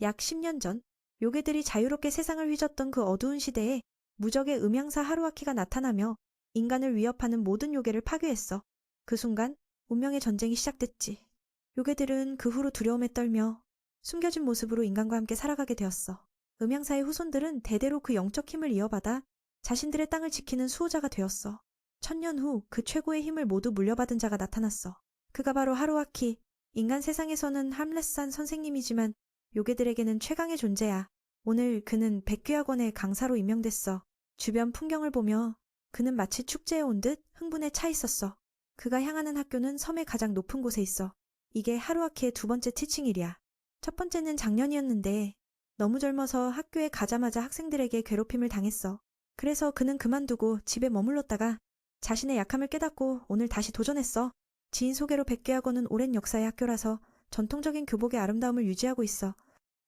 약 10년 전, 요괴들이 자유롭게 세상을 휘젓던 그 어두운 시대에 무적의 음향사 하루아키가 나타나며 인간을 위협하는 모든 요괴를 파괴했어. 그 순간 운명의 전쟁이 시작됐지. 요괴들은 그 후로 두려움에 떨며 숨겨진 모습으로 인간과 함께 살아가게 되었어. 음향사의 후손들은 대대로 그 영적 힘을 이어받아 자신들의 땅을 지키는 수호자가 되었어. 1000년 후 그 최고의 힘을 모두 물려받은 자가 나타났어. 그가 바로 하루아키. 인간 세상에서는 함레스한 선생님이지만 요괴들에게는 최강의 존재야. 오늘 그는 백귀학원의 강사로 임명됐어. 주변 풍경을 보며 그는 마치 축제에 온 듯 흥분에 차 있었어. 그가 향하는 학교는 섬의 가장 높은 곳에 있어. 이게 하루아키의 두 번째 티칭일이야. 첫 번째는 작년이었는데 너무 젊어서 학교에 가자마자 학생들에게 괴롭힘을 당했어. 그래서 그는 그만두고 집에 머물렀다가 자신의 약함을 깨닫고 오늘 다시 도전했어. 지인 소개로 백귀학원은 오랜 역사의 학교라서 전통적인 교복의 아름다움을 유지하고 있어.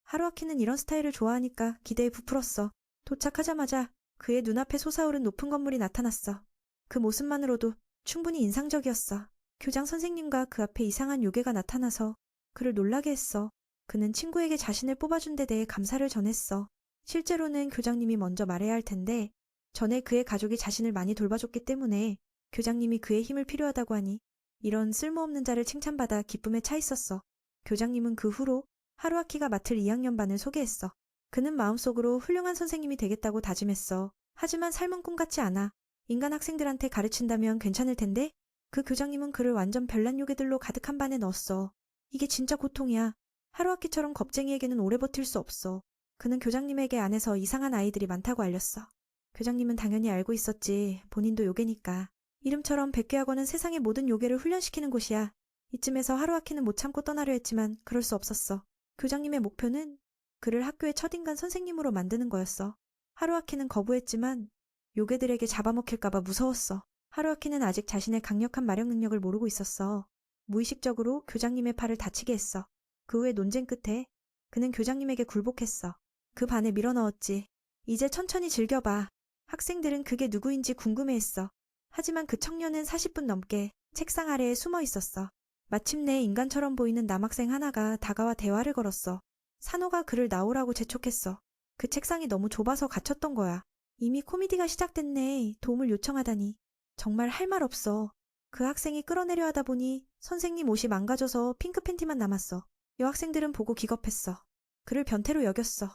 하루아키는 이런 스타일을 좋아하니까 기대에 부풀었어. 도착하자마자 그의 눈앞에 솟아오른 높은 건물이 나타났어. 그 모습만으로도 충분히 인상적이었어. 교장 선생님과 그 앞에 이상한 요괴가 나타나서 그를 놀라게 했어. 그는 친구에게 자신을 뽑아준 데 대해 감사를 전했어. 실제로는 교장님이 먼저 말해야 할 텐데 전에 그의 가족이 자신을 많이 돌봐줬기 때문에 교장님이 그의 힘을 필요하다고 하니 이런 쓸모없는 자를 칭찬받아 기쁨에 차 있었어. 교장님은 그 후로 하루아키가 맡을 2학년 반을 소개했어. 그는 마음속으로 훌륭한 선생님이 되겠다고 다짐했어. 하지만 삶은 꿈 같지 않아. 인간 학생들한테 가르친다면 괜찮을 텐데 그 교장님은 그를 완전 별난 요괴들로 가득한 반에 넣었어. 이게 진짜 고통이야. 하루아키처럼 겁쟁이에게는 오래 버틸 수 없어. 그는 교장님에게 안에서 이상한 아이들이 많다고 알렸어. 교장님은 당연히 알고 있었지. 본인도 요괴니까. 이름처럼 백귀학원은 세상의 모든 요괴를 훈련시키는 곳이야. 이쯤에서 하루아키는 못 참고 떠나려 했지만 그럴 수 없었어. 교장님의 목표는 그를 학교의 첫인간 선생님으로 만드는 거였어. 하루아키는 거부했지만 요괴들에게 잡아먹힐까봐 무서웠어. 하루아키는 아직 자신의 강력한 마력 능력을 모르고 있었어. 무의식적으로 교장님의 팔을 다치게 했어. 그 후에 논쟁 끝에 그는 교장님에게 굴복했어. 그 반에 밀어넣었지. 이제 천천히 즐겨봐. 학생들은 그게 누구인지 궁금해했어. 하지만 그 청년은 40분 넘게 책상 아래에 숨어 있었어. 마침내 인간처럼 보이는 남학생 하나가 다가와 대화를 걸었어. 산호가 그를 나오라고 재촉했어. 그 책상이 너무 좁아서 갇혔던 거야. 이미 코미디가 시작됐네. 도움을 요청하다니. 정말 할 말 없어. 그 학생이 끌어내려 하다 보니 선생님 옷이 망가져서 핑크 팬티만 남았어. 여학생들은 보고 기겁했어. 그를 변태로 여겼어.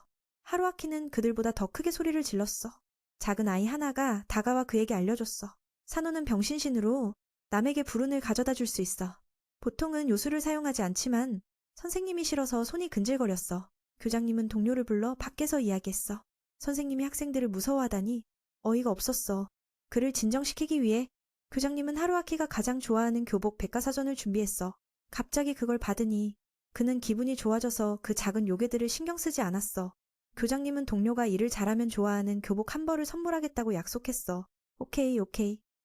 하루아키는 그들보다 더 크게 소리를 질렀어. 작은 아이 하나가 다가와 그에게 알려줬어. 산호는 병신신으로 남에게 불운을 가져다 줄 수 있어. 보통은 요술을 사용하지 않지만 선생님이 싫어서 손이 근질거렸어. 교장님은 동료를 불러 밖에서 이야기했어. 선생님이 학생들을 무서워하다니 어이가 없었어. 그를 진정시키기 위해 교장님은 하루아키가 가장 좋아하는 교복 백과사전을 준비했어. 갑자기 그걸 받으니 그는 기분이 좋아져서 그 작은 요괴들을 신경 쓰지 않았어. 교장님은 동료가 일을 잘하면 좋아하는 교복 한 벌을 선물하겠다고 약속했어. 오케이.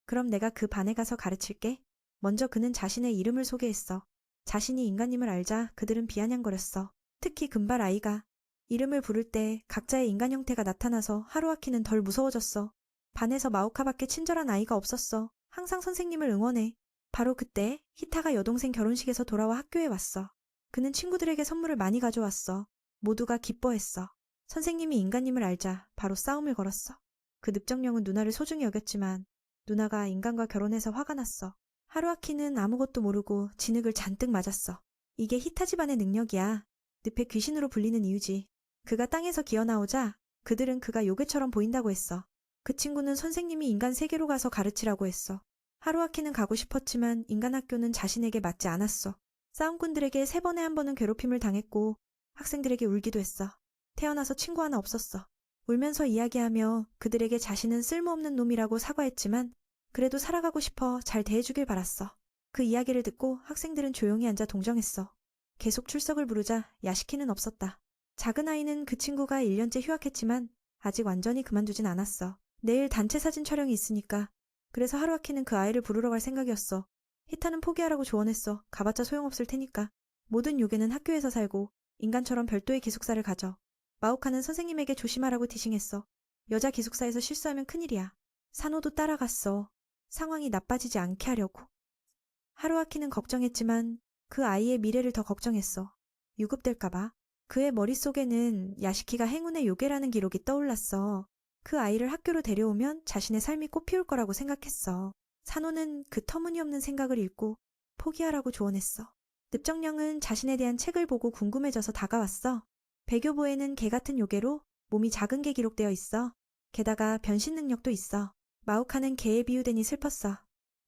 그럼 내가 그 반에 가서 가르칠게. 먼저 그는 자신의 이름을 소개했어. 자신이 인간임을 알자 그들은 비아냥거렸어. 특히 금발 아이가. 이름을 부를 때 각자의 인간 형태가 나타나서 하루아키는 덜 무서워졌어. 반에서 마오카밖에 친절한 아이가 없었어. 항상 선생님을 응원해. 바로 그때 히타가 여동생 결혼식에서 돌아와 학교에 왔어. 그는 친구들에게 선물을 많이 가져왔어. 모두가 기뻐했어. 선생님이 인간임을 알자 바로 싸움을 걸었어. 그 늑정령은 누나를 소중히 여겼지만 누나가 인간과 결혼해서 화가 났어. 하루아키는 아무것도 모르고 진흙을 잔뜩 맞았어. 이게 히타 집안의 능력이야. 늪의 귀신으로 불리는 이유지. 그가 땅에서 기어나오자 그들은 그가 요괴처럼 보인다고 했어. 그 친구는 선생님이 인간 세계로 가서 가르치라고 했어. 하루아키는 가고 싶었지만 인간 학교는 자신에게 맞지 않았어. 싸움꾼들에게 3번에 1번은 괴롭힘을 당했고 학생들에게 울기도 했어. 태어나서 친구 하나 없었어. 울면서 이야기하며 그들에게 자신은 쓸모없는 놈이라고 사과했지만 그래도 살아가고 싶어 잘 대해주길 바랐어. 그 이야기를 듣고 학생들은 조용히 앉아 동정했어. 계속 출석을 부르자 야시키는 없었다. 작은 아이는 그 친구가 1년째 휴학했지만 아직 완전히 그만두진 않았어. 내일 단체 사진 촬영이 있으니까. 그래서 하루아키는 그 아이를 부르러 갈 생각이었어. 히타는 포기하라고 조언했어. 가봤자 소용없을 테니까. 모든 요괴는 학교에서 살고 인간처럼 별도의 기숙사를 가져. 마오카는 선생님에게 조심하라고 티싱했어. 여자 기숙사에서 실수하면 큰일이야. 산호도 따라갔어. 상황이 나빠지지 않게 하려고. 하루아키는 걱정했지만 그 아이의 미래를 더 걱정했어. 유급될까봐. 그의 머릿속에는 야시키가 행운의 요괴라는 기록이 떠올랐어. 그 아이를 학교로 데려오면 자신의 삶이 꽃피울 거라고 생각했어. 산호는 그 터무니없는 생각을 읽고 포기하라고 조언했어. 늪정령은 자신에 대한 책을 보고 궁금해져서 다가왔어. 배교보에는 개 같은 요괴로 몸이 작은 게 기록되어 있어. 게다가 변신 능력도 있어. 마우카는 개에 비유되니 슬펐어.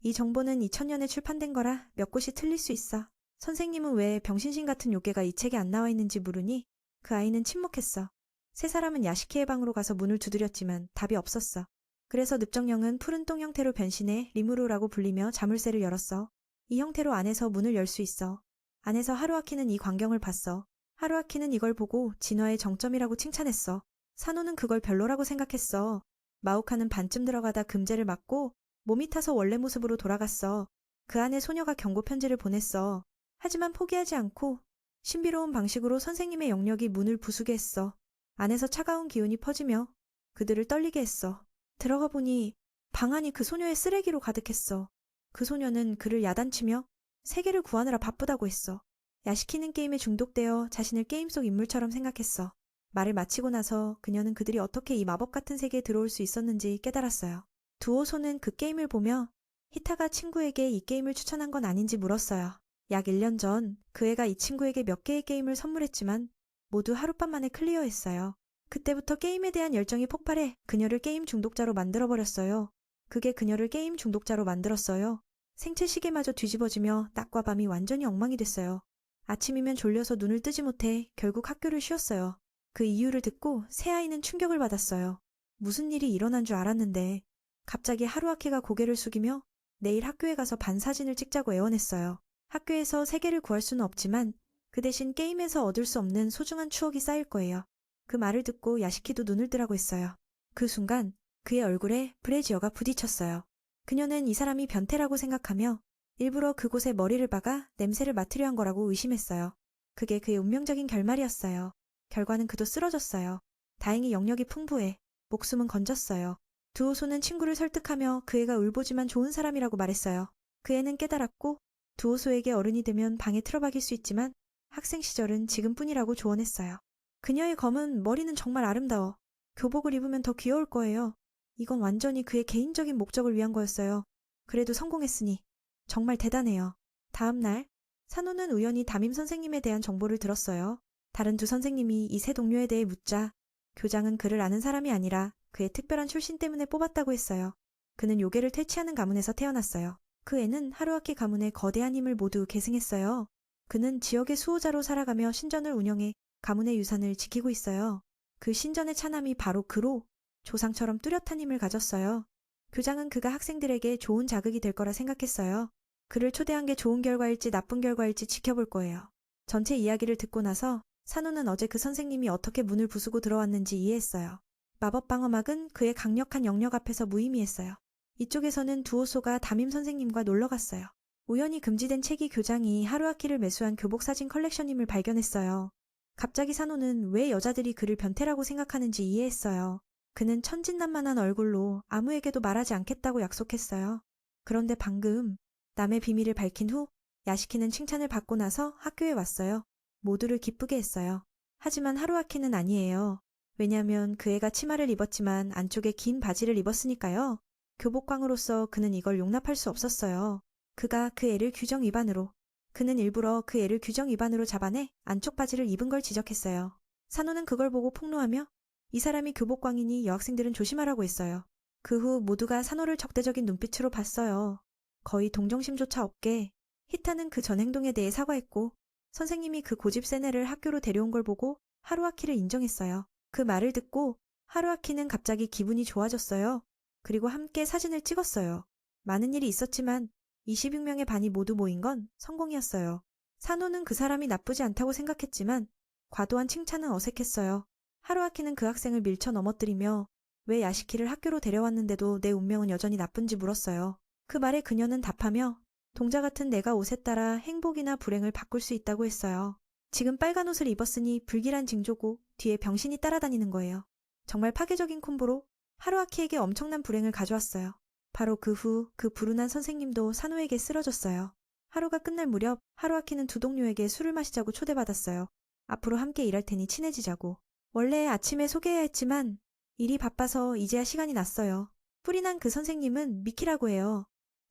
이 정보는 2000년에 출판된 거라 몇 곳이 틀릴 수 있어. 선생님은 왜 병신신 같은 요괴가 이 책에 안 나와 있는지 물으니 그 아이는 침묵했어. 세 사람은 야시키의 방으로 가서 문을 두드렸지만 답이 없었어. 그래서 늪정령은 푸른 똥 형태로 변신해 리무루라고 불리며 자물쇠를 열었어. 이 형태로 안에서 문을 열 수 있어. 안에서 하루아키는 이 광경을 봤어. 하루아키는 이걸 보고 진화의 정점이라고 칭찬했어. 산호는 그걸 별로라고 생각했어. 마오카는 반쯤 들어가다 금제를 맞고 몸이 타서 원래 모습으로 돌아갔어. 그 안에 소녀가 경고 편지를 보냈어. 하지만 포기하지 않고 신비로운 방식으로 선생님의 영역이 문을 부수게 했어. 안에서 차가운 기운이 퍼지며 그들을 떨리게 했어. 들어가 보니 방 안이 그 소녀의 쓰레기로 가득했어. 그 소녀는 그를 야단치며 세계를 구하느라 바쁘다고 했어. 야시키는 게임에 중독되어 자신을 게임 속 인물처럼 생각했어. 말을 마치고 나서 그녀는 그들이 어떻게 이 마법 같은 세계에 들어올 수 있었는지 깨달았어요. 두오소는 그 게임을 보며 히타가 친구에게 이 게임을 추천한 건 아닌지 물었어요. 약 1년 전 그 애가 이 친구에게 몇 개의 게임을 선물했지만 모두 하룻밤 만에 클리어했어요. 그때부터 게임에 대한 열정이 폭발해 그녀를 게임 중독자로 만들어버렸어요. 그게 그녀를 게임 중독자로 만들었어요. 생체 시계마저 뒤집어지며 낮과 밤이 완전히 엉망이 됐어요. 아침이면 졸려서 눈을 뜨지 못해 결국 학교를 쉬었어요. 그 이유를 듣고 새아이는 충격을 받았어요. 무슨 일이 일어난 줄 알았는데 갑자기 하루아키가 고개를 숙이며 내일 학교에 가서 반사진을 찍자고 애원했어요. 학교에서 세계를 구할 수는 없지만 그 대신 게임에서 얻을 수 없는 소중한 추억이 쌓일 거예요. 그 말을 듣고 야시키도 눈을 뜨라고 했어요. 그 순간 그의 얼굴에 브레지어가 부딪혔어요. 그녀는 이 사람이 변태라고 생각하며 일부러 그곳에 머리를 박아 냄새를 맡으려 한 거라고 의심했어요. 그게 그의 운명적인 결말이었어요. 결과는 그도 쓰러졌어요. 다행히 영역이 풍부해 목숨은 건졌어요. 두오소는 친구를 설득하며 그 애가 울보지만 좋은 사람이라고 말했어요. 그 애는 깨달았고 두오소에게 어른이 되면 방에 틀어박일 수 있지만 학생 시절은 지금뿐이라고 조언했어요. 그녀의 검은 머리는 정말 아름다워. 교복을 입으면 더 귀여울 거예요. 이건 완전히 그의 개인적인 목적을 위한 거였어요. 그래도 성공했으니 정말 대단해요. 다음 날 산호는 우연히 담임 선생님에 대한 정보를 들었어요. 다른 두 선생님이 이 새 동료에 대해 묻자 교장은 그를 아는 사람이 아니라 그의 특별한 출신 때문에 뽑았다고 했어요. 그는 요괴를 퇴치하는 가문에서 태어났어요. 그 애는 하루아키 가문의 거대한 힘을 모두 계승했어요. 그는 지역의 수호자로 살아가며 신전을 운영해 가문의 유산을 지키고 있어요. 그 신전의 차남이 바로 그로 조상처럼 뚜렷한 힘을 가졌어요. 교장은 그가 학생들에게 좋은 자극이 될 거라 생각했어요. 그를 초대한 게 좋은 결과일지 나쁜 결과일지 지켜볼 거예요. 전체 이야기를 듣고 나서 산호는 어제 그 선생님이 어떻게 문을 부수고 들어왔는지 이해했어요. 마법 방어막은 그의 강력한 영역 앞에서 무의미했어요. 이쪽에서는 두오소가 담임 선생님과 놀러 갔어요. 우연히 금지된 책이 교장이 하루아키를 매수한 교복 사진 컬렉션임을 발견했어요. 갑자기 산호는 왜 여자들이 그를 변태라고 생각하는지 이해했어요. 그는 천진난만한 얼굴로 아무에게도 말하지 않겠다고 약속했어요. 그런데 방금 남의 비밀을 밝힌 후 야시키는 칭찬을 받고 나서 학교에 왔어요. 모두를 기쁘게 했어요. 하지만 하루아키는 아니에요. 왜냐면 그 애가 치마를 입었지만 안쪽에 긴 바지를 입었으니까요. 교복광으로서 그는 이걸 용납할 수 없었어요. 그가 그 애를 규정 위반으로 그는 일부러 그 애를 규정 위반으로 잡아내 안쪽 바지를 입은 걸 지적했어요. 산호는 그걸 보고 폭로하며 이 사람이 교복광이니 여학생들은 조심하라고 했어요. 그 후 모두가 산호를 적대적인 눈빛으로 봤어요. 거의 동정심조차 없게 히타는 그 전 행동에 대해 사과했고 선생님이 그 고집센 애를 학교로 데려온 걸 보고 하루아키를 인정했어요. 그 말을 듣고 하루아키는 갑자기 기분이 좋아졌어요. 그리고 함께 사진을 찍었어요. 많은 일이 있었지만 26명의 반이 모두 모인 건 성공이었어요. 산호는 그 사람이 나쁘지 않다고 생각했지만 과도한 칭찬은 어색했어요. 하루아키는 그 학생을 밀쳐 넘어뜨리며 왜 야시키를 학교로 데려왔는데도 내 운명은 여전히 나쁜지 물었어요. 그 말에 그녀는 답하며 동자 같은 내가 옷에 따라 행복이나 불행을 바꿀 수 있다고 했어요. 지금 빨간 옷을 입었으니 불길한 징조고 뒤에 병신이 따라다니는 거예요. 정말 파괴적인 콤보로 하루아키에게 엄청난 불행을 가져왔어요. 바로 그 후 그 불운한 선생님도 산호에게 쓰러졌어요. 하루가 끝날 무렵 하루아키는 두 동료에게 술을 마시자고 초대받았어요. 앞으로 함께 일할 테니 친해지자고. 원래 아침에 소개해야 했지만 일이 바빠서 이제야 시간이 났어요. 뿔이 난 그 선생님은 미키라고 해요.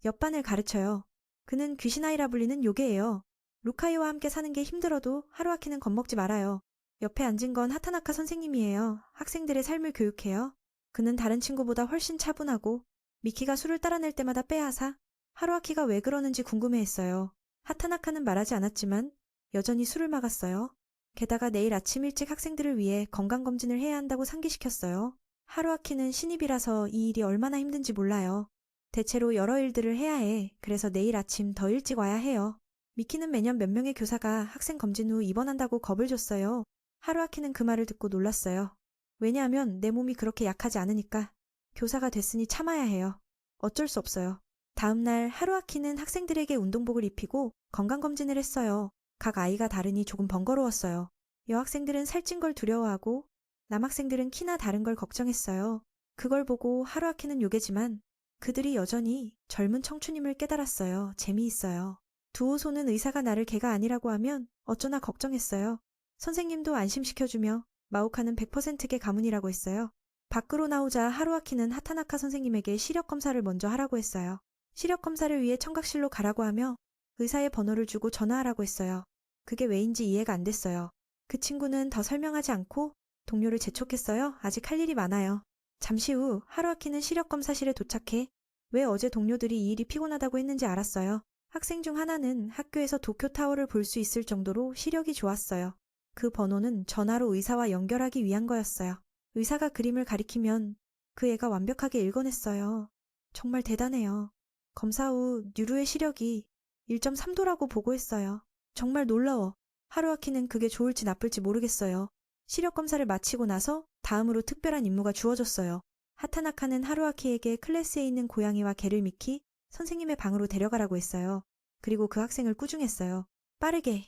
옆반을 가르쳐요. 그는 귀신아이라 불리는 요괴예요. 루카이와 함께 사는 게 힘들어도 하루아키는 겁먹지 말아요. 옆에 앉은 건 하타나카 선생님이에요. 학생들의 삶을 교육해요. 그는 다른 친구보다 훨씬 차분하고 미키가 술을 따라낼 때마다 빼앗아 하루아키가 왜 그러는지 궁금해했어요. 하타나카는 말하지 않았지만 여전히 술을 막았어요. 게다가 내일 아침 일찍 학생들을 위해 건강검진을 해야 한다고 상기시켰어요. 하루아키는 신입이라서 이 일이 얼마나 힘든지 몰라요. 대체로 여러 일들을 해야 해. 그래서 내일 아침 더 일찍 와야 해요. 미키는 매년 몇 명의 교사가 학생 검진 후 입원한다고 겁을 줬어요. 하루아키는 그 말을 듣고 놀랐어요. 왜냐하면 내 몸이 그렇게 약하지 않으니까. 교사가 됐으니 참아야 해요. 어쩔 수 없어요. 다음 날 하루아키는 학생들에게 운동복을 입히고 건강검진을 했어요. 각 아이가 다르니 조금 번거로웠어요. 여학생들은 살찐 걸 두려워하고 남학생들은 키나 다른 걸 걱정했어요. 그걸 보고 하루아키는 요괴지만 그들이 여전히 젊은 청춘임을 깨달았어요. 재미있어요. 두오소는 의사가 나를 개가 아니라고 하면 어쩌나 걱정했어요. 선생님도 안심시켜주며 마오카는 100%개 가문이라고 했어요. 밖으로 나오자 하루아키는 하타나카 선생님에게 시력 검사를 먼저 하라고 했어요. 시력 검사를 위해 청각실로 가라고 하며 의사의 번호를 주고 전화하라고 했어요. 그게 왜인지 이해가 안 됐어요. 그 친구는 더 설명하지 않고 동료를 재촉했어요. 아직 할 일이 많아요. 잠시 후 하루아키는 시력 검사실에 도착해 왜 어제 동료들이 이 일이 피곤하다고 했는지 알았어요. 학생 중 하나는 학교에서 도쿄타워를 볼 수 있을 정도로 시력이 좋았어요. 그 번호는 전화로 의사와 연결하기 위한 거였어요. 의사가 그림을 가리키면 그 애가 완벽하게 읽어냈어요. 정말 대단해요. 검사 후 뉴루의 시력이 1.3도라고 보고했어요. 정말 놀라워. 하루아키는 그게 좋을지 나쁠지 모르겠어요. 시력 검사를 마치고 나서 다음으로 특별한 임무가 주어졌어요. 하타나카는 하루아키에게 클래스에 있는 고양이와 개를 미키 선생님의 방으로 데려가라고 했어요. 그리고 그 학생을 꾸중했어요. 빠르게.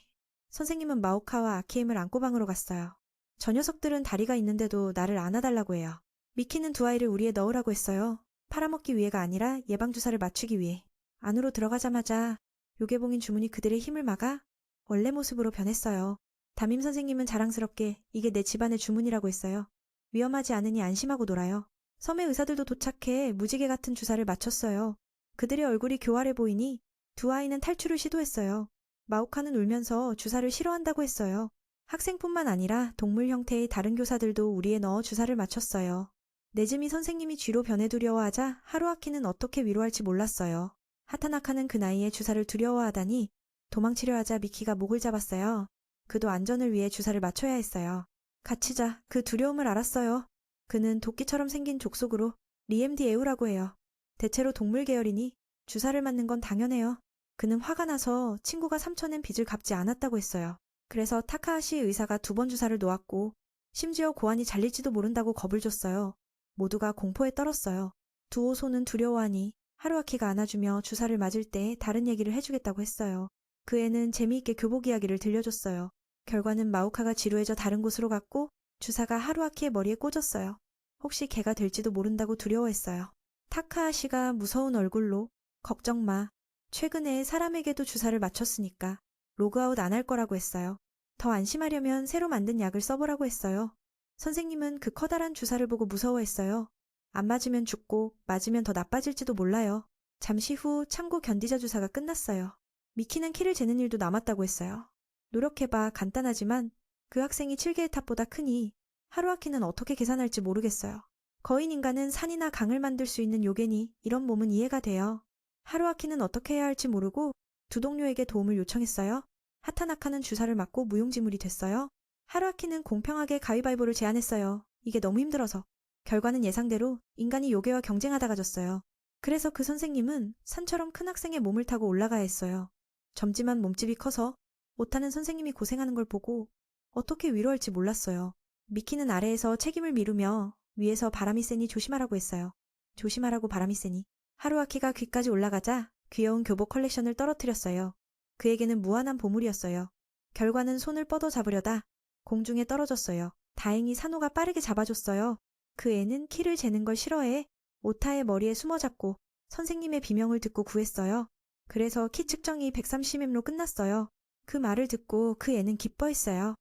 선생님은 마오카와 아키엠을 안고 방으로 갔어요. 저 녀석들은 다리가 있는데도 나를 안아달라고 해요. 미키는 두 아이를 우리에 넣으라고 했어요. 팔아먹기 위해가 아니라 예방주사를 맞추기 위해. 안으로 들어가자마자 요괴봉인 주문이 그들의 힘을 막아 원래 모습으로 변했어요. 담임 선생님은 자랑스럽게 이게 내 집안의 주문이라고 했어요. 위험하지 않으니 안심하고 놀아요. 섬의 의사들도 도착해 무지개 같은 주사를 맞췄어요. 그들의 얼굴이 교활해 보이니 두 아이는 탈출을 시도했어요. 마오카는 울면서 주사를 싫어한다고 했어요. 학생뿐만 아니라 동물 형태의 다른 교사들도 우리에 넣어 주사를 맞췄어요. 네즈미 선생님이 쥐로 변해두려워하자 하루아키는 어떻게 위로할지 몰랐어요. 하타나카는 그 나이에 주사를 두려워하다니 도망치려 하자 미키가 목을 잡았어요. 그도 안전을 위해 주사를 맞춰야 했어요. 같이 자. 그 두려움을 알았어요. 그는 도끼처럼 생긴 족속으로 리엠디 에우라고 해요. 대체로 동물 계열이니 주사를 맞는 건 당연해요. 그는 화가 나서 친구가 3,000엔 빚을 갚지 않았다고 했어요. 그래서 타카하시 의사가 2번 주사를 놓았고 심지어 고환이 잘릴지도 모른다고 겁을 줬어요. 모두가 공포에 떨었어요. 두오소는 두려워하니 하루아키가 안아주며 주사를 맞을 때 다른 얘기를 해주겠다고 했어요. 그 애는 재미있게 교복 이야기를 들려줬어요. 결과는 마오카가 지루해져 다른 곳으로 갔고 주사가 하루아키의 머리에 꽂았어요. 혹시 개가 될지도 모른다고 두려워했어요. 타카하시가 무서운 얼굴로 걱정 마. 최근에 사람에게도 주사를 맞췄으니까 로그아웃 안 할 거라고 했어요. 더 안심하려면 새로 만든 약을 써보라고 했어요. 선생님은 그 커다란 주사를 보고 무서워했어요. 안 맞으면 죽고 맞으면 더 나빠질지도 몰라요. 잠시 후 참고 견디자 주사가 끝났어요. 미키는 키를 재는 일도 남았다고 했어요. 노력해봐. 간단하지만 그 학생이 7개의 탑보다 크니 하루아키는 어떻게 계산할지 모르겠어요. 거인 인간은 산이나 강을 만들 수 있는 요괴니 이런 몸은 이해가 돼요. 하루아키는 어떻게 해야 할지 모르고 두 동료에게 도움을 요청했어요. 하타나카는 주사를 맞고 무용지물이 됐어요. 하루아키는 공평하게 가위바위보를 제안했어요. 이게 너무 힘들어서. 결과는 예상대로 인간이 요괴와 경쟁하다가 졌어요. 그래서 그 선생님은 산처럼 큰 학생의 몸을 타고 올라가야 했어요. 젊지만 몸집이 커서 못하는 선생님이 고생하는 걸 보고 어떻게 위로할지 몰랐어요. 미키는 아래에서 책임을 미루며 위에서 바람이 세니 조심하라고 했어요. 조심하라고 바람이 세니. 하루아키가 귀까지 올라가자 귀여운 교복 컬렉션을 떨어뜨렸어요. 그에게는 무한한 보물이었어요. 결과는 손을 뻗어 잡으려다 공중에 떨어졌어요. 다행히 산호가 빠르게 잡아줬어요. 그 애는 키를 재는 걸 싫어해 오타의 머리에 숨어잡고 선생님의 비명을 듣고 구했어요. 그래서 키 측정이 130m로 끝났어요. 그 말을 듣고 그 애는 기뻐했어요.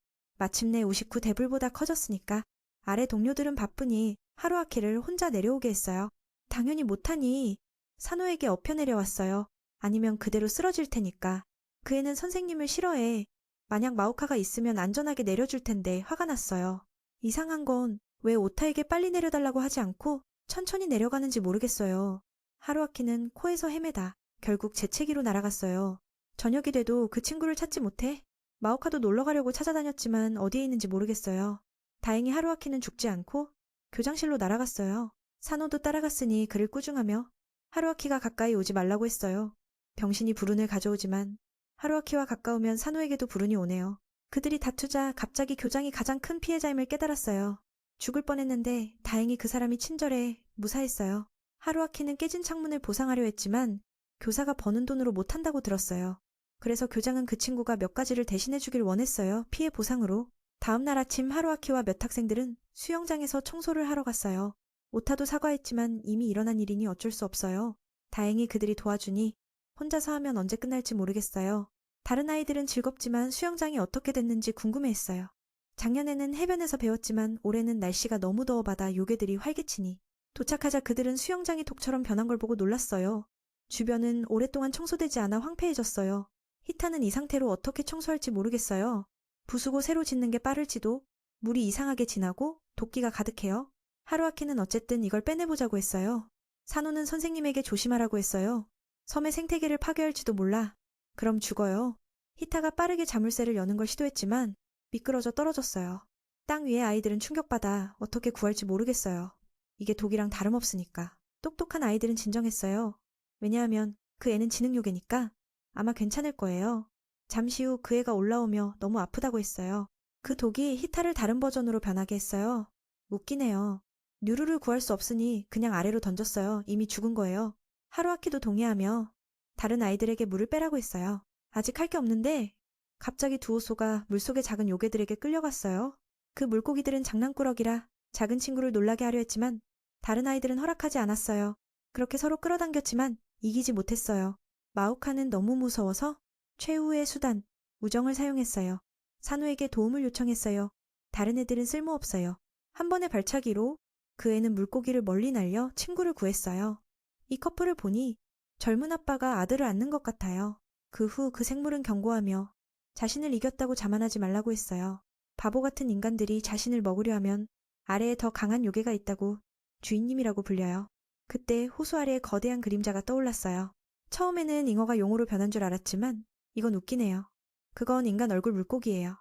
마침내 우시쿠 대불보다 커졌으니까 아래 동료들은 바쁘니 하루아키를 혼자 내려오게 했어요. 당연히 못하니 산호에게 엎여 내려왔어요. 아니면 그대로 쓰러질 테니까. 그 애는 선생님을 싫어해. 만약 마오카가 있으면 안전하게 내려줄 텐데 화가 났어요. 이상한 건 왜 오타에게 빨리 내려달라고 하지 않고 천천히 내려가는지 모르겠어요. 하루아키는 코에서 헤매다 결국 재채기로 날아갔어요. 저녁이 돼도 그 친구를 찾지 못해. 마오카도 놀러 가려고 찾아다녔지만 어디에 있는지 모르겠어요. 다행히 하루아키는 죽지 않고 교장실로 날아갔어요. 산호도 따라갔으니 그를 꾸중하며 하루아키가 가까이 오지 말라고 했어요. 병신이 불운을 가져오지만 하루아키와 가까우면 산호에게도 불운이 오네요. 그들이 다투자 갑자기 교장이 가장 큰 피해자임을 깨달았어요. 죽을 뻔했는데 다행히 그 사람이 친절해 무사했어요. 하루아키는 깨진 창문을 보상하려 했지만 교사가 버는 돈으로 못한다고 들었어요. 그래서 교장은 그 친구가 몇 가지를 대신해 주길 원했어요. 피해 보상으로. 다음 날 아침 하루아키와 몇 학생들은 수영장에서 청소를 하러 갔어요. 오타도 사과했지만 이미 일어난 일이니 어쩔 수 없어요. 다행히 그들이 도와주니 혼자서 하면 언제 끝날지 모르겠어요. 다른 아이들은 즐겁지만 수영장이 어떻게 됐는지 궁금해했어요. 작년에는 해변에서 배웠지만 올해는 날씨가 너무 더워 바다 요괴들이 활개치니 도착하자 그들은 수영장이 독처럼 변한 걸 보고 놀랐어요. 주변은 오랫동안 청소되지 않아 황폐해졌어요. 히타는 이 상태로 어떻게 청소할지 모르겠어요. 부수고 새로 짓는 게 빠를지도. 물이 이상하게 진하고 도끼가 가득해요. 하루아키는 어쨌든 이걸 빼내보자고 했어요. 산호는 선생님에게 조심하라고 했어요. 섬의 생태계를 파괴할지도 몰라. 그럼 죽어요. 히타가 빠르게 자물쇠를 여는 걸 시도했지만 미끄러져 떨어졌어요. 땅 위에 아이들은 충격받아 어떻게 구할지 모르겠어요. 이게 독이랑 다름없으니까. 똑똑한 아이들은 진정했어요. 왜냐하면 그 애는 지능요괴니까 아마 괜찮을 거예요. 잠시 후 그 애가 올라오며 너무 아프다고 했어요. 그 독이 히타를 다른 버전으로 변하게 했어요. 웃기네요. 뉴루를 구할 수 없으니 그냥 아래로 던졌어요. 이미 죽은 거예요. 하루아키도 동의하며 다른 아이들에게 물을 빼라고 했어요. 아직 할 게 없는데 갑자기 두오소가 물속의 작은 요괴들에게 끌려갔어요. 그 물고기들은 장난꾸러기라 작은 친구를 놀라게 하려 했지만 다른 아이들은 허락하지 않았어요. 그렇게 서로 끌어당겼지만 이기지 못했어요. 마오카는 너무 무서워서 최후의 수단, 우정을 사용했어요. 산호에게 도움을 요청했어요. 다른 애들은 쓸모없어요. 한 번의 발차기로 그 애는 물고기를 멀리 날려 친구를 구했어요. 이 커플을 보니 젊은 아빠가 아들을 안는 것 같아요. 그 후 그 생물은 경고하며 자신을 이겼다고 자만하지 말라고 했어요. 바보 같은 인간들이 자신을 먹으려 하면 아래에 더 강한 요괴가 있다고 주인님이라고 불려요. 그때 호수 아래에 거대한 그림자가 떠올랐어요. 처음에는 잉어가 용으로 변한 줄 알았지만 이건 웃기네요. 그건 인간 얼굴 물고기예요.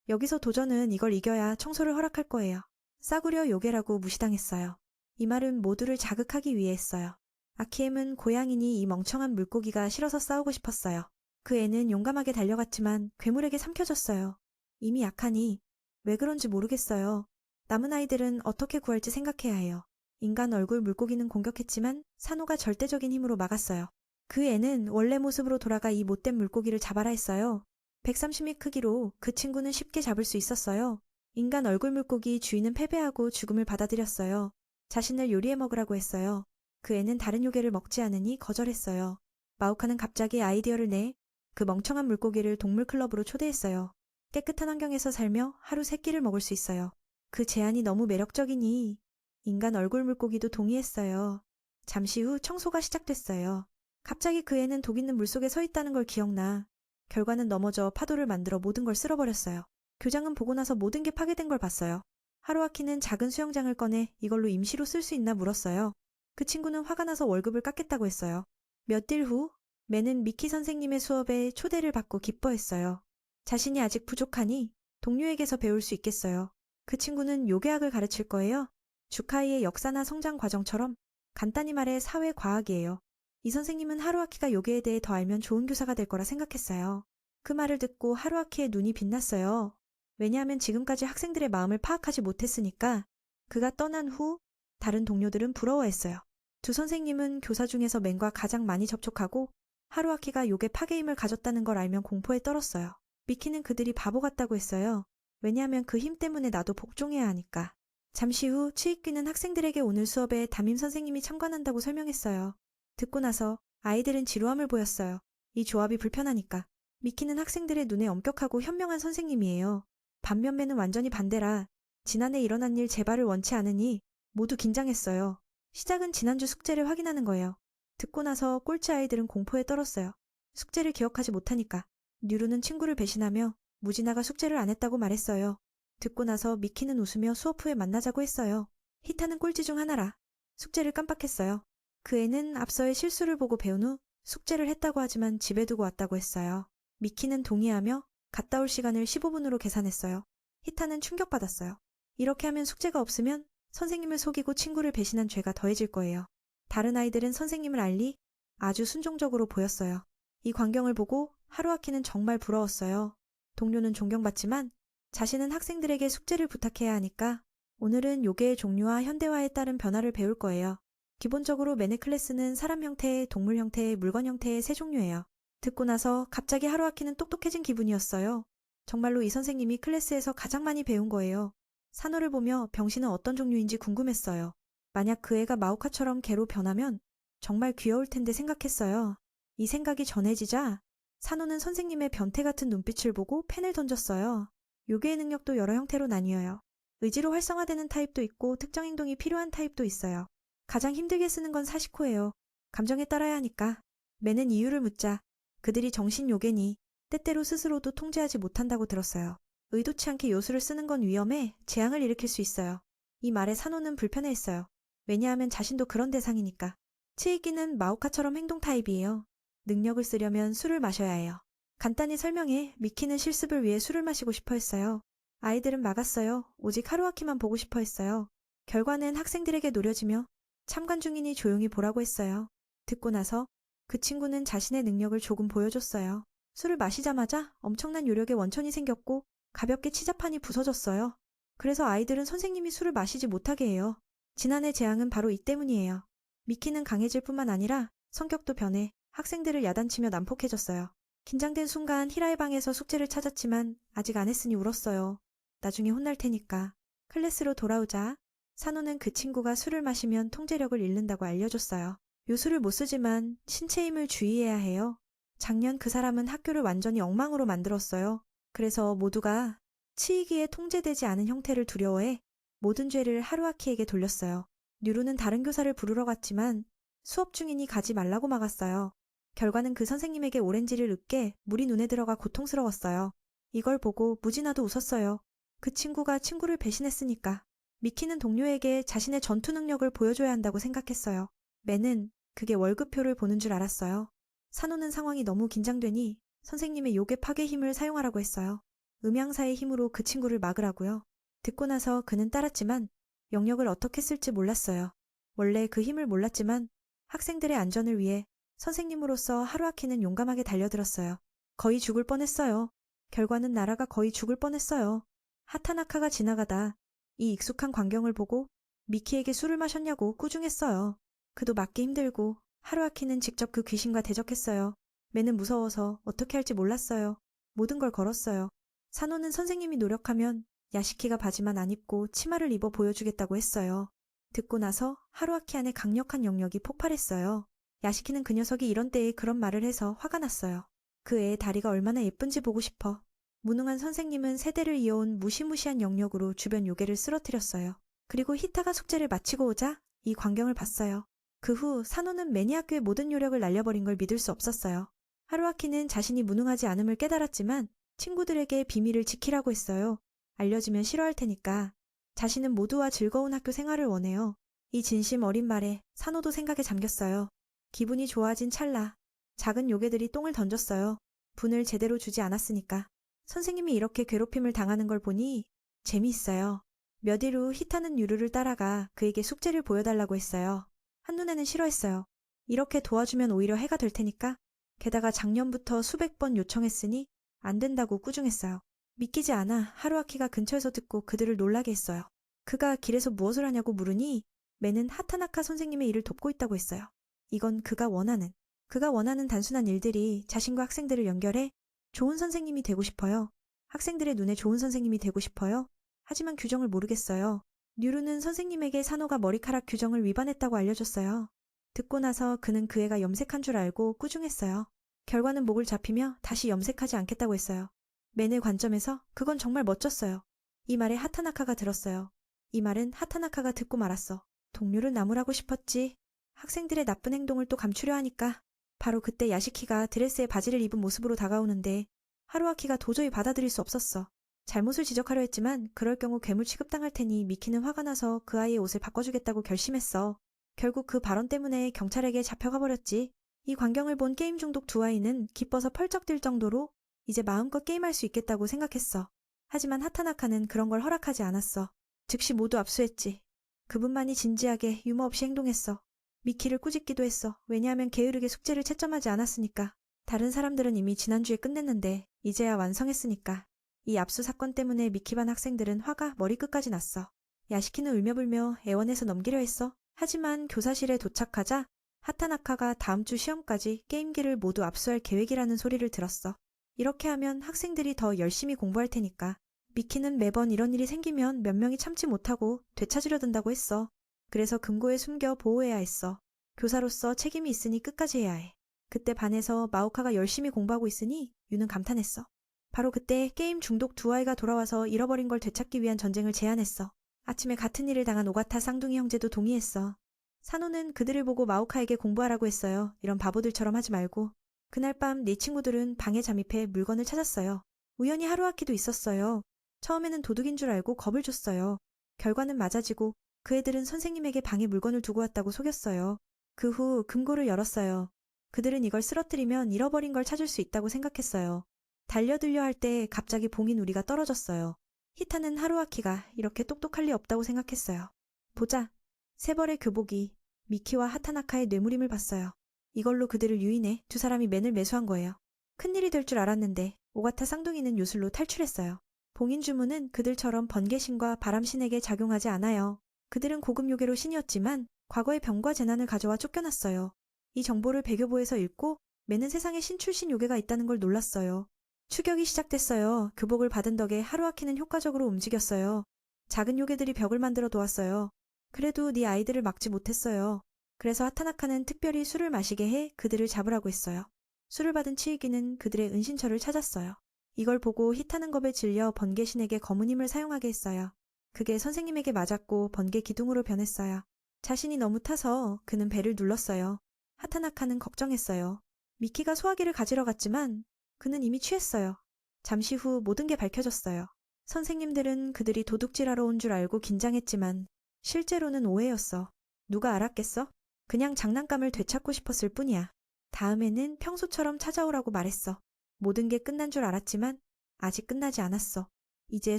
여기서 도전은 이걸 이겨야 청소를 허락할 거예요. 싸구려 요괴라고 무시당했어요. 이 말은 모두를 자극하기 위해 했어요. 아키엠은 고양이니 이 멍청한 물고기가 싫어서 싸우고 싶었어요. 그 애는 용감하게 달려갔지만 괴물에게 삼켜졌어요. 이미 약하니 왜 그런지 모르겠어요. 남은 아이들은 어떻게 구할지 생각해야 해요. 인간 얼굴 물고기는 공격했지만 산호가 절대적인 힘으로 막았어요. 그 애는 원래 모습으로 돌아가 이 못된 물고기를 잡아라 했어요. 130미 크기로 그 친구는 쉽게 잡을 수 있었어요. 인간 얼굴 물고기 주인은 패배하고 죽음을 받아들였어요. 자신을 요리해 먹으라고 했어요. 그 애는 다른 요괴를 먹지 않으니 거절했어요. 마오카는 갑자기 아이디어를 내 그 멍청한 물고기를 동물클럽으로 초대했어요. 깨끗한 환경에서 살며 하루 3끼를 먹을 수 있어요. 그 제안이 너무 매력적이니 인간 얼굴 물고기도 동의했어요. 잠시 후 청소가 시작됐어요. 갑자기 그 애는 독 있는 물속에 서 있다는 걸 기억나. 결과는 넘어져 파도를 만들어 모든 걸 쓸어버렸어요. 교장은 보고 나서 모든 게 파괴된 걸 봤어요. 하루아키는 작은 수영장을 꺼내 이걸로 임시로 쓸 수 있나 물었어요. 그 친구는 화가 나서 월급을 깎겠다고 했어요. 몇 일 후 매는 미키 선생님의 수업에 초대를 받고 기뻐했어요. 자신이 아직 부족하니 동료에게서 배울 수 있겠어요. 그 친구는 요괴학을 가르칠 거예요. 주카이의 역사나 성장 과정처럼 간단히 말해 사회과학이에요. 이 선생님은 하루아키가 요괴에 대해 더 알면 좋은 교사가 될 거라 생각했어요. 그 말을 듣고 하루아키의 눈이 빛났어요. 왜냐하면 지금까지 학생들의 마음을 파악하지 못했으니까. 그가 떠난 후 다른 동료들은 부러워했어요. 두 선생님은 교사 중에서 맨과 가장 많이 접촉하고 하루아키가 요괴 파괴임을 가졌다는 걸 알면 공포에 떨었어요. 미키는 그들이 바보 같다고 했어요. 왜냐하면 그 힘 때문에 나도 복종해야 하니까. 잠시 후 치익귀는 학생들에게 오늘 수업에 담임 선생님이 참관한다고 설명했어요. 듣고 나서 아이들은 지루함을 보였어요. 이 조합이 불편하니까. 미키는 학생들의 눈에 엄격하고 현명한 선생님이에요. 반면 매는 완전히 반대라 지난해 일어난 일 재발을 원치 않으니 모두 긴장했어요. 시작은 지난주 숙제를 확인하는 거예요. 듣고 나서 꼴찌 아이들은 공포에 떨었어요. 숙제를 기억하지 못하니까. 뉴루는 친구를 배신하며 무진아가 숙제를 안 했다고 말했어요. 듣고 나서 미키는 웃으며 수업 후에 만나자고 했어요. 히타는 꼴찌 중 하나라 숙제를 깜빡했어요. 그 애는 앞서의 실수를 보고 배운 후 숙제를 했다고 하지만 집에 두고 왔다고 했어요. 미키는 동의하며 갔다 올 시간을 15분으로 계산했어요. 히타는 충격받았어요. 이렇게 하면 숙제가 없으면 선생님을 속이고 친구를 배신한 죄가 더해질 거예요. 다른 아이들은 선생님을 알리 아주 순종적으로 보였어요. 이 광경을 보고 하루아키는 정말 부러웠어요. 동료는 존경받지만 자신은 학생들에게 숙제를 부탁해야 하니까 오늘은 요괴의 종류와 현대화에 따른 변화를 배울 거예요. 기본적으로 매네 클래스는 사람 형태의, 동물 형태의, 물건 형태의 세 종류예요. 듣고 나서 갑자기 하루아키는 똑똑해진 기분이었어요. 정말로 이 선생님이 클래스에서 가장 많이 배운 거예요. 산호를 보며 병신은 어떤 종류인지 궁금했어요. 만약 그 애가 마오카처럼 개로 변하면 정말 귀여울 텐데 생각했어요. 이 생각이 전해지자 산호는 선생님의 변태 같은 눈빛을 보고 펜을 던졌어요. 요괴의 능력도 여러 형태로 나뉘어요. 의지로 활성화되는 타입도 있고 특정 행동이 필요한 타입도 있어요. 가장 힘들게 쓰는 건 사시코예요. 감정에 따라야 하니까. 매는 이유를 묻자 그들이 정신 요괴니 때때로 스스로도 통제하지 못한다고 들었어요. 의도치 않게 요술을 쓰는 건 위험해 재앙을 일으킬 수 있어요. 이 말에 산호는 불편해했어요. 왜냐하면 자신도 그런 대상이니까. 치이기는 마오카처럼 행동 타입이에요. 능력을 쓰려면 술을 마셔야 해요. 간단히 설명해 미키는 실습을 위해 술을 마시고 싶어 했어요. 아이들은 막았어요. 오직 하루아키만 보고 싶어 했어요. 결과는 학생들에게 노려지며 참관 중이니 조용히 보라고 했어요. 듣고 나서 그 친구는 자신의 능력을 조금 보여줬어요. 술을 마시자마자 엄청난 요력의 원천이 생겼고 가볍게 치자판이 부서졌어요. 그래서 아이들은 선생님이 술을 마시지 못하게 해요. 지난해 재앙은 바로 이 때문이에요. 미키는 강해질 뿐만 아니라 성격도 변해 학생들을 야단치며 난폭해졌어요. 긴장된 순간 히라의 방에서 숙제를 찾았지만 아직 안 했으니 울었어요. 나중에 혼날 테니까. 클래스로 돌아오자 산호는 그 친구가 술을 마시면 통제력을 잃는다고 알려줬어요. 요술을 못 쓰지만 신체 힘을 주의해야 해요. 작년 그 사람은 학교를 완전히 엉망으로 만들었어요. 그래서 모두가 치이기에 통제되지 않은 형태를 두려워해 모든 죄를 하루아키에게 돌렸어요. 뉴루는 다른 교사를 부르러 갔지만 수업 중이니 가지 말라고 막았어요. 결과는 그 선생님에게 오렌지를 읊게 물이 눈에 들어가 고통스러웠어요. 이걸 보고 무진아도 웃었어요. 그 친구가 친구를 배신했으니까. 미키는 동료에게 자신의 전투 능력을 보여줘야 한다고 생각했어요. 매는 그게 월급표를 보는 줄 알았어요. 산호는 상황이 너무 긴장되니 선생님의 요괴 파괴 힘을 사용하라고 했어요. 음향사의 힘으로 그 친구를 막으라고요. 듣고 나서 그는 따랐지만 영역을 어떻게 쓸지 몰랐어요. 원래 그 힘을 몰랐지만 학생들의 안전을 위해 선생님으로서 하루아키는 용감하게 달려들었어요. 거의 죽을 뻔했어요. 결과는 나라가 거의 죽을 뻔했어요. 하타나카가 지나가다 이 익숙한 광경을 보고 미키에게 술을 마셨냐고 꾸중했어요. 그도 맞기 힘들고 하루아키는 직접 그 귀신과 대적했어요. 매는 무서워서 어떻게 할지 몰랐어요. 모든 걸 걸었어요. 산호는 선생님이 노력하면 야시키가 바지만 안 입고 치마를 입어 보여주겠다고 했어요. 듣고 나서 하루아키 안에 강력한 영역이 폭발했어요. 야시키는 그 녀석이 이런 때에 그런 말을 해서 화가 났어요. 그 애의 다리가 얼마나 예쁜지 보고 싶어. 무능한 선생님은 세대를 이어온 무시무시한 영역으로 주변 요괴를 쓰러뜨렸어요. 그리고 히타가 숙제를 마치고 오자 이 광경을 봤어요. 그 후 산호는 매니아교의 모든 요력을 날려버린 걸 믿을 수 없었어요. 하루아키는 자신이 무능하지 않음을 깨달았지만 친구들에게 비밀을 지키라고 했어요. 알려지면 싫어할 테니까. 자신은 모두와 즐거운 학교 생활을 원해요. 이 진심 어린 말에 산호도 생각에 잠겼어요. 기분이 좋아진 찰나 작은 요괴들이 똥을 던졌어요. 분을 제대로 주지 않았으니까. 선생님이 이렇게 괴롭힘을 당하는 걸 보니 재미있어요. 몇 일 후 히타는 유루를 따라가 그에게 숙제를 보여달라고 했어요. 한눈에는 싫어했어요. 이렇게 도와주면 오히려 해가 될 테니까. 게다가 작년부터 수백 번 요청했으니 안 된다고 꾸중했어요. 믿기지 않아 하루아키가 근처에서 듣고 그들을 놀라게 했어요. 그가 길에서 무엇을 하냐고 물으니 매는 하타나카 선생님의 일을 돕고 있다고 했어요. 이건 그가 원하는 단순한 일들이 자신과 학생들을 연결해 좋은 선생님이 되고 싶어요. 학생들의 눈에 좋은 선생님이 되고 싶어요. 하지만 규정을 모르겠어요. 뉴루는 선생님에게 산호가 머리카락 규정을 위반했다고 알려줬어요. 듣고 나서 그는 그 애가 염색한 줄 알고 꾸중했어요. 결과는 목을 잡히며 다시 염색하지 않겠다고 했어요. 맨의 관점에서 그건 정말 멋졌어요. 이 말에 하타나카가 들었어요. 이 말은 하타나카가 듣고 말았어. 동료를 나무라고 싶었지. 학생들의 나쁜 행동을 또 감추려 하니까. 바로 그때 야시키가 드레스에 바지를 입은 모습으로 다가오는데 하루아키가 도저히 받아들일 수 없었어. 잘못을 지적하려 했지만 그럴 경우 괴물 취급당할 테니 미키는 화가 나서 그 아이의 옷을 바꿔주겠다고 결심했어. 결국 그 발언 때문에 경찰에게 잡혀가 버렸지. 이 광경을 본 게임 중독 두 아이는 기뻐서 펄쩍 뛸 정도로 이제 마음껏 게임할 수 있겠다고 생각했어. 하지만 하타나카는 그런 걸 허락하지 않았어. 즉시 모두 압수했지. 그분만이 진지하게 유머 없이 행동했어. 미키를 꾸짖기도 했어. 왜냐하면 게으르게 숙제를 채점하지 않았으니까. 다른 사람들은 이미 지난주에 끝냈는데 이제야 완성했으니까. 이 압수 사건 때문에 미키 반 학생들은 화가 머리끝까지 났어. 야시키는 울며불며 애원해서 넘기려 했어. 하지만 교사실에 도착하자 하타나카가 다음 주 시험까지 게임기를 모두 압수할 계획이라는 소리를 들었어. 이렇게 하면 학생들이 더 열심히 공부할 테니까. 미키는 매번 이런 일이 생기면 몇 명이 참지 못하고 되찾으려 든다고 했어. 그래서 금고에 숨겨 보호해야 했어. 교사로서 책임이 있으니 끝까지 해야 해. 그때 반에서 마오카가 열심히 공부하고 있으니 유는 감탄했어. 바로 그때 게임 중독 두 아이가 돌아와서 잃어버린 걸 되찾기 위한 전쟁을 제안했어. 아침에 같은 일을 당한 오가타 쌍둥이 형제도 동의했어. 사노는 그들을 보고 마오카에게 공부하라고 했어요. 이런 바보들처럼 하지 말고. 그날 밤 네 친구들은 방에 잠입해 물건을 찾았어요. 우연히 하루아키도 있었어요. 처음에는 도둑인 줄 알고 겁을 줬어요. 결과는 맞아지고 그 애들은 선생님에게 방에 물건을 두고 왔다고 속였어요. 그 후 금고를 열었어요. 그들은 이걸 쓰러뜨리면 잃어버린 걸 찾을 수 있다고 생각했어요. 달려들려 할 때 갑자기 봉인 우리가 떨어졌어요. 히타는 하루아키가 이렇게 똑똑할 리 없다고 생각했어요. 보자. 세 벌의 교복이 미키와 하타나카의 뇌물임을 봤어요. 이걸로 그들을 유인해 두 사람이 맨을 매수한 거예요. 큰일이 될 줄 알았는데 오가타 쌍둥이는 요술로 탈출했어요. 봉인 주문은 그들처럼 번개신과 바람신에게 작용하지 않아요. 그들은 고급 요괴로 신이었지만 과거의 병과 재난을 가져와 쫓겨났어요. 이 정보를 배교보에서 읽고 맨은 세상에 신출신 요괴가 있다는 걸 놀랐어요. 추격이 시작됐어요. 교복을 받은 덕에 하루아키는 효과적으로 움직였어요. 작은 요괴들이 벽을 만들어 놓았어요. 그래도 네 아이들을 막지 못했어요. 그래서 하타나카는 특별히 술을 마시게 해 그들을 잡으라고 했어요. 술을 받은 치이기는 그들의 은신처를 찾았어요. 이걸 보고 히타는 겁에 질려 번개신에게 검은 힘을 사용하게 했어요. 그게 선생님에게 맞았고 번개 기둥으로 변했어요. 자신이 너무 타서 그는 배를 눌렀어요. 하타나카는 걱정했어요. 미키가 소화기를 가지러 갔지만 그는 이미 취했어요. 잠시 후 모든 게 밝혀졌어요. 선생님들은 그들이 도둑질하러 온 줄 알고 긴장했지만 실제로는 오해였어. 누가 알았겠어? 그냥 장난감을 되찾고 싶었을 뿐이야. 다음에는 평소처럼 찾아오라고 말했어. 모든 게 끝난 줄 알았지만 아직 끝나지 않았어. 이제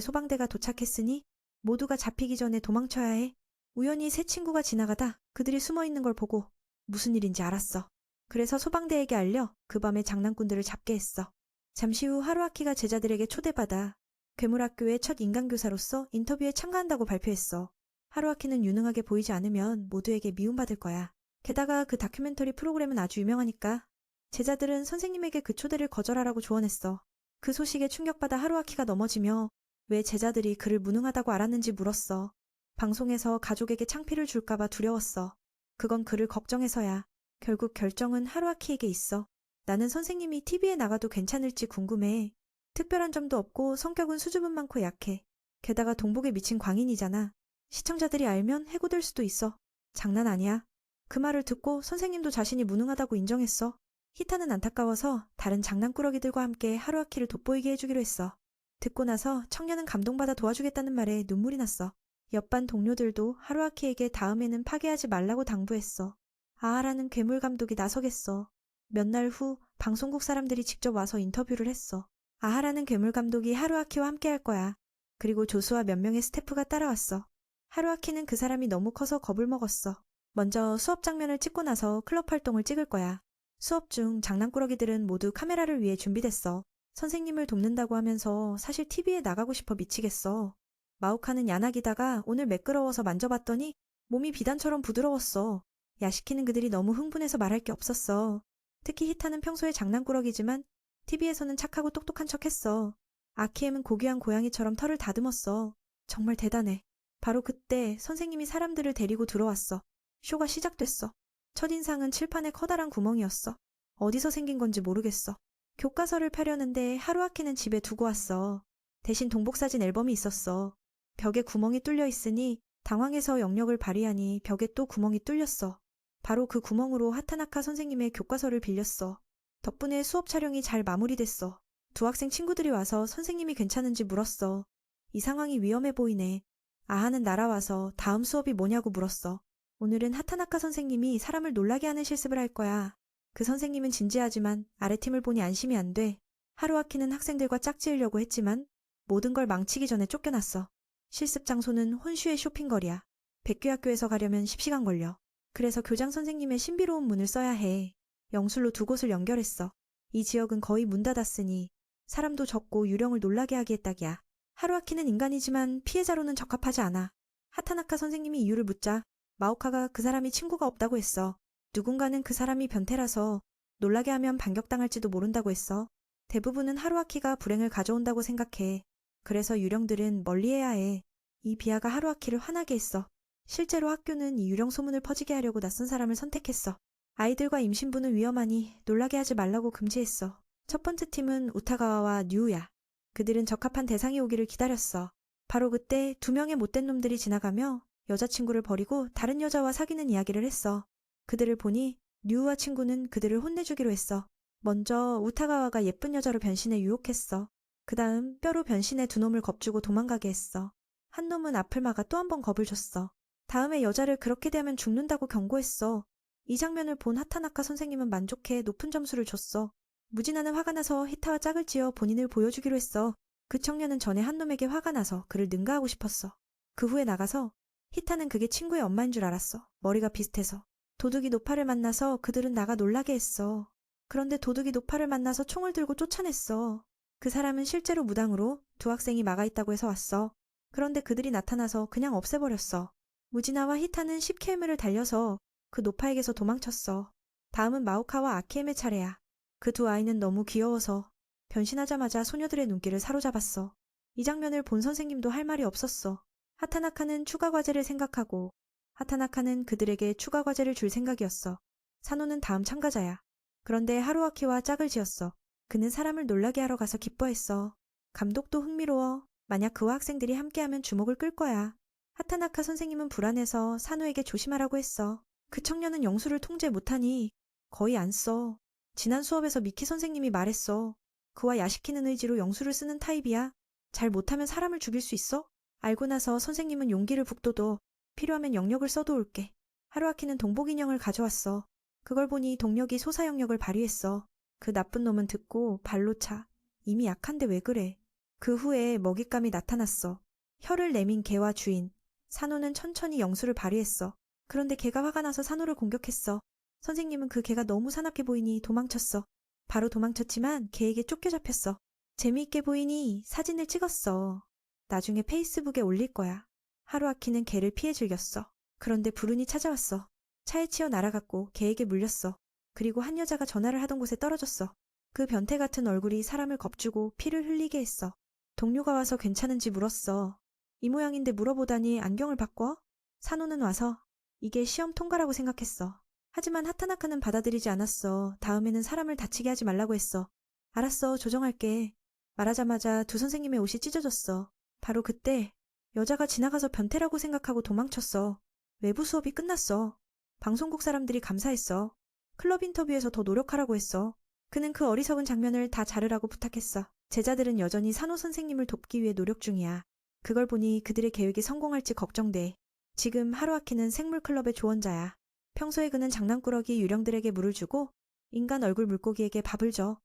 소방대가 도착했으니 모두가 잡히기 전에 도망쳐야 해. 우연히 세 친구가 지나가다 그들이 숨어있는 걸 보고 무슨 일인지 알았어. 그래서 소방대에게 알려 그 밤에 장난꾼들을 잡게 했어. 잠시 후 하루아키가 제자들에게 초대받아 괴물학교의 첫 인간교사로서 인터뷰에 참가한다고 발표했어. 하루아키는 유능하게 보이지 않으면 모두에게 미움받을 거야. 게다가 그 다큐멘터리 프로그램은 아주 유명하니까. 제자들은 선생님에게 그 초대를 거절하라고 조언했어. 그 소식에 충격받아 하루아키가 넘어지며 왜 제자들이 그를 무능하다고 알았는지 물었어. 방송에서 가족에게 창피를 줄까봐 두려웠어. 그건 그를 걱정해서야. 결국 결정은 하루아키에게 있어. 나는 선생님이 TV에 나가도 괜찮을지 궁금해. 특별한 점도 없고 성격은 수줍음 많고 약해. 게다가 동복에 미친 광인이잖아. 시청자들이 알면 해고될 수도 있어. 장난 아니야. 그 말을 듣고 선생님도 자신이 무능하다고 인정했어. 히타는 안타까워서 다른 장난꾸러기들과 함께 하루아키를 돋보이게 해주기로 했어. 듣고 나서 청년은 감동받아 도와주겠다는 말에 눈물이 났어. 옆반 동료들도 하루아키에게 다음에는 파괴하지 말라고 당부했어. 아하라는 괴물 감독이 나서겠어. 몇 날 후 방송국 사람들이 직접 와서 인터뷰를 했어. 아하라는 괴물 감독이 하루아키와 함께 할 거야. 그리고 조수와 몇 명의 스태프가 따라왔어. 하루아키는 그 사람이 너무 커서 겁을 먹었어. 먼저 수업 장면을 찍고 나서 클럽 활동을 찍을 거야. 수업 중 장난꾸러기들은 모두 카메라를 위해 준비됐어. 선생님을 돕는다고 하면서 사실 TV에 나가고 싶어 미치겠어. 마오카는 야나기다가 오늘 매끄러워서 만져봤더니 몸이 비단처럼 부드러웠어. 야시키는 그들이 너무 흥분해서 말할 게 없었어. 특히 히타는 평소에 장난꾸러기지만 TV에서는 착하고 똑똑한 척했어. 아키엠은 고귀한 고양이처럼 털을 다듬었어. 정말 대단해. 바로 그때 선생님이 사람들을 데리고 들어왔어. 쇼가 시작됐어. 첫인상은 칠판에 커다란 구멍이었어. 어디서 생긴 건지 모르겠어. 교과서를 펴려는데 하루아키는 집에 두고 왔어. 대신 동복사진 앨범이 있었어. 벽에 구멍이 뚫려 있으니 당황해서 영역을 발휘하니 벽에 또 구멍이 뚫렸어. 바로 그 구멍으로 하타나카 선생님의 교과서를 빌렸어. 덕분에 수업 촬영이 잘 마무리됐어. 두 학생 친구들이 와서 선생님이 괜찮은지 물었어. 이 상황이 위험해 보이네. 아하는 날아와서 다음 수업이 뭐냐고 물었어. 오늘은 하타나카 선생님이 사람을 놀라게 하는 실습을 할 거야. 그 선생님은 진지하지만 아래팀을 보니 안심이 안 돼. 하루아키는 학생들과 짝지으려고 했지만 모든 걸 망치기 전에 쫓겨났어. 실습 장소는 혼슈의 쇼핑거리야. 백귀학교에서 가려면 10시간 걸려. 그래서 교장 선생님의 신비로운 문을 써야 해. 영술로 두 곳을 연결했어. 이 지역은 거의 문 닫았으니 사람도 적고 유령을 놀라게 하기에 딱이야. 하루아키는 인간이지만 피해자로는 적합하지 않아. 하타나카 선생님이 이유를 묻자 마오카가 그 사람이 친구가 없다고 했어. 누군가는 그 사람이 변태라서 놀라게 하면 반격당할지도 모른다고 했어. 대부분은 하루아키가 불행을 가져온다고 생각해. 그래서 유령들은 멀리해야 해. 이 비하가 하루아키를 화나게 했어. 실제로 학교는 이 유령 소문을 퍼지게 하려고 낯선 사람을 선택했어. 아이들과 임신부는 위험하니 놀라게 하지 말라고 금지했어. 첫 번째 팀은 우타가와와 류우야. 그들은 적합한 대상이 오기를 기다렸어. 바로 그때 두 명의 못된 놈들이 지나가며 여자친구를 버리고 다른 여자와 사귀는 이야기를 했어. 그들을 보니 류우와 친구는 그들을 혼내주기로 했어. 먼저 우타가와가 예쁜 여자로 변신해 유혹했어. 그 다음 뼈로 변신해 두 놈을 겁주고 도망가게 했어. 한 놈은 앞을 막아 또 한 번 겁을 줬어. 다음에 여자를 그렇게 대하면 죽는다고 경고했어. 이 장면을 본 하타나카 선생님은 만족해 높은 점수를 줬어. 무진아는 화가 나서 히타와 짝을 지어 본인을 보여주기로 했어. 그 청년은 전에 한 놈에게 화가 나서 그를 능가하고 싶었어. 그 후에 나가서 히타는 그게 친구의 엄마인 줄 알았어. 머리가 비슷해서. 도둑이 노파를 만나서 그들은 나가 놀라게 했어. 그런데 도둑이 노파를 만나서 총을 들고 쫓아냈어. 그 사람은 실제로 무당으로 두 학생이 막아 있다고 해서 왔어. 그런데 그들이 나타나서 그냥 없애버렸어. 무지나와 히타는 10km를 달려서 그 노파에게서 도망쳤어. 다음은 마오카와 아키엠의 차례야. 그 두 아이는 너무 귀여워서 변신하자마자 소녀들의 눈길을 사로잡았어. 이 장면을 본 선생님도 할 말이 없었어. 하타나카는 추가 과제를 생각하고 하타나카는 그들에게 추가 과제를 줄 생각이었어. 사노는 다음 참가자야. 그런데 하루아키와 짝을 지었어. 그는 사람을 놀라게 하러 가서 기뻐했어. 감독도 흥미로워. 만약 그와 학생들이 함께하면 주목을 끌 거야. 하타나카 선생님은 불안해서 사노에게 조심하라고 했어. 그 청년은 영수를 통제 못하니 거의 안 써. 지난 수업에서 미키 선생님이 말했어. 그와 야시키는 의지로 영수를 쓰는 타입이야. 잘 못하면 사람을 죽일 수 있어? 알고 나서 선생님은 용기를 북돋워. 필요하면 영역을 써도 올게. 하루아키는 동복 인형을 가져왔어. 그걸 보니 동력이 소사 영역을 발휘했어. 그 나쁜 놈은 듣고 발로 차. 이미 약한데 왜 그래? 그 후에 먹잇감이 나타났어. 혀를 내민 개와 주인. 사노는 천천히 영수를 발휘했어. 그런데 개가 화가 나서 사노를 공격했어. 선생님은 그 개가 너무 사납게 보이니 도망쳤어. 바로 도망쳤지만 개에게 쫓겨잡혔어. 재미있게 보이니 사진을 찍었어. 나중에 페이스북에 올릴 거야. 하루아키는 개를 피해 즐겼어. 그런데 불운이 찾아왔어. 차에 치여 날아갔고 개에게 물렸어. 그리고 한 여자가 전화를 하던 곳에 떨어졌어. 그 변태 같은 얼굴이 사람을 겁주고 피를 흘리게 했어. 동료가 와서 괜찮은지 물었어. 이 모양인데 물어보다니 안경을 바꿔? 사노는 와서 이게 시험 통과라고 생각했어. 하지만 하타나카는 받아들이지 않았어. 다음에는 사람을 다치게 하지 말라고 했어. 알았어, 조정할게. 말하자마자 두 선생님의 옷이 찢어졌어. 바로 그때 여자가 지나가서 변태라고 생각하고 도망쳤어. 외부 수업이 끝났어. 방송국 사람들이 감사했어. 클럽 인터뷰에서 더 노력하라고 했어. 그는 그 어리석은 장면을 다 자르라고 부탁했어. 제자들은 여전히 산호 선생님을 돕기 위해 노력 중이야. 그걸 보니 그들의 계획이 성공할지 걱정돼. 지금 하루아키는 생물클럽의 조언자야. 평소에 그는 장난꾸러기 유령들에게 물을 주고 인간 얼굴 물고기에게 밥을 줘.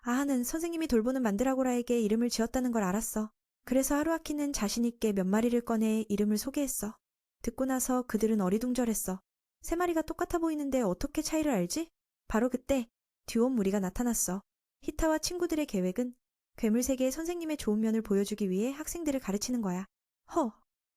아하는 선생님이 돌보는 만드라고라에게 이름을 지었다는 걸 알았어. 그래서 하루아키는 자신있게 몇 마리를 꺼내 이름을 소개했어. 듣고 나서 그들은 어리둥절했어. 세 마리가 똑같아 보이는데 어떻게 차이를 알지? 바로 그때 듀온 무리가 나타났어. 히타와 친구들의 계획은 괴물 세계의 선생님의 좋은 면을 보여주기 위해 학생들을 가르치는 거야.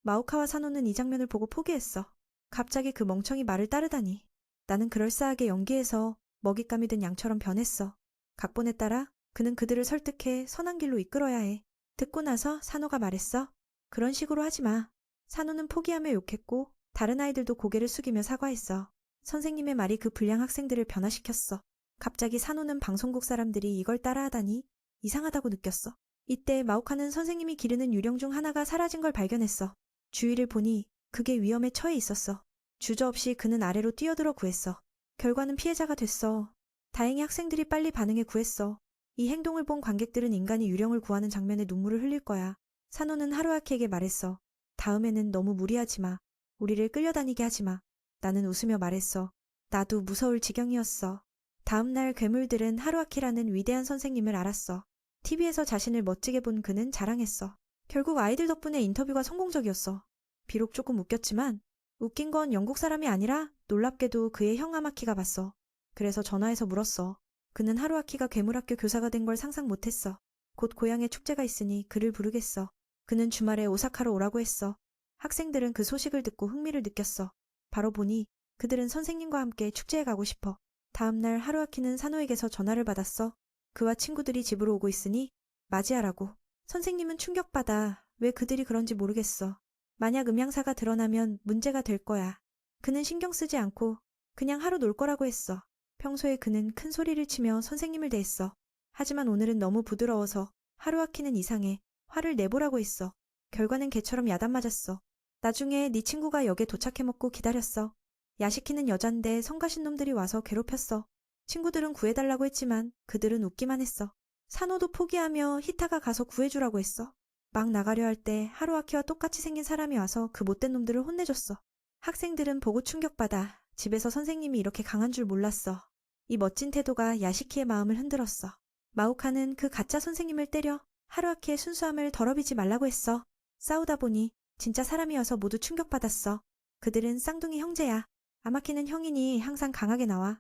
마오카와 사노는 이 장면을 보고 포기했어. 갑자기 그 멍청이 말을 따르다니. 나는 그럴싸하게 연기해서 먹잇감이 된 양처럼 변했어. 각본에 따라 그는 그들을 설득해 선한 길로 이끌어야 해. 듣고 나서 사노가 말했어. 그런 식으로 하지 마. 사노는 포기하며 욕했고 다른 아이들도 고개를 숙이며 사과했어. 선생님의 말이 그 불량 학생들을 변화시켰어. 갑자기 산호는 방송국 사람들이 이걸 따라하다니 이상하다고 느꼈어. 이때 마오카는 선생님이 기르는 유령 중 하나가 사라진 걸 발견했어. 주위를 보니 그게 위험에 처해 있었어. 주저없이 그는 아래로 뛰어들어 구했어. 결과는 피해자가 됐어. 다행히 학생들이 빨리 반응해 구했어. 이 행동을 본 관객들은 인간이 유령을 구하는 장면에 눈물을 흘릴 거야. 산호는 하루아키에게 말했어. 다음에는 너무 무리하지 마. 우리를 끌려다니게 하지 마. 나는 웃으며 말했어. 나도 무서울 지경이었어. 다음 날 괴물들은 하루아키라는 위대한 선생님을 알았어. TV에서 자신을 멋지게 본 그는 자랑했어. 결국 아이들 덕분에 인터뷰가 성공적이었어. 비록 조금 웃겼지만 웃긴 건 영국 사람이 아니라 놀랍게도 그의 형 아마키가 봤어. 그래서 전화해서 물었어. 그는 하루아키가 괴물학교 교사가 된 걸 상상 못했어. 곧 고향에 축제가 있으니 그를 부르겠어. 그는 주말에 오사카로 오라고 했어. 학생들은 그 소식을 듣고 흥미를 느꼈어. 바로 보니 그들은 선생님과 함께 축제에 가고 싶어. 다음 날 하루아키는 산호에게서 전화를 받았어. 그와 친구들이 집으로 오고 있으니 맞이하라고. 선생님은 충격받아. 왜 그들이 그런지 모르겠어. 만약 음향사가 드러나면 문제가 될 거야. 그는 신경 쓰지 않고 그냥 하루 놀 거라고 했어. 평소에 그는 큰 소리를 치며 선생님을 대했어. 하지만 오늘은 너무 부드러워서 하루아키는 이상해. 화를 내보라고 했어. 결과는 개처럼 야단 맞았어. 나중에 네 친구가 역에 도착해 먹고 기다렸어. 야시키는 여잔데 성가신 놈들이 와서 괴롭혔어. 친구들은 구해달라고 했지만 그들은 웃기만 했어. 산호도 포기하며 히타가 가서 구해주라고 했어. 막 나가려 할 때 하루아키와 똑같이 생긴 사람이 와서 그 못된 놈들을 혼내줬어. 학생들은 보고 충격받아. 집에서 선생님이 이렇게 강한 줄 몰랐어. 이 멋진 태도가 야시키의 마음을 흔들었어. 마오카는 그 가짜 선생님을 때려 하루아키의 순수함을 더럽히지 말라고 했어. 싸우다 보니 진짜 사람이어서 모두 충격받았어. 그들은 쌍둥이 형제야. 아마키는 형이니 항상 강하게 나와.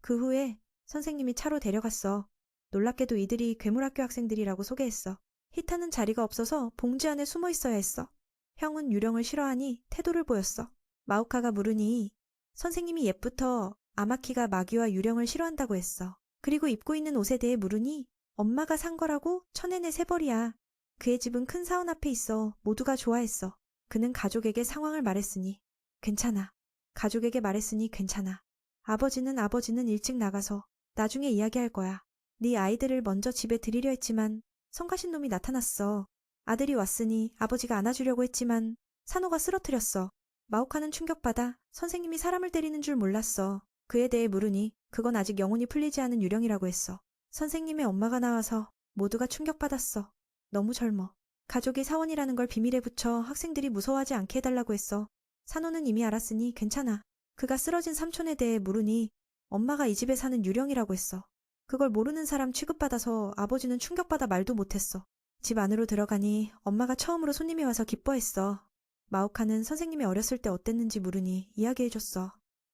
그 후에 선생님이 차로 데려갔어. 놀랍게도 이들이 괴물학교 학생들이라고 소개했어. 히타는 자리가 없어서 봉지 안에 숨어 있어야 했어. 형은 유령을 싫어하니 태도를 보였어. 마오카가 물으니 선생님이 옛부터 아마키가 마귀와 유령을 싫어한다고 했어. 그리고 입고 있는 옷에 대해 물으니 엄마가 산 거라고 천엔의 세벌이야. 그의 집은 큰 사원 앞에 있어. 모두가 좋아했어. 그는 가족에게 상황을 말했으니 괜찮아. 가족에게 말했으니 괜찮아. 아버지는 일찍 나가서 나중에 이야기할 거야. 네 아이들을 먼저 집에 들이려 했지만 성가신 놈이 나타났어. 아들이 왔으니 아버지가 안아주려고 했지만 산호가 쓰러뜨렸어. 마오카는 충격받아 선생님이 사람을 때리는 줄 몰랐어. 그에 대해 물으니 그건 아직 영혼이 풀리지 않은 유령이라고 했어. 선생님의 엄마가 나와서 모두가 충격받았어. 너무 젊어. 가족이 사원이라는 걸 비밀에 붙여 학생들이 무서워하지 않게 해달라고 했어. 산호는 이미 알았으니 괜찮아. 그가 쓰러진 삼촌에 대해 물으니 엄마가 이 집에 사는 유령이라고 했어. 그걸 모르는 사람 취급받아서 아버지는 충격받아 말도 못했어. 집 안으로 들어가니 엄마가 처음으로 손님이 와서 기뻐했어. 마오카는 선생님이 어렸을 때 어땠는지 물으니 이야기해줬어.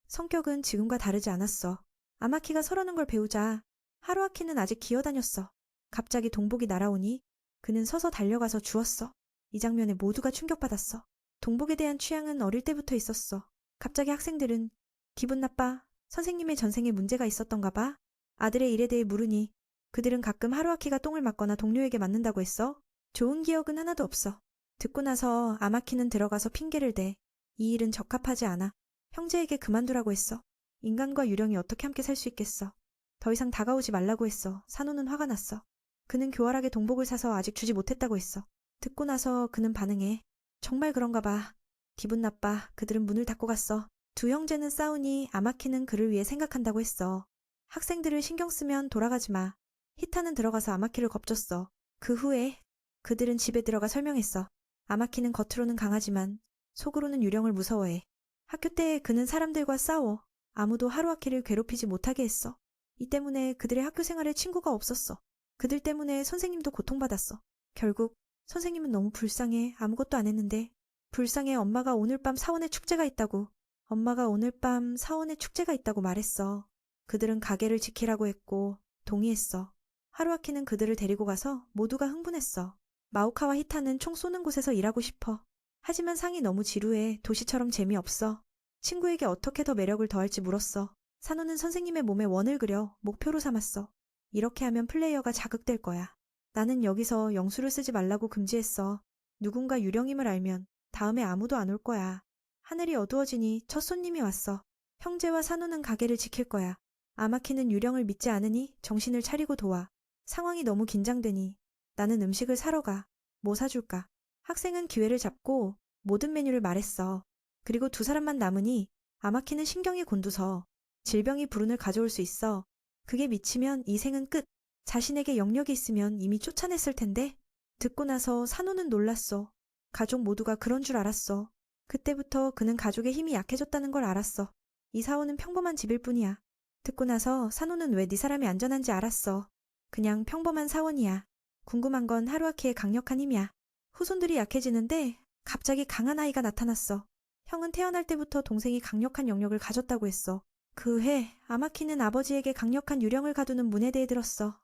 성격은 지금과 다르지 않았어. 아마키가 서러는 걸 배우자 하루아키는 아직 기어다녔어. 갑자기 동복이 날아오니 그는 서서 달려가서 주웠어. 이 장면에 모두가 충격받았어. 동복에 대한 취향은 어릴 때부터 있었어. 갑자기 학생들은 기분 나빠. 선생님의 전생에 문제가 있었던가 봐. 아들의 일에 대해 물으니 그들은 가끔 하루아키가 똥을 맞거나 동료에게 맞는다고 했어. 좋은 기억은 하나도 없어. 듣고 나서 아마키는 들어가서 핑계를 대. 이 일은 적합하지 않아. 형제에게 그만두라고 했어. 인간과 유령이 어떻게 함께 살 수 있겠어. 더 이상 다가오지 말라고 했어. 산호는 화가 났어. 그는 교활하게 동복을 사서 아직 주지 못했다고 했어. 듣고 나서 그는 반응해. 정말 그런가 봐. 기분 나빠. 그들은 문을 닫고 갔어. 두 형제는 싸우니 아마키는 그를 위해 생각한다고 했어. 학생들을 신경 쓰면 돌아가지 마. 히타는 들어가서 아마키를 겁줬어. 그 후에 그들은 집에 들어가 설명했어. 아마키는 겉으로는 강하지만 속으로는 유령을 무서워해. 학교 때 그는 사람들과 싸워. 아무도 하루아키를 괴롭히지 못하게 했어. 이 때문에 그들의 학교 생활에 친구가 없었어. 그들 때문에 선생님도 고통받았어. 결국 선생님은 너무 불쌍해. 아무것도 안 했는데. 불쌍해. 엄마가 오늘 밤 사원에 축제가 있다고. 엄마가 오늘 밤 사원에 축제가 있다고 말했어. 그들은 가게를 지키라고 했고 동의했어. 하루아키는 그들을 데리고 가서 모두가 흥분했어. 마오카와 히타는 총 쏘는 곳에서 일하고 싶어. 하지만 상이 너무 지루해. 도시처럼 재미없어. 친구에게 어떻게 더 매력을 더할지 물었어. 산호는 선생님의 몸에 원을 그려 목표로 삼았어. 이렇게 하면 플레이어가 자극될 거야. 나는 여기서 영수를 쓰지 말라고 금지했어. 누군가 유령임을 알면 다음에 아무도 안 올 거야. 하늘이 어두워지니 첫 손님이 왔어. 형제와 산호는 가게를 지킬 거야. 아마키는 유령을 믿지 않으니 정신을 차리고 도와. 상황이 너무 긴장되니 나는 음식을 사러 가. 뭐 사줄까? 학생은 기회를 잡고 모든 메뉴를 말했어. 그리고 두 사람만 남으니 아마키는 신경이 곤두서 질병이 불운을 가져올 수 있어. 그게 미치면 이 생은 끝. 자신에게 영역이 있으면 이미 쫓아냈을 텐데. 듣고 나서 산호는 놀랐어. 가족 모두가 그런 줄 알았어. 그때부터 그는 가족의 힘이 약해졌다는 걸 알았어. 이 사원은 평범한 집일 뿐이야. 듣고 나서 산호는 왜 네 사람이 안전한지 알았어. 그냥 평범한 사원이야. 궁금한 건 하루아키의 강력한 힘이야. 후손들이 약해지는데 갑자기 강한 아이가 나타났어. 형은 태어날 때부터 동생이 강력한 영역을 가졌다고 했어. 그 해 아마키는 아버지에게 강력한 유령을 가두는 문에 대해 들었어.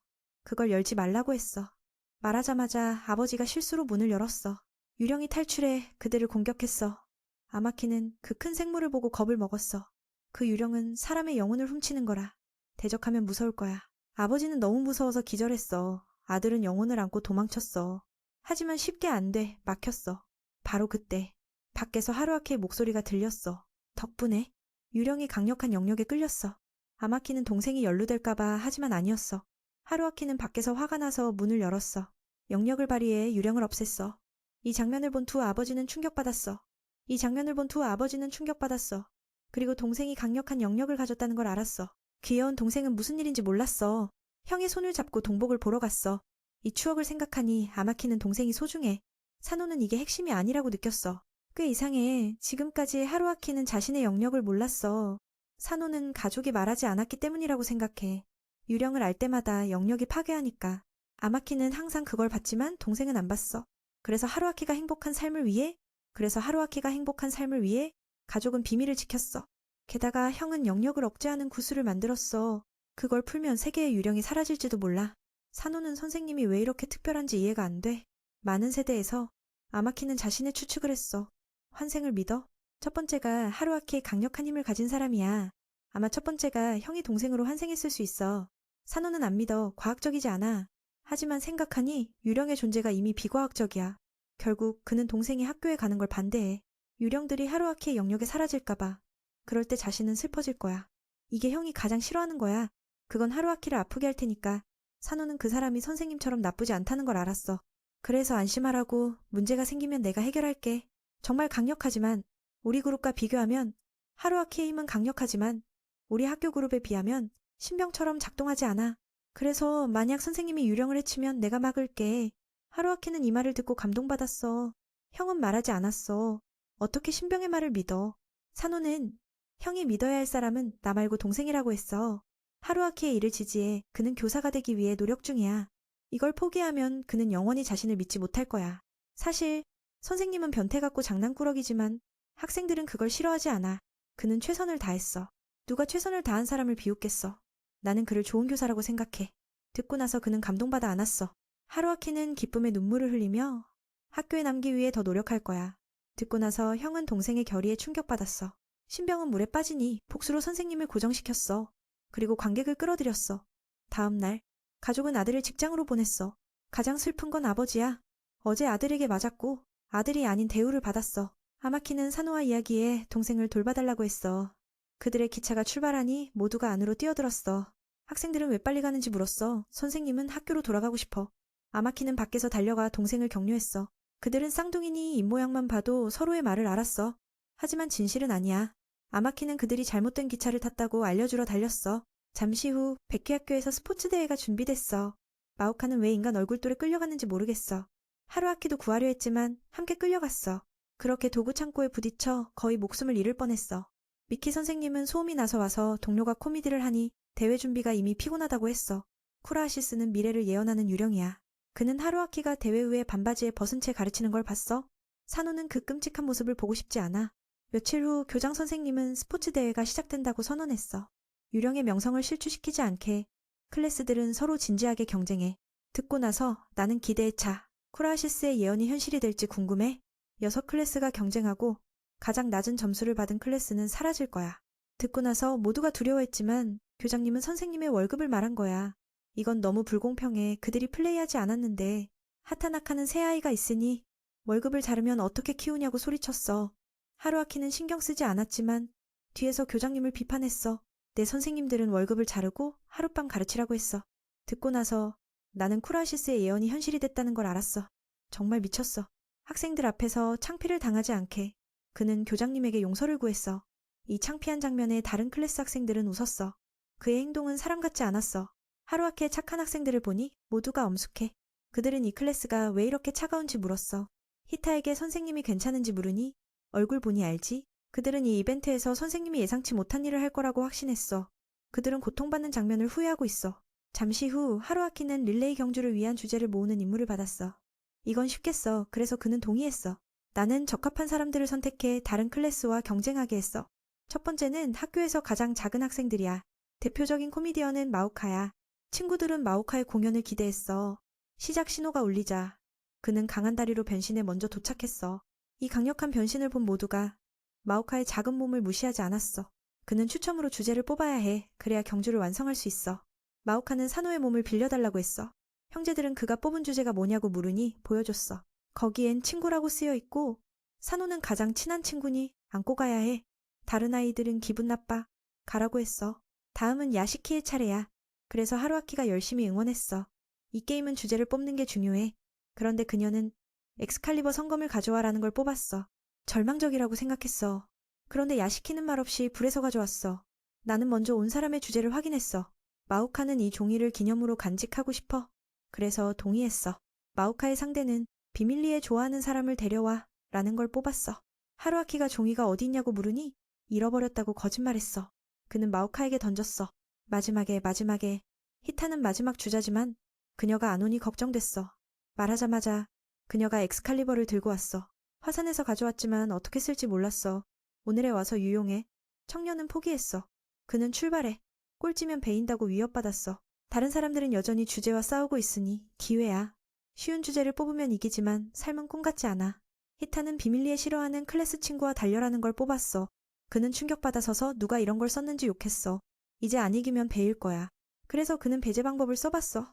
그걸 열지 말라고 했어. 말하자마자 아버지가 실수로 문을 열었어. 유령이 탈출해 그들을 공격했어. 아마키는 그 큰 생물을 보고 겁을 먹었어. 그 유령은 사람의 영혼을 훔치는 거라. 대적하면 무서울 거야. 아버지는 너무 무서워서 기절했어. 아들은 영혼을 안고 도망쳤어. 하지만 쉽게 안 돼. 막혔어. 바로 그때 밖에서 하루아키의 목소리가 들렸어. 덕분에 유령이 강력한 영역에 끌렸어. 아마키는 동생이 연루될까봐 하지만 아니었어. 하루아키는 밖에서 화가 나서 문을 열었어. 영역을 발휘해 유령을 없앴어. 이 장면을 본 두 아버지는 충격받았어. 그리고 동생이 강력한 영역을 가졌다는 걸 알았어. 귀여운 동생은 무슨 일인지 몰랐어. 형의 손을 잡고 동복을 보러 갔어. 이 추억을 생각하니 아마키는 동생이 소중해. 산호는 이게 핵심이 아니라고 느꼈어. 꽤 이상해. 지금까지 하루아키는 자신의 영역을 몰랐어. 산호는 가족이 말하지 않았기 때문이라고 생각해. 유령을 알 때마다 영역이 파괴하니까. 아마키는 항상 그걸 봤지만 동생은 안 봤어. 그래서 하루아키가 행복한 삶을 위해 가족은 비밀을 지켰어. 게다가 형은 영역을 억제하는 구슬을 만들었어. 그걸 풀면 세계의 유령이 사라질지도 몰라. 산호는 선생님이 왜 이렇게 특별한지 이해가 안 돼. 많은 세대에서 아마키는 자신의 추측을 했어. 환생을 믿어? 첫 번째가 하루아키의 강력한 힘을 가진 사람이야. 아마 첫 번째가 형이 동생으로 환생했을 수 있어. 산호는 안 믿어. 과학적이지 않아. 하지만 생각하니 유령의 존재가 이미 비과학적이야. 결국 그는 동생이 학교에 가는 걸 반대해. 유령들이 하루아키의 영역에 사라질까봐. 그럴 때 자신은 슬퍼질 거야. 이게 형이 가장 싫어하는 거야. 그건 하루아키를 아프게 할 테니까. 산호는 그 사람이 선생님처럼 나쁘지 않다는 걸 알았어. 그래서 안심하라고. 문제가 생기면 내가 해결할게. 정말 강력하지만 우리 그룹과 비교하면 하루아키의 힘은 강력하지만 우리 학교 그룹에 비하면 신병처럼 작동하지 않아. 그래서 만약 선생님이 유령을 해치면 내가 막을게. 하루아키는 이 말을 듣고 감동받았어. 형은 말하지 않았어. 어떻게 신병의 말을 믿어. 산호는 형이 믿어야 할 사람은 나 말고 동생이라고 했어. 하루아키의 일을 지지해. 그는 교사가 되기 위해 노력 중이야. 이걸 포기하면 그는 영원히 자신을 믿지 못할 거야. 사실 선생님은 변태 같고 장난꾸러기지만 학생들은 그걸 싫어하지 않아. 그는 최선을 다했어. 누가 최선을 다한 사람을 비웃겠어. 나는 그를 좋은 교사라고 생각해. 듣고 나서 그는 감동받아 안았어. 하루아키는 기쁨의 눈물을 흘리며 학교에 남기 위해 더 노력할 거야. 듣고 나서 형은 동생의 결의에 충격받았어. 신병은 물에 빠지니 복수로 선생님을 고정시켰어. 그리고 관객을 끌어들였어. 다음 날 가족은 아들을 직장으로 보냈어. 가장 슬픈 건 아버지야. 어제 아들에게 맞았고 아들이 아닌 대우를 받았어. 아마키는 산호와 이야기에 동생을 돌봐달라고 했어. 그들의 기차가 출발하니 모두가 안으로 뛰어들었어. 학생들은 왜 빨리 가는지 물었어. 선생님은 학교로 돌아가고 싶어. 아마키는 밖에서 달려가 동생을 격려했어. 그들은 쌍둥이니 입모양만 봐도 서로의 말을 알았어. 하지만 진실은 아니야. 아마키는 그들이 잘못된 기차를 탔다고 알려주러 달렸어. 잠시 후 백희학교에서 스포츠 대회가 준비됐어. 마오카는 왜 인간 얼굴돌에 끌려갔는지 모르겠어. 하루아키도 구하려 했지만 함께 끌려갔어. 그렇게 도구 창고에 부딪혀 거의 목숨을 잃을 뻔했어. 미키 선생님은 소음이 나서 와서 동료가 코미디를 하니 대회 준비가 이미 피곤하다고 했어. 쿠라하시스는 미래를 예언하는 유령이야. 그는 하루아키가 대회 후에 반바지에 벗은 채 가르치는 걸 봤어. 산호는 그 끔찍한 모습을 보고 싶지 않아. 며칠 후 교장 선생님은 스포츠 대회가 시작된다고 선언했어. 유령의 명성을 실추시키지 않게 클래스들은 서로 진지하게 경쟁해. 듣고 나서 나는 기대에 차. 쿠라하시스의 예언이 현실이 될지 궁금해. 6클래스가 경쟁하고 가장 낮은 점수를 받은 클래스는 사라질 거야. 듣고 나서 모두가 두려워했지만 교장님은 선생님의 월급을 말한 거야. 이건 너무 불공평해. 그들이 플레이하지 않았는데. 하타나카는 새 아이가 있으니 월급을 자르면 어떻게 키우냐고 소리쳤어. 하루아키는 신경 쓰지 않았지만 뒤에서 교장님을 비판했어. 내 선생님들은 월급을 자르고 하룻밤 가르치라고 했어. 듣고 나서 나는 쿠라시스의 예언이 현실이 됐다는 걸 알았어. 정말 미쳤어. 학생들 앞에서 창피를 당하지 않게 그는 교장님에게 용서를 구했어. 이 창피한 장면에 다른 클래스 학생들은 웃었어. 그의 행동은 사람 같지 않았어. 하루아키의 착한 학생들을 보니 모두가 엄숙해. 그들은 이 클래스가 왜 이렇게 차가운지 물었어. 히타에게 선생님이 괜찮은지 물으니 얼굴 보니 알지? 그들은 이 이벤트에서 선생님이 예상치 못한 일을 할 거라고 확신했어. 그들은 고통받는 장면을 후회하고 있어. 잠시 후 하루아키는 릴레이 경주를 위한 주제를 모으는 임무를 받았어. 이건 쉽겠어. 그래서 그는 동의했어. 나는 적합한 사람들을 선택해 다른 클래스와 경쟁하게 했어. 첫 번째는 학교에서 가장 작은 학생들이야. 대표적인 코미디언은 마오카야. 친구들은 마오카의 공연을 기대했어. 시작 신호가 울리자 그는 강한 다리로 변신해 먼저 도착했어. 이 강력한 변신을 본 모두가 마오카의 작은 몸을 무시하지 않았어. 그는 추첨으로 주제를 뽑아야 해. 그래야 경주를 완성할 수 있어. 마오카는 사노의 몸을 빌려달라고 했어. 형제들은 그가 뽑은 주제가 뭐냐고 물으니 보여줬어. 거기엔 친구라고 쓰여 있고 사노는 가장 친한 친구니 안고 가야 해. 다른 아이들은 기분 나빠. 가라고 했어. 다음은 야시키의 차례야. 그래서 하루아키가 열심히 응원했어. 이 게임은 주제를 뽑는 게 중요해. 그런데 그녀는 엑스칼리버 성검을 가져와라는 걸 뽑았어. 절망적이라고 생각했어. 그런데 야시키는 말없이 불에서 가져왔어. 나는 먼저 온 사람의 주제를 확인했어. 마오카는 이 종이를 기념으로 간직하고 싶어. 그래서 동의했어. 마오카의 상대는 비밀리에 좋아하는 사람을 데려와 라는 걸 뽑았어. 하루아키가 종이가 어디 있냐고 물으니 잃어버렸다고 거짓말했어. 그는 마오카에게 던졌어. 마지막에 히타는 마지막 주자지만 그녀가 안 오니 걱정됐어. 말하자마자 그녀가 엑스칼리버를 들고 왔어. 화산에서 가져왔지만 어떻게 쓸지 몰랐어. 오늘에 와서 유용해. 청년은 포기했어. 그는 출발해. 꼴찌면 베인다고 위협받았어. 다른 사람들은 여전히 주제와 싸우고 있으니 기회야. 쉬운 주제를 뽑으면 이기지만 삶은 꿈 같지 않아. 히타는 비밀리에 싫어하는 클래스 친구와 달려라는 걸 뽑았어. 그는 충격받아 서서 누가 이런 걸 썼는지 욕했어. 이제 안 이기면 베일 거야. 그래서 그는 배제 방법을 써봤어.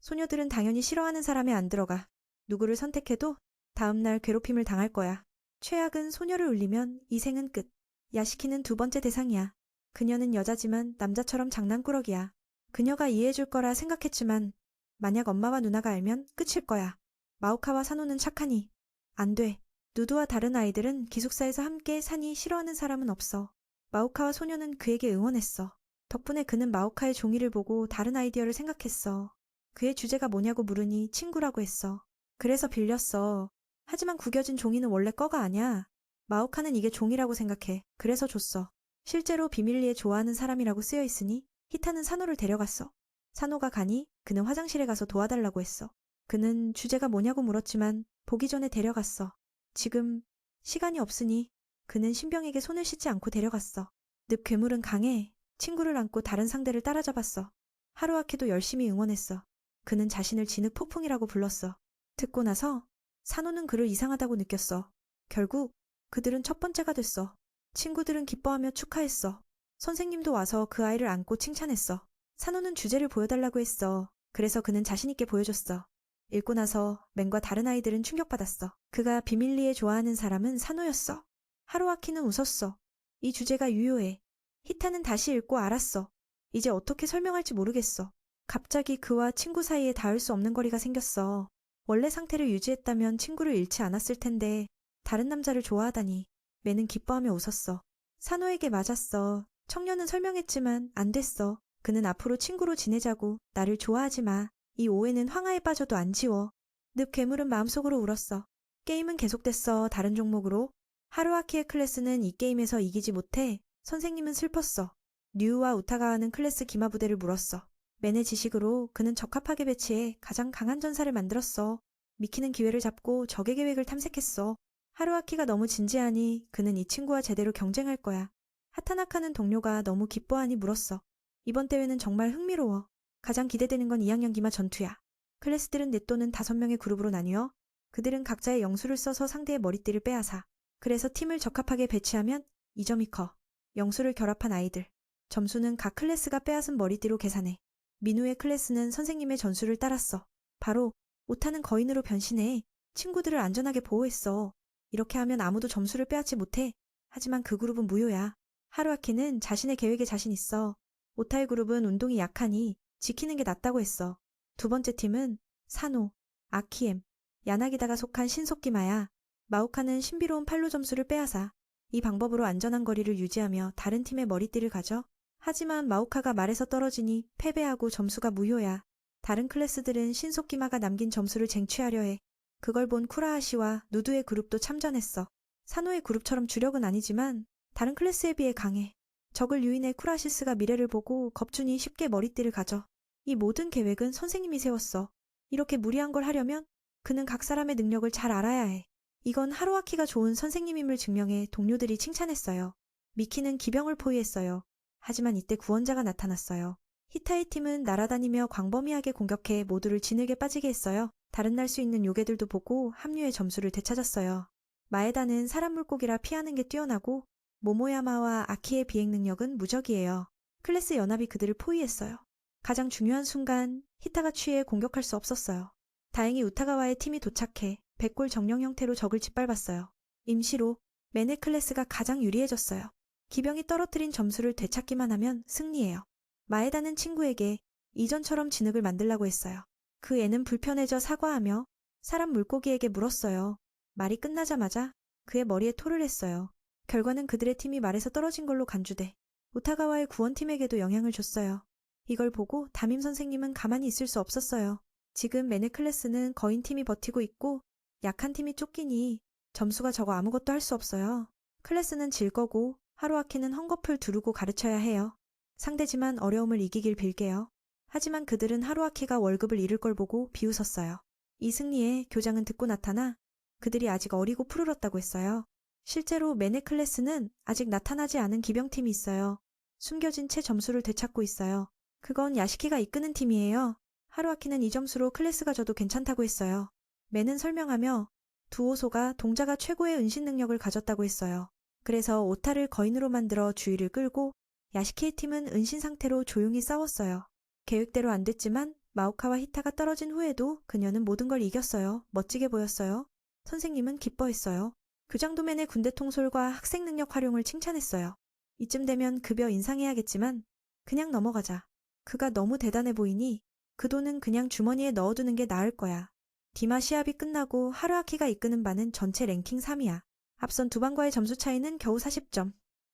소녀들은 당연히 싫어하는 사람에 안 들어가. 누구를 선택해도 다음날 괴롭힘을 당할 거야. 최악은 소녀를 울리면 이 생은 끝. 야시키는 두 번째 대상이야. 그녀는 여자지만 남자처럼 장난꾸러기야. 그녀가 이해해줄 거라 생각했지만 만약 엄마와 누나가 알면 끝일 거야. 마오카와 사노는 착하니. 안 돼. 누드와 다른 아이들은 기숙사에서 함께 사니 싫어하는 사람은 없어. 마오카와 소녀는 그에게 응원했어. 덕분에 그는 마오카의 종이를 보고 다른 아이디어를 생각했어. 그의 주제가 뭐냐고 물으니 친구라고 했어. 그래서 빌렸어. 하지만 구겨진 종이는 원래 거가 아냐. 마오카는 이게 종이라고 생각해. 그래서 줬어. 실제로 비밀리에 좋아하는 사람이라고 쓰여 있으니 히타는 사노를 데려갔어. 사노가 가니 그는 화장실에 가서 도와달라고 했어. 그는 주제가 뭐냐고 물었지만 보기 전에 데려갔어. 지금 시간이 없으니 그는 신병에게 손을 씻지 않고 데려갔어. 늪 괴물은 강해. 친구를 안고 다른 상대를 따라잡았어. 하루아키도 열심히 응원했어. 그는 자신을 진흙 폭풍이라고 불렀어. 듣고 나서 사노는 그를 이상하다고 느꼈어. 결국 그들은 첫 번째가 됐어. 친구들은 기뻐하며 축하했어. 선생님도 와서 그 아이를 안고 칭찬했어. 사노는 주제를 보여달라고 했어. 그래서 그는 자신있게 보여줬어. 읽고 나서 맨과 다른 아이들은 충격받았어. 그가 비밀리에 좋아하는 사람은 사노였어. 하루아키는 웃었어. 이 주제가 유효해. 히타는 다시 읽고 알았어. 이제 어떻게 설명할지 모르겠어. 갑자기 그와 친구 사이에 닿을 수 없는 거리가 생겼어. 원래 상태를 유지했다면 친구를 잃지 않았을 텐데 다른 남자를 좋아하다니. 매는 기뻐하며 웃었어. 사노에게 맞았어. 청년은 설명했지만 안 됐어. 그는 앞으로 친구로 지내자고. 나를 좋아하지 마. 이 오해는 황하에 빠져도 안 지워. 늪 괴물은 마음속으로 울었어. 게임은 계속됐어. 다른 종목으로. 하루아키의 클래스는 이 게임에서 이기지 못해. 선생님은 슬펐어. 류우와 우타가와는 클래스 기마부대를 물었어. 맨의 지식으로 그는 적합하게 배치해 가장 강한 전사를 만들었어. 미키는 기회를 잡고 적의 계획을 탐색했어. 하루아키가 너무 진지하니 그는 이 친구와 제대로 경쟁할 거야. 하타나카는 동료가 너무 기뻐하니 물었어. 이번 대회는 정말 흥미로워. 가장 기대되는 건 2학년 기마 전투야. 클래스들은 넷 또는 5명의 그룹으로 나뉘어 그들은 각자의 영수를 써서 상대의 머리띠를 빼앗아. 그래서 팀을 적합하게 배치하면 2점이 커. 영수를 결합한 아이들. 점수는 각 클래스가 빼앗은 머리띠로 계산해. 민우의 클래스는 선생님의 전수를 따랐어. 바로 오타는 거인으로 변신해 친구들을 안전하게 보호했어. 이렇게 하면 아무도 점수를 빼앗지 못해. 하지만 그 그룹은 무효야. 하루아키는 자신의 계획에 자신 있어. 오타의 그룹은 운동이 약하니 지키는 게 낫다고 했어. 두 번째 팀은 사노, 아키엠, 야나기다가 속한 신속기마야. 마오카는 신비로운 팔로 점수를 빼앗아 이 방법으로 안전한 거리를 유지하며 다른 팀의 머리띠를 가져. 하지만 마오카가 말에서 떨어지니 패배하고 점수가 무효야. 다른 클래스들은 신속기마가 남긴 점수를 쟁취하려 해. 그걸 본 쿠라하시와 누드의 그룹도 참전했어. 사노의 그룹처럼 주력은 아니지만 다른 클래스에 비해 강해. 적을 유인해 쿠라시스가 미래를 보고 겁주니 쉽게 머리띠를 가져. 이 모든 계획은 선생님이 세웠어. 이렇게 무리한 걸 하려면 그는 각 사람의 능력을 잘 알아야 해. 이건 하루아키가 좋은 선생님임을 증명해 동료들이 칭찬했어요. 미키는 기병을 포위했어요. 하지만 이때 구원자가 나타났어요. 히타의 팀은 날아다니며 광범위하게 공격해 모두를 진흙에 빠지게 했어요. 다른 날 수 있는 요괴들도 보고 합류의 점수를 되찾았어요. 마에다는 사람 물고기라 피하는 게 뛰어나고 모모야마와 아키의 비행 능력은 무적이에요. 클래스 연합이 그들을 포위했어요. 가장 중요한 순간 히타가 취해 공격할 수 없었어요. 다행히 우타가와의 팀이 도착해 백골 정령 형태로 적을 짓밟았어요. 임시로 메네 클래스가 가장 유리해졌어요. 기병이 떨어뜨린 점수를 되찾기만 하면 승리예요. 마에다는 친구에게 이전처럼 진흙을 만들라고 했어요. 그 애는 불편해져 사과하며 사람 물고기에게 물었어요. 말이 끝나자마자 그의 머리에 토를 했어요. 결과는 그들의 팀이 말에서 떨어진 걸로 간주돼 우타가와의 구원팀에게도 영향을 줬어요. 이걸 보고 담임 선생님은 가만히 있을 수 없었어요. 지금 메네 클래스는 거인팀이 버티고 있고 약한 팀이 쫓기니 점수가 적어 아무것도 할 수 없어요. 클래스는 질 거고 하루아키는 헝겊을 두르고 가르쳐야 해요. 상대지만 어려움을 이기길 빌게요. 하지만 그들은 하루아키가 월급을 잃을 걸 보고 비웃었어요. 이 승리에 교장은 듣고 나타나 그들이 아직 어리고 푸르렀다고 했어요. 실제로 메네 클래스는 아직 나타나지 않은 기병팀이 있어요. 숨겨진 채 점수를 되찾고 있어요. 그건 야시키가 이끄는 팀이에요. 하루아키는 이 점수로 클래스가 져도 괜찮다고 했어요. 메는 설명하며 두오소가 동자가 최고의 은신 능력을 가졌다고 했어요. 그래서 오타를 거인으로 만들어 주의를 끌고 야시키의 팀은 은신 상태로 조용히 싸웠어요. 계획대로 안 됐지만 마오카와 히타가 떨어진 후에도 그녀는 모든 걸 이겼어요. 멋지게 보였어요. 선생님은 기뻐했어요. 교장도맨의 군대 통솔과 학생 능력 활용을 칭찬했어요. 이쯤 되면 급여 인상해야겠지만 그냥 넘어가자. 그가 너무 대단해 보이니 그 돈은 그냥 주머니에 넣어두는 게 나을 거야. 디마 시합이 끝나고 하루아키가 이끄는 반은 전체 랭킹 3위야. 앞선 두 반과의 점수 차이는 겨우 40점.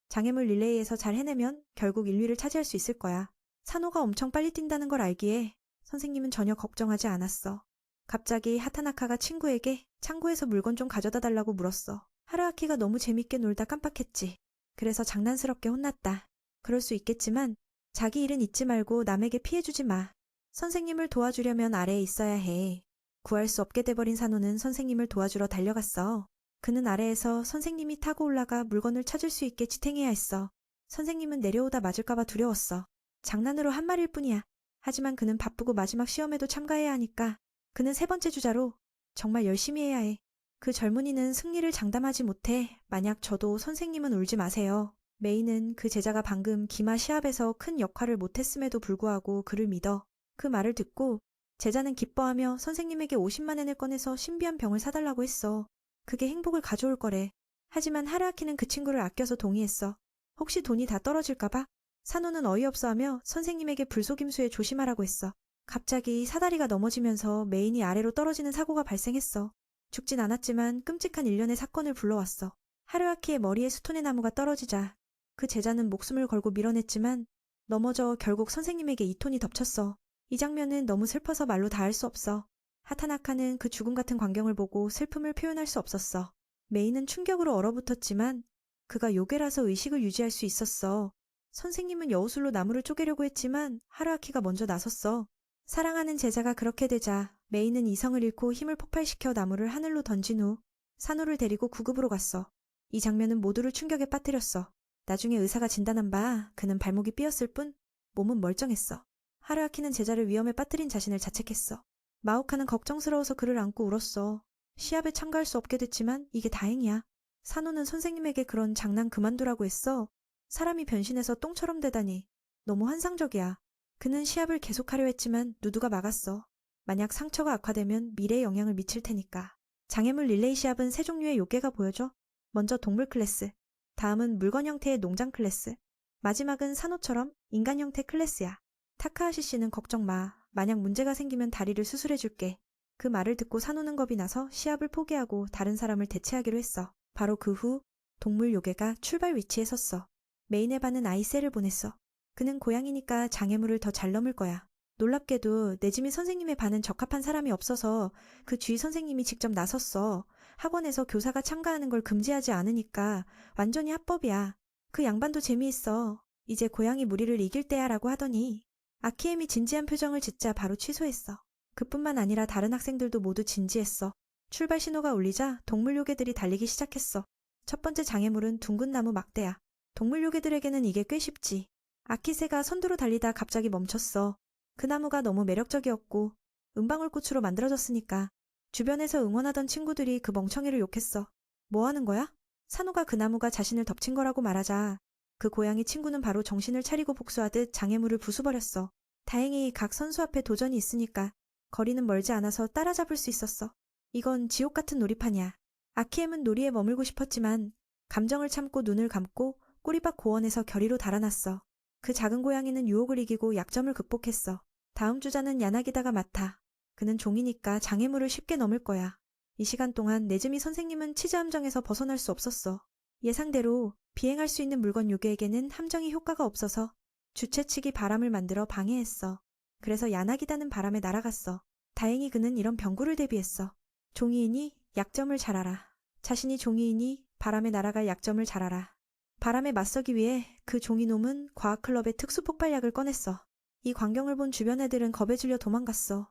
장애물 릴레이에서 잘 해내면 결국 1위를 차지할 수 있을 거야. 사노가 엄청 빨리 뛴다는 걸 알기에 선생님은 전혀 걱정하지 않았어. 갑자기 하타나카가 친구에게 창고에서 물건 좀 가져다 달라고 물었어. 하루아키가 너무 재밌게 놀다 깜빡했지. 그래서 장난스럽게 혼났다. 그럴 수 있겠지만 자기 일은 잊지 말고 남에게 피해주지 마. 선생님을 도와주려면 아래에 있어야 해. 구할 수 없게 돼버린 사노는 선생님을 도와주러 달려갔어. 그는 아래에서 선생님이 타고 올라가 물건을 찾을 수 있게 지탱해야 했어. 선생님은 내려오다 맞을까봐 두려웠어. 장난으로 한 말일 뿐이야. 하지만 그는 바쁘고 마지막 시험에도 참가해야 하니까 그는 세 번째 주자로 정말 열심히 해야 해. 그 젊은이는 승리를 장담하지 못해. 만약 저도 선생님은 울지 마세요. 메이는 그 제자가 방금 기마 시합에서 큰 역할을 못했음에도 불구하고 그를 믿어. 그 말을 듣고 제자는 기뻐하며 선생님에게 50만 엔을 꺼내서 신비한 병을 사달라고 했어. 그게 행복을 가져올 거래. 하지만 하루아키는 그 친구를 아껴서 동의했어. 혹시 돈이 다 떨어질까봐? 사노는 어이없어하며 선생님에게 불속임수에 조심하라고 했어. 갑자기 사다리가 넘어지면서 메인이 아래로 떨어지는 사고가 발생했어. 죽진 않았지만 끔찍한 일련의 사건을 불러왔어. 하루아키의 머리에 수토네 나무가 떨어지자 그 제자는 목숨을 걸고 밀어냈지만 넘어져 결국 선생님에게 이 톤이 덮쳤어. 이 장면은 너무 슬퍼서 말로 다 할 수 없어. 하타나카는 그 죽음 같은 광경을 보고 슬픔을 표현할 수 없었어. 메이는 충격으로 얼어붙었지만 그가 요괴라서 의식을 유지할 수 있었어. 선생님은 여우술로 나무를 쪼개려고 했지만 하루아키가 먼저 나섰어. 사랑하는 제자가 그렇게 되자 메이는 이성을 잃고 힘을 폭발시켜 나무를 하늘로 던진 후 사노를 데리고 구급으로 갔어. 이 장면은 모두를 충격에 빠뜨렸어. 나중에 의사가 진단한 바 그는 발목이 삐었을 뿐 몸은 멀쩡했어. 하루아키는 제자를 위험에 빠뜨린 자신을 자책했어. 마오카는 걱정스러워서 그를 안고 울었어. 시합에 참가할 수 없게 됐지만 이게 다행이야. 사노는 선생님에게 그런 장난 그만두라고 했어. 사람이 변신해서 똥처럼 되다니 너무 환상적이야. 그는 시합을 계속하려 했지만 누드가 막았어. 만약 상처가 악화되면 미래에 영향을 미칠 테니까. 장애물 릴레이 시합은 세 종류의 요괴가 보여줘. 먼저 동물 클래스, 다음은 물건 형태의 농장 클래스, 마지막은 산호처럼 인간 형태 클래스야. 타카하시 씨는 걱정 마. 만약 문제가 생기면 다리를 수술해줄게. 그 말을 듣고 산호는 겁이 나서 시합을 포기하고 다른 사람을 대체하기로 했어. 바로 그 후 동물 요괴가 출발 위치에 섰어. 메인에바는 아이셀을 보냈어. 그는 고양이니까 장애물을 더 잘 넘을 거야. 놀랍게도 네즈미 선생님의 반은 적합한 사람이 없어서 그 주위 선생님이 직접 나섰어. 학원에서 교사가 참가하는 걸 금지하지 않으니까 완전히 합법이야. 그 양반도 재미있어. 이제 고양이 무리를 이길 때야 라고 하더니 아키엠이 진지한 표정을 짓자 바로 취소했어. 그뿐만 아니라 다른 학생들도 모두 진지했어. 출발 신호가 울리자 동물 요괴들이 달리기 시작했어. 첫 번째 장애물은 둥근 나무 막대야. 동물 요괴들에게는 이게 꽤 쉽지. 아키세가 선두로 달리다 갑자기 멈췄어. 그 나무가 너무 매력적이었고 은방울꽃으로 만들어졌으니까 주변에서 응원하던 친구들이 그 멍청이를 욕했어. 뭐 하는 거야? 산호가 그 나무가 자신을 덮친 거라고 말하자 그 고양이 친구는 바로 정신을 차리고 복수하듯 장애물을 부수버렸어. 다행히 각 선수 앞에 도전이 있으니까 거리는 멀지 않아서 따라잡을 수 있었어. 이건 지옥 같은 놀이판이야. 아키엠은 놀이에 머물고 싶었지만 감정을 참고 눈을 감고 꼬리박 고원에서 결의로 달아났어. 그 작은 고양이는 유혹을 이기고 약점을 극복했어. 다음 주자는 야나기다가 맡아. 그는 종이니까 장애물을 쉽게 넘을 거야. 이 시간 동안 네즈미 선생님은 치즈 함정에서 벗어날 수 없었어. 예상대로 비행할 수 있는 물건 요괴에게는 함정이 효과가 없어서 주최 측이 바람을 만들어 방해했어. 그래서 야나기다는 바람에 날아갔어. 다행히 그는 이런 병구를 대비했어. 종이이니 약점을 잘 알아. 자신이 종이이니 바람에 날아갈 약점을 잘 알아. 바람에 맞서기 위해 그 종이놈은 과학클럽의 특수 폭발약을 꺼냈어. 이 광경을 본 주변 애들은 겁에 질려 도망갔어.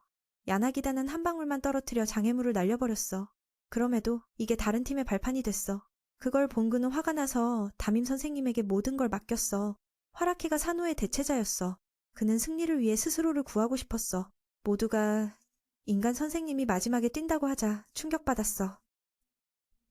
야나기다는 한 방울만 떨어뜨려 장애물을 날려버렸어. 그럼에도 이게 다른 팀의 발판이 됐어. 그걸 본 그는 화가 나서 담임 선생님에게 모든 걸 맡겼어. 화라키가 산호의 대체자였어. 그는 승리를 위해 스스로를 구하고 싶었어. 모두가 인간 선생님이 마지막에 뛴다고 하자 충격받았어.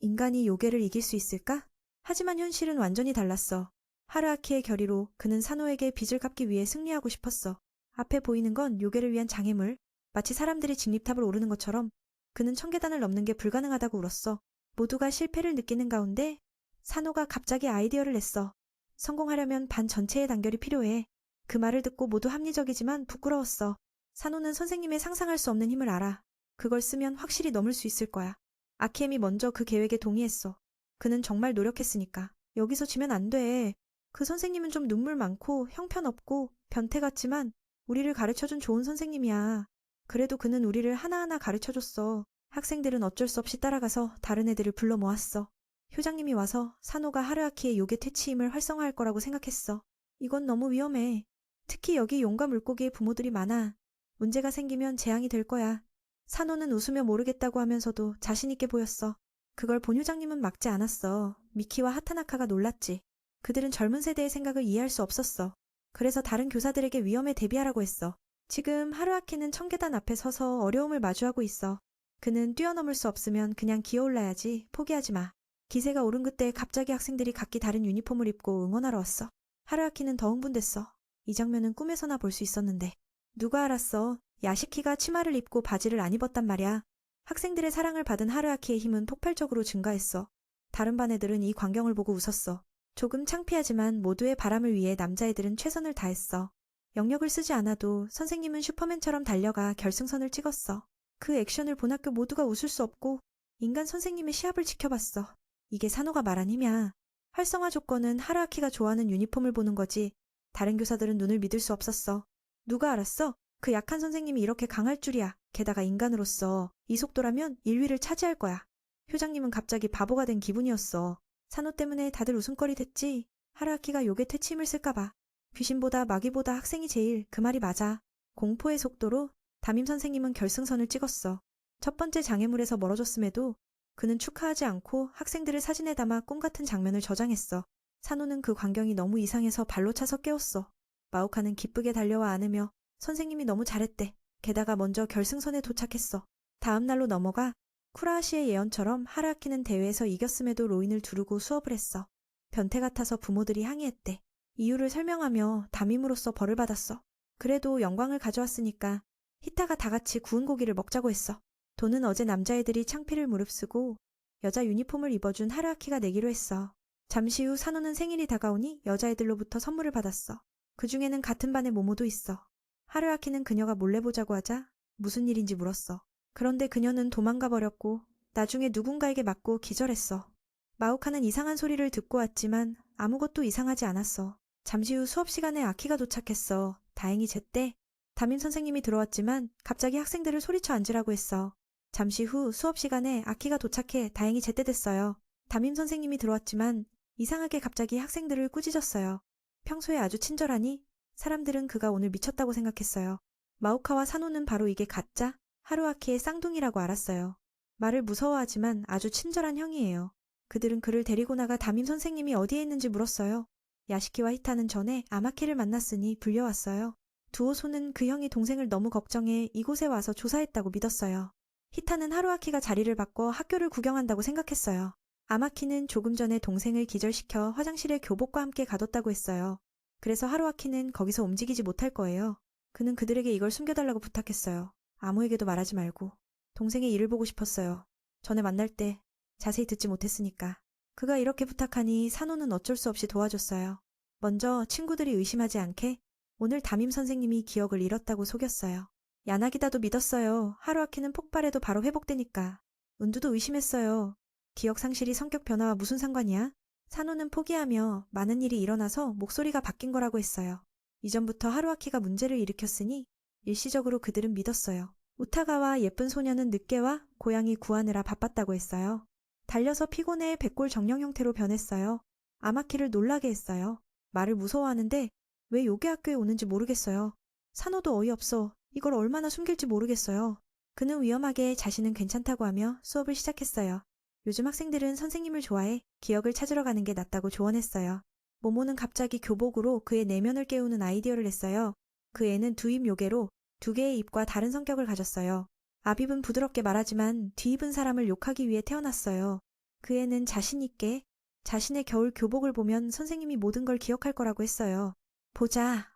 인간이 요괴를 이길 수 있을까? 하지만 현실은 완전히 달랐어. 하르아키의 결의로 그는 산호에게 빚을 갚기 위해 승리하고 싶었어. 앞에 보이는 건 요괴를 위한 장애물. 마치 사람들이 직립탑을 오르는 것처럼 그는 청계단을 넘는 게 불가능하다고 울었어. 모두가 실패를 느끼는 가운데 산호가 갑자기 아이디어를 냈어. 성공하려면 반 전체의 단결이 필요해. 그 말을 듣고 모두 합리적이지만 부끄러웠어. 산호는 선생님의 상상할 수 없는 힘을 알아. 그걸 쓰면 확실히 넘을 수 있을 거야. 아키엠이 먼저 그 계획에 동의했어. 그는 정말 노력했으니까. 여기서 지면 안 돼. 그 선생님은 좀 눈물 많고 형편없고 변태 같지만 우리를 가르쳐준 좋은 선생님이야. 그래도 그는 우리를 하나하나 가르쳐줬어. 학생들은 어쩔 수 없이 따라가서 다른 애들을 불러 모았어. 효장님이 와서 산호가 하르아키의 요괴 퇴치힘을 활성화할 거라고 생각했어. 이건 너무 위험해. 특히 여기 용과 물고기의 부모들이 많아. 문제가 생기면 재앙이 될 거야. 산호는 웃으며 모르겠다고 하면서도 자신 있게 보였어. 그걸 본 효장님은 막지 않았어. 미키와 하타나카가 놀랐지. 그들은 젊은 세대의 생각을 이해할 수 없었어. 그래서 다른 교사들에게 위험에 대비하라고 했어. 지금 하루아키는 청계단 앞에 서서 어려움을 마주하고 있어. 그는 뛰어넘을 수 없으면 그냥 기어올라야지. 포기하지 마. 기세가 오른 그때 갑자기 학생들이 각기 다른 유니폼을 입고 응원하러 왔어. 하루아키는 더 흥분됐어. 이 장면은 꿈에서나 볼 수 있었는데. 누가 알았어. 야시키가 치마를 입고 바지를 안 입었단 말이야. 학생들의 사랑을 받은 하루아키의 힘은 폭발적으로 증가했어. 다른 반 애들은 이 광경을 보고 웃었어. 조금 창피하지만 모두의 바람을 위해 남자애들은 최선을 다했어. 영역을 쓰지 않아도 선생님은 슈퍼맨처럼 달려가 결승선을 찍었어. 그 액션을 본 학교 모두가 웃을 수 없고 인간 선생님의 시합을 지켜봤어. 이게 산호가 말한 힘이야. 활성화 조건은 하루아키가 좋아하는 유니폼을 보는 거지. 다른 교사들은 눈을 믿을 수 없었어. 누가 알았어? 그 약한 선생님이 이렇게 강할 줄이야. 게다가 인간으로서 이 속도라면 1위를 차지할 거야. 효장님은 갑자기 바보가 된 기분이었어. 산호 때문에 다들 웃음거리 됐지. 하루아키가 요괴 퇴치힘을 쓸까봐. 귀신보다 마귀보다 학생이 제일. 그 말이 맞아. 공포의 속도로 담임 선생님은 결승선을 찍었어. 첫 번째 장애물에서 멀어졌음에도 그는 축하하지 않고 학생들을 사진에 담아 꿈같은 장면을 저장했어. 산호는 그 광경이 너무 이상해서 발로 차서 깨웠어. 마오카는 기쁘게 달려와 안으며 선생님이 너무 잘했대. 게다가 먼저 결승선에 도착했어. 다음 날로 넘어가 쿠라하시의 예언처럼 하루아키는 대회에서 이겼음에도 로인을 두르고 수업을 했어. 변태 같아서 부모들이 항의했대. 이유를 설명하며 담임으로서 벌을 받았어. 그래도 영광을 가져왔으니까 히타가 다 같이 구운 고기를 먹자고 했어. 돈은 어제 남자애들이 창피를 무릅쓰고 여자 유니폼을 입어준 하루아키가 내기로 했어. 잠시 후 산호는 생일이 다가오니 여자애들로부터 선물을 받았어. 그 중에는 같은 반의 모모도 있어. 하루아키는 그녀가 몰래 보자고 하자 무슨 일인지 물었어. 그런데 그녀는 도망가 버렸고 나중에 누군가에게 맞고 기절했어. 마오카는 이상한 소리를 듣고 왔지만 아무것도 이상하지 않았어. 잠시 후 수업 시간에 아키가 도착했어. 다행히 제때 담임 선생님이 들어왔지만 갑자기 학생들을 소리쳐 앉으라고 했어. 잠시 후 수업 시간에 아키가 도착해 다행히 제때 됐어요. 담임 선생님이 들어왔지만 이상하게 갑자기 학생들을 꾸짖었어요. 평소에 아주 친절하니 사람들은 그가 오늘 미쳤다고 생각했어요. 마오카와 산호는 바로 이게 가짜 하루아키의 쌍둥이라고 알았어요. 말을 무서워하지만 아주 친절한 형이에요. 그들은 그를 데리고 나가 담임 선생님이 어디에 있는지 물었어요. 야시키와 히타는 전에 아마키를 만났으니 불려왔어요. 두오소는 그 형이 동생을 너무 걱정해 이곳에 와서 조사했다고 믿었어요. 히타는 하루아키가 자리를 바꿔 학교를 구경한다고 생각했어요. 아마키는 조금 전에 동생을 기절시켜 화장실에 교복과 함께 가뒀다고 했어요. 그래서 하루아키는 거기서 움직이지 못할 거예요. 그는 그들에게 이걸 숨겨달라고 부탁했어요. 아무에게도 말하지 말고. 동생의 일을 보고 싶었어요. 전에 만날 때 자세히 듣지 못했으니까. 그가 이렇게 부탁하니 산호는 어쩔 수 없이 도와줬어요. 먼저 친구들이 의심하지 않게 오늘 담임 선생님이 기억을 잃었다고 속였어요. 야나기다도 믿었어요. 하루아키는 폭발해도 바로 회복되니까. 은두도 의심했어요. 기억 상실이 성격 변화와 무슨 상관이야? 산호는 포기하며 많은 일이 일어나서 목소리가 바뀐 거라고 했어요. 이전부터 하루아키가 문제를 일으켰으니 일시적으로 그들은 믿었어요. 우타가와 예쁜 소녀는 늦게와 고양이 구하느라 바빴다고 했어요. 달려서 피곤해 백골 정령 형태로 변했어요. 아마키를 놀라게 했어요. 말을 무서워하는데 왜 요괴 학교에 오는지 모르겠어요. 산호도 어이없어. 이걸 얼마나 숨길지 모르겠어요. 그는 위험하게 자신은 괜찮다고 하며 수업을 시작했어요. 요즘 학생들은 선생님을 좋아해 기억을 찾으러 가는 게 낫다고 조언했어요. 모모는 갑자기 교복으로 그의 내면을 깨우는 아이디어를 냈어요. 그 애는 두입 요괴로 두 개의 입과 다른 성격을 가졌어요. 앞입은 부드럽게 말하지만 뒤입은 사람을 욕하기 위해 태어났어요. 그 애는 자신 있게 자신의 겨울 교복을 보면 선생님이 모든 걸 기억할 거라고 했어요. 보자.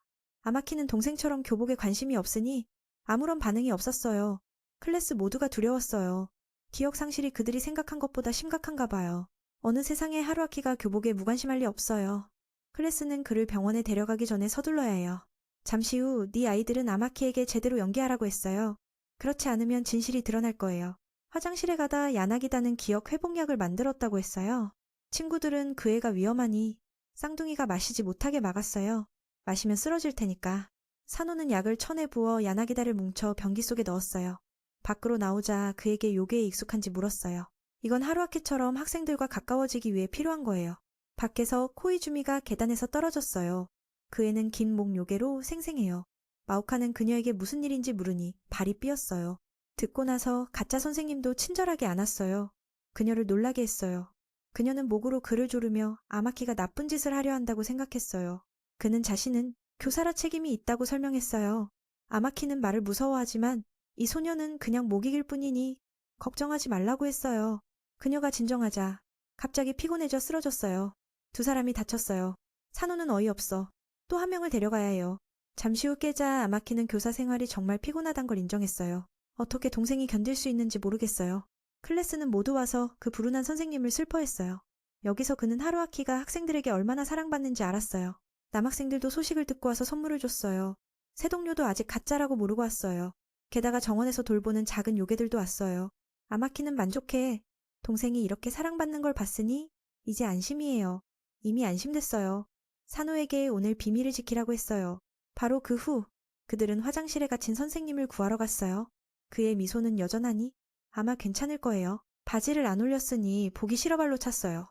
아마키는 동생처럼 교복에 관심이 없으니 아무런 반응이 없었어요. 클래스 모두가 두려웠어요. 기억 상실이 그들이 생각한 것보다 심각한가 봐요. 어느 세상에 하루아키가 교복에 무관심할 리 없어요. 클래스는 그를 병원에 데려가기 전에 서둘러야 해요. 잠시 후 네 아이들은 아마키에게 제대로 연기하라고 했어요. 그렇지 않으면 진실이 드러날 거예요. 화장실에 가다 야나기다는 기억 회복약을 만들었다고 했어요. 친구들은 그 애가 위험하니 쌍둥이가 마시지 못하게 막았어요. 마시면 쓰러질 테니까. 산호는 약을 천에 부어 야나기다를 뭉쳐 변기 속에 넣었어요. 밖으로 나오자 그에게 요괴에 익숙한지 물었어요. 이건 하루아키처럼 학생들과 가까워지기 위해 필요한 거예요. 밖에서 코이주미가 계단에서 떨어졌어요. 그 애는 긴 목 요괴로 생생해요. 마오카는 그녀에게 무슨 일인지 물으니 발이 삐었어요. 듣고 나서 가짜 선생님도 친절하게 안았어요. 그녀를 놀라게 했어요. 그녀는 목으로 그를 조르며 아마키가 나쁜 짓을 하려 한다고 생각했어요. 그는 자신은 교사라 책임이 있다고 설명했어요. 아마키는 말을 무서워하지만 이 소녀는 그냥 목이길 뿐이니 걱정하지 말라고 했어요. 그녀가 진정하자 갑자기 피곤해져 쓰러졌어요. 두 사람이 다쳤어요. 산호는 어이없어. 또 한 명을 데려가야 해요. 잠시 후 깨자 아마키는 교사 생활이 정말 피곤하단 걸 인정했어요. 어떻게 동생이 견딜 수 있는지 모르겠어요. 클래스는 모두 와서 그 불운한 선생님을 슬퍼했어요. 여기서 그는 하루아키가 학생들에게 얼마나 사랑받는지 알았어요. 남학생들도 소식을 듣고 와서 선물을 줬어요. 새동료도 아직 가짜라고 모르고 왔어요. 게다가 정원에서 돌보는 작은 요괴들도 왔어요. 아마키는 만족해. 동생이 이렇게 사랑받는 걸 봤으니 이제 안심이에요. 이미 안심됐어요. 산호에게 오늘 비밀을 지키라고 했어요. 바로 그 후 그들은 화장실에 갇힌 선생님을 구하러 갔어요. 그의 미소는 여전하니 아마 괜찮을 거예요. 바지를 안 올렸으니 보기 싫어 발로 찼어요.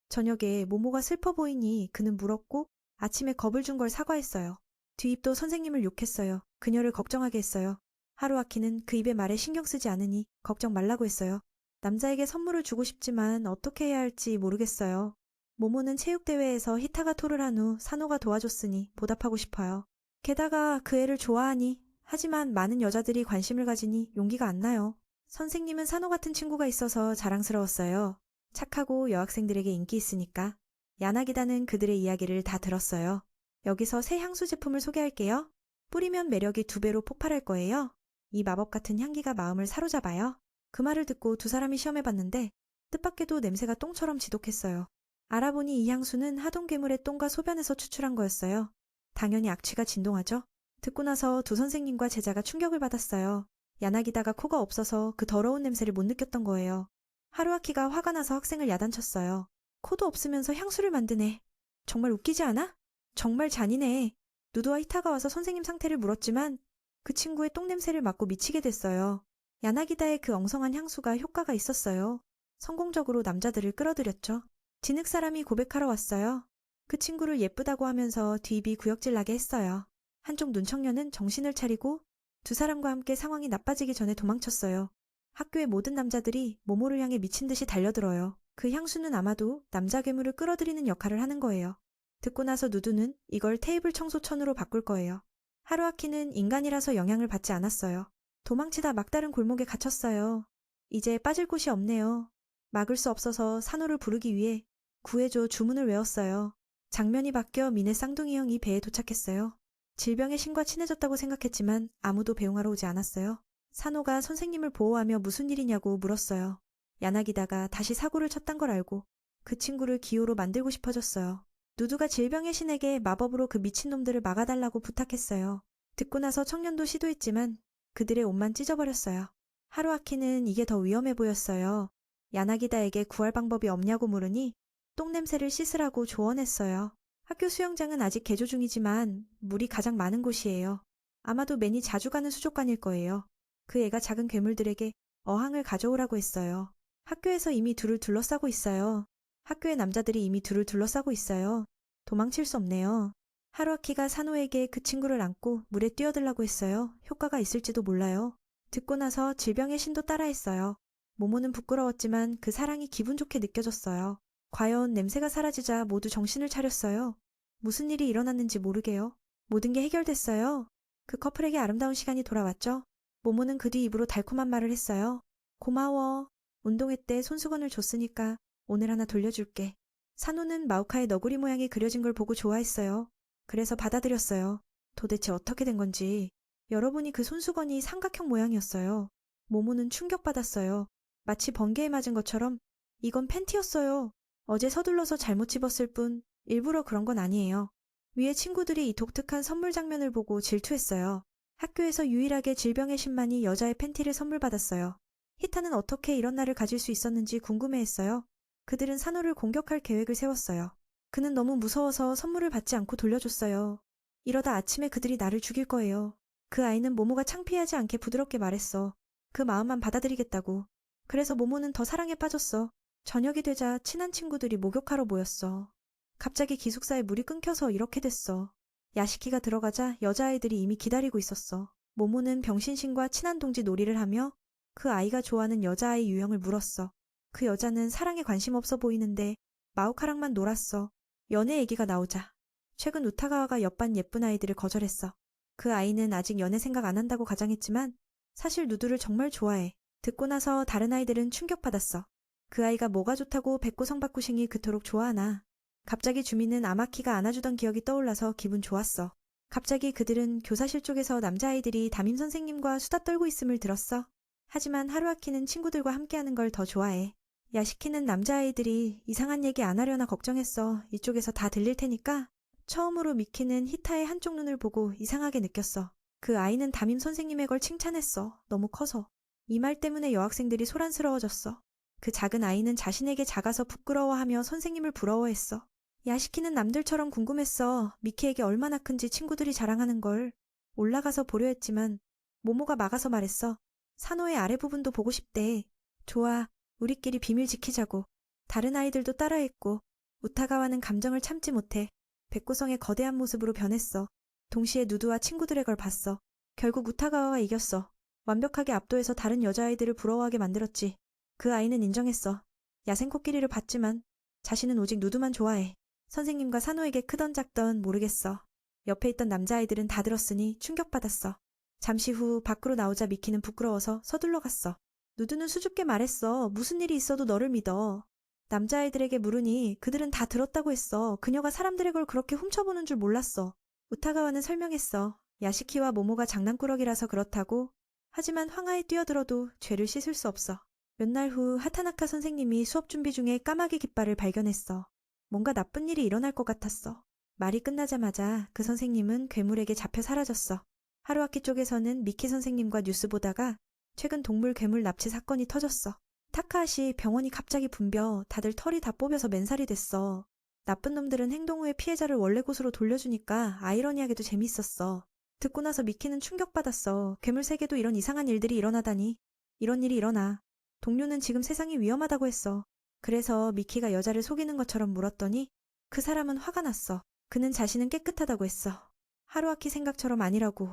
저녁에 모모가 슬퍼 보이니 그는 물었고 아침에 겁을 준 걸 사과했어요. 뒤입도 선생님을 욕했어요. 그녀를 걱정하게 했어요. 하루아키는 그 입의 말에 신경 쓰지 않으니 걱정 말라고 했어요. 남자에게 선물을 주고 싶지만 어떻게 해야 할지 모르겠어요. 모모는 체육대회에서 히타가 토를 한 후 산호가 도와줬으니 보답하고 싶어요. 게다가 그 애를 좋아하니 하지만 많은 여자들이 관심을 가지니 용기가 안 나요. 선생님은 산호 같은 친구가 있어서 자랑스러웠어요. 착하고 여학생들에게 인기 있으니까. 야나기다는 그들의 이야기를 다 들었어요. 여기서 새 향수 제품을 소개할게요. 뿌리면 매력이 2배로 폭발할 거예요. 이 마법 같은 향기가 마음을 사로잡아요. 그 말을 듣고 두 사람이 시험해봤는데 뜻밖에도 냄새가 똥처럼 지독했어요. 알아보니 이 향수는 하동 괴물의 똥과 소변에서 추출한 거였어요. 당연히 악취가 진동하죠. 듣고 나서 두 선생님과 제자가 충격을 받았어요. 야나기다가 코가 없어서 그 더러운 냄새를 못 느꼈던 거예요. 하루아키가 화가 나서 학생을 야단쳤어요. 코도 없으면서 향수를 만드네. 정말 웃기지 않아? 정말 잔인해. 누드와 히타가 와서 선생님 상태를 물었지만 그 친구의 똥냄새를 맡고 미치게 됐어요. 야나기다의 그 엉성한 향수가 효과가 있었어요. 성공적으로 남자들을 끌어들였죠. 진흙 사람이 고백하러 왔어요. 그 친구를 예쁘다고 하면서 뒤입이 구역질 나게 했어요. 한쪽 눈청년은 정신을 차리고 두 사람과 함께 상황이 나빠지기 전에 도망쳤어요. 학교의 모든 남자들이 모모를 향해 미친 듯이 달려들어요. 그 향수는 아마도 남자 괴물을 끌어들이는 역할을 하는 거예요. 듣고 나서 누드는 이걸 테이블 청소천으로 바꿀 거예요. 하루아키는 인간이라서 영향을 받지 않았어요. 도망치다 막다른 골목에 갇혔어요. 이제 빠질 곳이 없네요. 막을 수 없어서 산호를 부르기 위해 구해줘 주문을 외웠어요. 장면이 바뀌어 미네 쌍둥이 형이 배에 도착했어요. 질병의 신과 친해졌다고 생각했지만 아무도 배웅하러 오지 않았어요. 산호가 선생님을 보호하며 무슨 일이냐고 물었어요. 야나기다가 다시 사고를 쳤단 걸 알고 그 친구를 기호로 만들고 싶어졌어요. 누드가 질병의 신에게 마법으로 그 미친놈들을 막아달라고 부탁했어요. 듣고 나서 청년도 시도했지만 그들의 옷만 찢어버렸어요. 하루아키는 이게 더 위험해 보였어요. 야나기다에게 구할 방법이 없냐고 물으니 똥냄새를 씻으라고 조언했어요. 학교 수영장은 아직 개조 중이지만 물이 가장 많은 곳이에요. 아마도 맨이 자주 가는 수족관일 거예요. 그 애가 작은 괴물들에게 어항을 가져오라고 했어요. 학교에서 이미 둘을 둘러싸고 있어요. 학교의 남자들이 이미 둘을 둘러싸고 있어요. 도망칠 수 없네요. 하루아키가 산호에게 그 친구를 안고 물에 뛰어들라고 했어요. 효과가 있을지도 몰라요. 듣고 나서 질병의 신도 따라했어요. 모모는 부끄러웠지만 그 사랑이 기분 좋게 느껴졌어요. 과연 냄새가 사라지자 모두 정신을 차렸어요. 무슨 일이 일어났는지 모르게요. 모든 게 해결됐어요. 그 커플에게 아름다운 시간이 돌아왔죠. 모모는 그 뒤 입으로 달콤한 말을 했어요. 고마워. 운동회 때 손수건을 줬으니까 오늘 하나 돌려줄게. 산호는 마우카의 너구리 모양이 그려진 걸 보고 좋아했어요. 그래서 받아들였어요. 도대체 어떻게 된 건지. 여러분이 그 손수건이 삼각형 모양이었어요. 모모는 충격받았어요. 마치 번개에 맞은 것처럼 이건 팬티였어요. 어제 서둘러서 잘못 집었을 뿐 일부러 그런 건 아니에요. 위에 친구들이 이 독특한 선물 장면을 보고 질투했어요. 학교에서 유일하게 질병의 신만이 여자의 팬티를 선물 받았어요. 히타는 어떻게 이런 날을 가질 수 있었는지 궁금해했어요. 그들은 산호를 공격할 계획을 세웠어요. 그는 너무 무서워서 선물을 받지 않고 돌려줬어요. 이러다 아침에 그들이 나를 죽일 거예요. 그 아이는 모모가 창피하지 않게 부드럽게 말했어. 그 마음만 받아들이겠다고. 그래서 모모는 더 사랑에 빠졌어. 저녁이 되자 친한 친구들이 목욕하러 모였어. 갑자기 기숙사에 물이 끊겨서 이렇게 됐어. 야시키가 들어가자 여자아이들이 이미 기다리고 있었어. 모모는 병신신과 친한 동지 놀이를 하며 그 아이가 좋아하는 여자아이 유형을 물었어. 그 여자는 사랑에 관심 없어 보이는데 마오카랑만 놀았어. 연애 얘기가 나오자. 최근 우타가와가 옆반 예쁜 아이들을 거절했어. 그 아이는 아직 연애 생각 안 한다고 가장했지만 사실 누드를 정말 좋아해. 듣고 나서 다른 아이들은 충격받았어. 그 아이가 뭐가 좋다고 백구성박구싱이 그토록 좋아하나. 갑자기 주민은 아마키가 안아주던 기억이 떠올라서 기분 좋았어. 갑자기 그들은 교사실 쪽에서 남자아이들이 담임 선생님과 수다 떨고 있음을 들었어. 하지만 하루아키는 친구들과 함께하는 걸 더 좋아해. 야시키는 남자아이들이 이상한 얘기 안 하려나 걱정했어. 이쪽에서 다 들릴 테니까. 처음으로 미키는 히타의 한쪽 눈을 보고 이상하게 느꼈어. 그 아이는 담임 선생님의 걸 칭찬했어. 너무 커서. 이 말 때문에 여학생들이 소란스러워졌어. 그 작은 아이는 자신에게 작아서 부끄러워하며 선생님을 부러워했어. 야시키는 남들처럼 궁금했어. 미키에게 얼마나 큰지 친구들이 자랑하는 걸. 올라가서 보려 했지만 모모가 막아서 말했어. 산호의 아래 부분도 보고 싶대. 좋아. 우리끼리 비밀 지키자고. 다른 아이들도 따라했고 우타가와는 감정을 참지 못해 백구성의 거대한 모습으로 변했어. 동시에 누드와 친구들의 걸 봤어. 결국 우타가와가 이겼어. 완벽하게 압도해서 다른 여자아이들을 부러워하게 만들었지. 그 아이는 인정했어. 야생 코끼리를 봤지만 자신은 오직 누드만 좋아해. 선생님과 산호에게 크던 작던 모르겠어. 옆에 있던 남자아이들은 다 들었으니 충격받았어. 잠시 후 밖으로 나오자 미키는 부끄러워서 서둘러 갔어. 누드는 수줍게 말했어. 무슨 일이 있어도 너를 믿어. 남자아이들에게 물으니 그들은 다 들었다고 했어. 그녀가 사람들의 걸 그렇게 훔쳐보는 줄 몰랐어. 우타가와는 설명했어. 야시키와 모모가 장난꾸러기라서 그렇다고. 하지만 황하에 뛰어들어도 죄를 씻을 수 없어. 몇 날 후 하타나카 선생님이 수업 준비 중에 까마귀 깃발을 발견했어. 뭔가 나쁜 일이 일어날 것 같았어. 말이 끝나자마자 그 선생님은 괴물에게 잡혀 사라졌어. 하루아키 쪽에서는 미키 선생님과 뉴스 보다가 최근 동물 괴물 납치 사건이 터졌어. 타카하시 병원이 갑자기 붐벼 다들 털이 다 뽑여서 맨살이 됐어. 나쁜 놈들은 행동 후에 피해자를 원래 곳으로 돌려주니까 아이러니하게도 재밌었어. 듣고 나서 미키는 충격받았어. 괴물 세계도 이런 이상한 일들이 일어나다니. 이런 일이 일어나. 동료는 지금 세상이 위험하다고 했어. 그래서 미키가 여자를 속이는 것처럼 물었더니 그 사람은 화가 났어. 그는 자신은 깨끗하다고 했어. 하루아키 생각처럼 아니라고.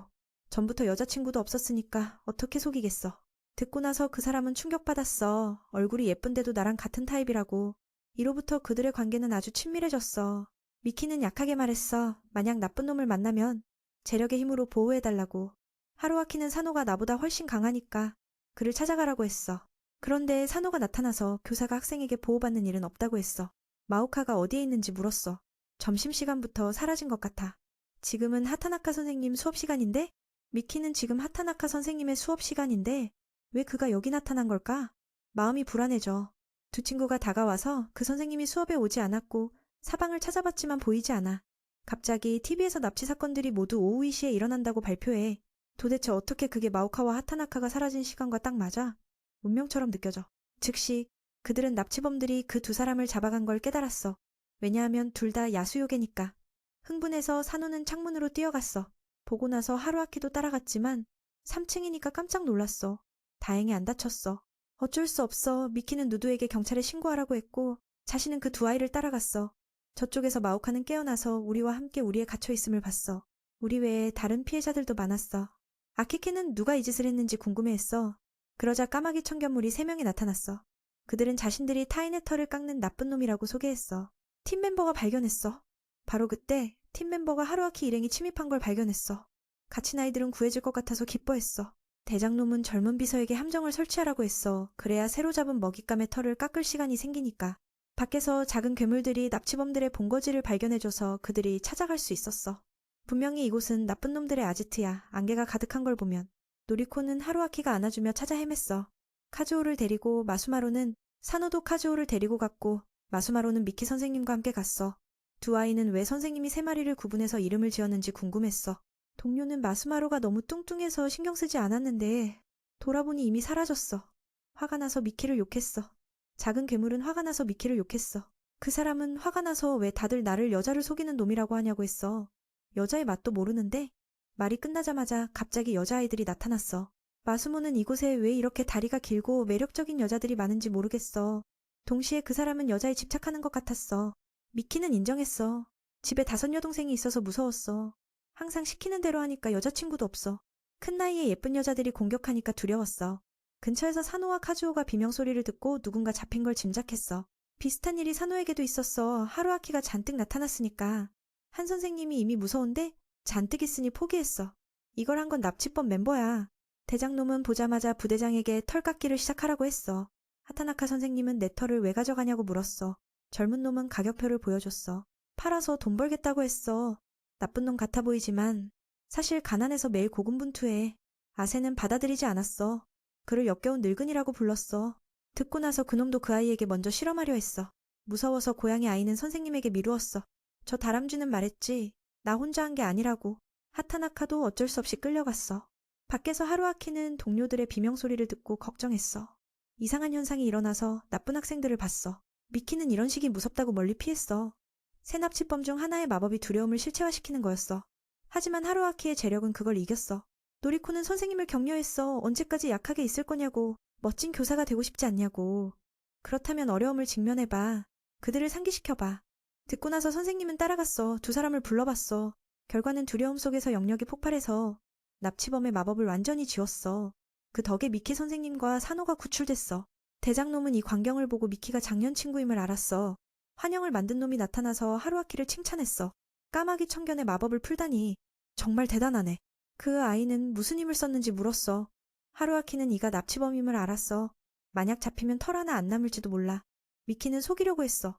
전부터 여자친구도 없었으니까 어떻게 속이겠어. 듣고 나서 그 사람은 충격받았어. 얼굴이 예쁜데도 나랑 같은 타입이라고. 이로부터 그들의 관계는 아주 친밀해졌어. 미키는 약하게 말했어. 만약 나쁜 놈을 만나면 재력의 힘으로 보호해달라고. 하루아키는 사노가 나보다 훨씬 강하니까 그를 찾아가라고 했어. 그런데 사노가 나타나서 교사가 학생에게 보호받는 일은 없다고 했어. 마오카가 어디에 있는지 물었어. 점심시간부터 사라진 것 같아. 지금은 하타나카 선생님 수업 시간인데? 미키는 지금 하타나카 선생님의 수업 시간인데 왜 그가 여기 나타난 걸까? 마음이 불안해져. 두 친구가 다가와서 그 선생님이 수업에 오지 않았고 사방을 찾아봤지만 보이지 않아. 갑자기 TV에서 납치 사건들이 모두 오후 2시에 일어난다고 발표해. 도대체 어떻게 그게 마오카와 하타나카가 사라진 시간과 딱 맞아? 운명처럼 느껴져. 즉시 그들은 납치범들이 그 두 사람을 잡아간 걸 깨달았어. 왜냐하면 둘 다 야수요괴니까. 흥분해서 사노는 창문으로 뛰어갔어. 보고 나서 하루아키도 따라갔지만 3층이니까 깜짝 놀랐어. 다행히 안 다쳤어. 어쩔 수 없어. 미키는 누드에게 경찰에 신고하라고 했고 자신은 그 두 아이를 따라갔어. 저쪽에서 마오카는 깨어나서 우리와 함께 우리에 갇혀있음을 봤어. 우리 외에 다른 피해자들도 많았어. 아키키는 누가 이 짓을 했는지 궁금해했어. 그러자 까마귀 청견물이 3명이 나타났어. 그들은 자신들이 타인의 털을 깎는 나쁜 놈이라고 소개했어. 팀 멤버가 발견했어. 바로 그때 팀 멤버가 하루아키 일행이 침입한 걸 발견했어. 갇힌 아이들은 구해질 것 같아서 기뻐했어. 대장놈은 젊은 비서에게 함정을 설치하라고 했어. 그래야 새로 잡은 먹잇감의 털을 깎을 시간이 생기니까. 밖에서 작은 괴물들이 납치범들의 본거지를 발견해줘서 그들이 찾아갈 수 있었어. 분명히 이곳은 나쁜 놈들의 아지트야. 안개가 가득한 걸 보면. 노리코는 하루아키가 안아주며 찾아 헤맸어. 카즈오를 데리고 마수마로는 사노도 카즈오를 데리고 갔고 마수마로는 미키 선생님과 함께 갔어. 두 아이는 왜 선생님이 3마리를 구분해서 이름을 지었는지 궁금했어. 동료는 마수마로가 너무 뚱뚱해서 신경 쓰지 않았는데 돌아보니 이미 사라졌어. 화가 나서 미키를 욕했어. 작은 괴물은 화가 나서 미키를 욕했어. 그 사람은 화가 나서 왜 다들 나를 여자를 속이는 놈이라고 하냐고 했어. 여자의 맛도 모르는데? 말이 끝나자마자 갑자기 여자아이들이 나타났어. 마수모는 이곳에 왜 이렇게 다리가 길고 매력적인 여자들이 많은지 모르겠어. 동시에 그 사람은 여자에 집착하는 것 같았어. 미키는 인정했어. 집에 5 여동생이 있어서 무서웠어. 항상 시키는 대로 하니까 여자친구도 없어. 큰 나이에 예쁜 여자들이 공격하니까 두려웠어. 근처에서 사노와 카즈오가 비명소리를 듣고 누군가 잡힌 걸 짐작했어. 비슷한 일이 사노에게도 있었어. 하루아키가 잔뜩 나타났으니까. 한 선생님이 이미 무서운데 잔뜩 있으니 포기했어. 이걸 한 건 납치범 멤버야. 대장놈은 보자마자 부대장에게 털 깎기를 시작하라고 했어. 하타나카 선생님은 내 털을 왜 가져가냐고 물었어. 젊은 놈은 가격표를 보여줬어. 팔아서 돈 벌겠다고 했어. 나쁜 놈 같아 보이지만 사실 가난해서 매일 고군분투해. 아세는 받아들이지 않았어. 그를 역겨운 늙은이라고 불렀어. 듣고 나서 그놈도 그 아이에게 먼저 실험하려 했어. 무서워서 고양이 아이는 선생님에게 미루었어. 저 다람쥐는 말했지. 나 혼자 한 게 아니라고. 하타나카도 어쩔 수 없이 끌려갔어. 밖에서 하루아키는 동료들의 비명소리를 듣고 걱정했어. 이상한 현상이 일어나서 나쁜 학생들을 봤어. 미키는 이런 식이 무섭다고 멀리 피했어. 새 납치범 중 하나의 마법이 두려움을 실체화시키는 거였어. 하지만 하루아키의 재력은 그걸 이겼어. 노리코는 선생님을 격려했어. 언제까지 약하게 있을 거냐고. 멋진 교사가 되고 싶지 않냐고. 그렇다면 어려움을 직면해봐. 그들을 상기시켜봐. 듣고 나서 선생님은 따라갔어. 두 사람을 불러봤어. 결과는 두려움 속에서 영역이 폭발해서 납치범의 마법을 완전히 지웠어. 그 덕에 미키 선생님과 사노가 구출됐어. 대장놈은 이 광경을 보고 미키가 작년 친구임을 알았어. 환영을 만든 놈이 나타나서 하루아키를 칭찬했어. 까마귀 청견의 마법을 풀다니 정말 대단하네. 그 아이는 무슨 힘을 썼는지 물었어. 하루아키는 이가 납치범임을 알았어. 만약 잡히면 털 하나 안 남을지도 몰라. 미키는 속이려고 했어.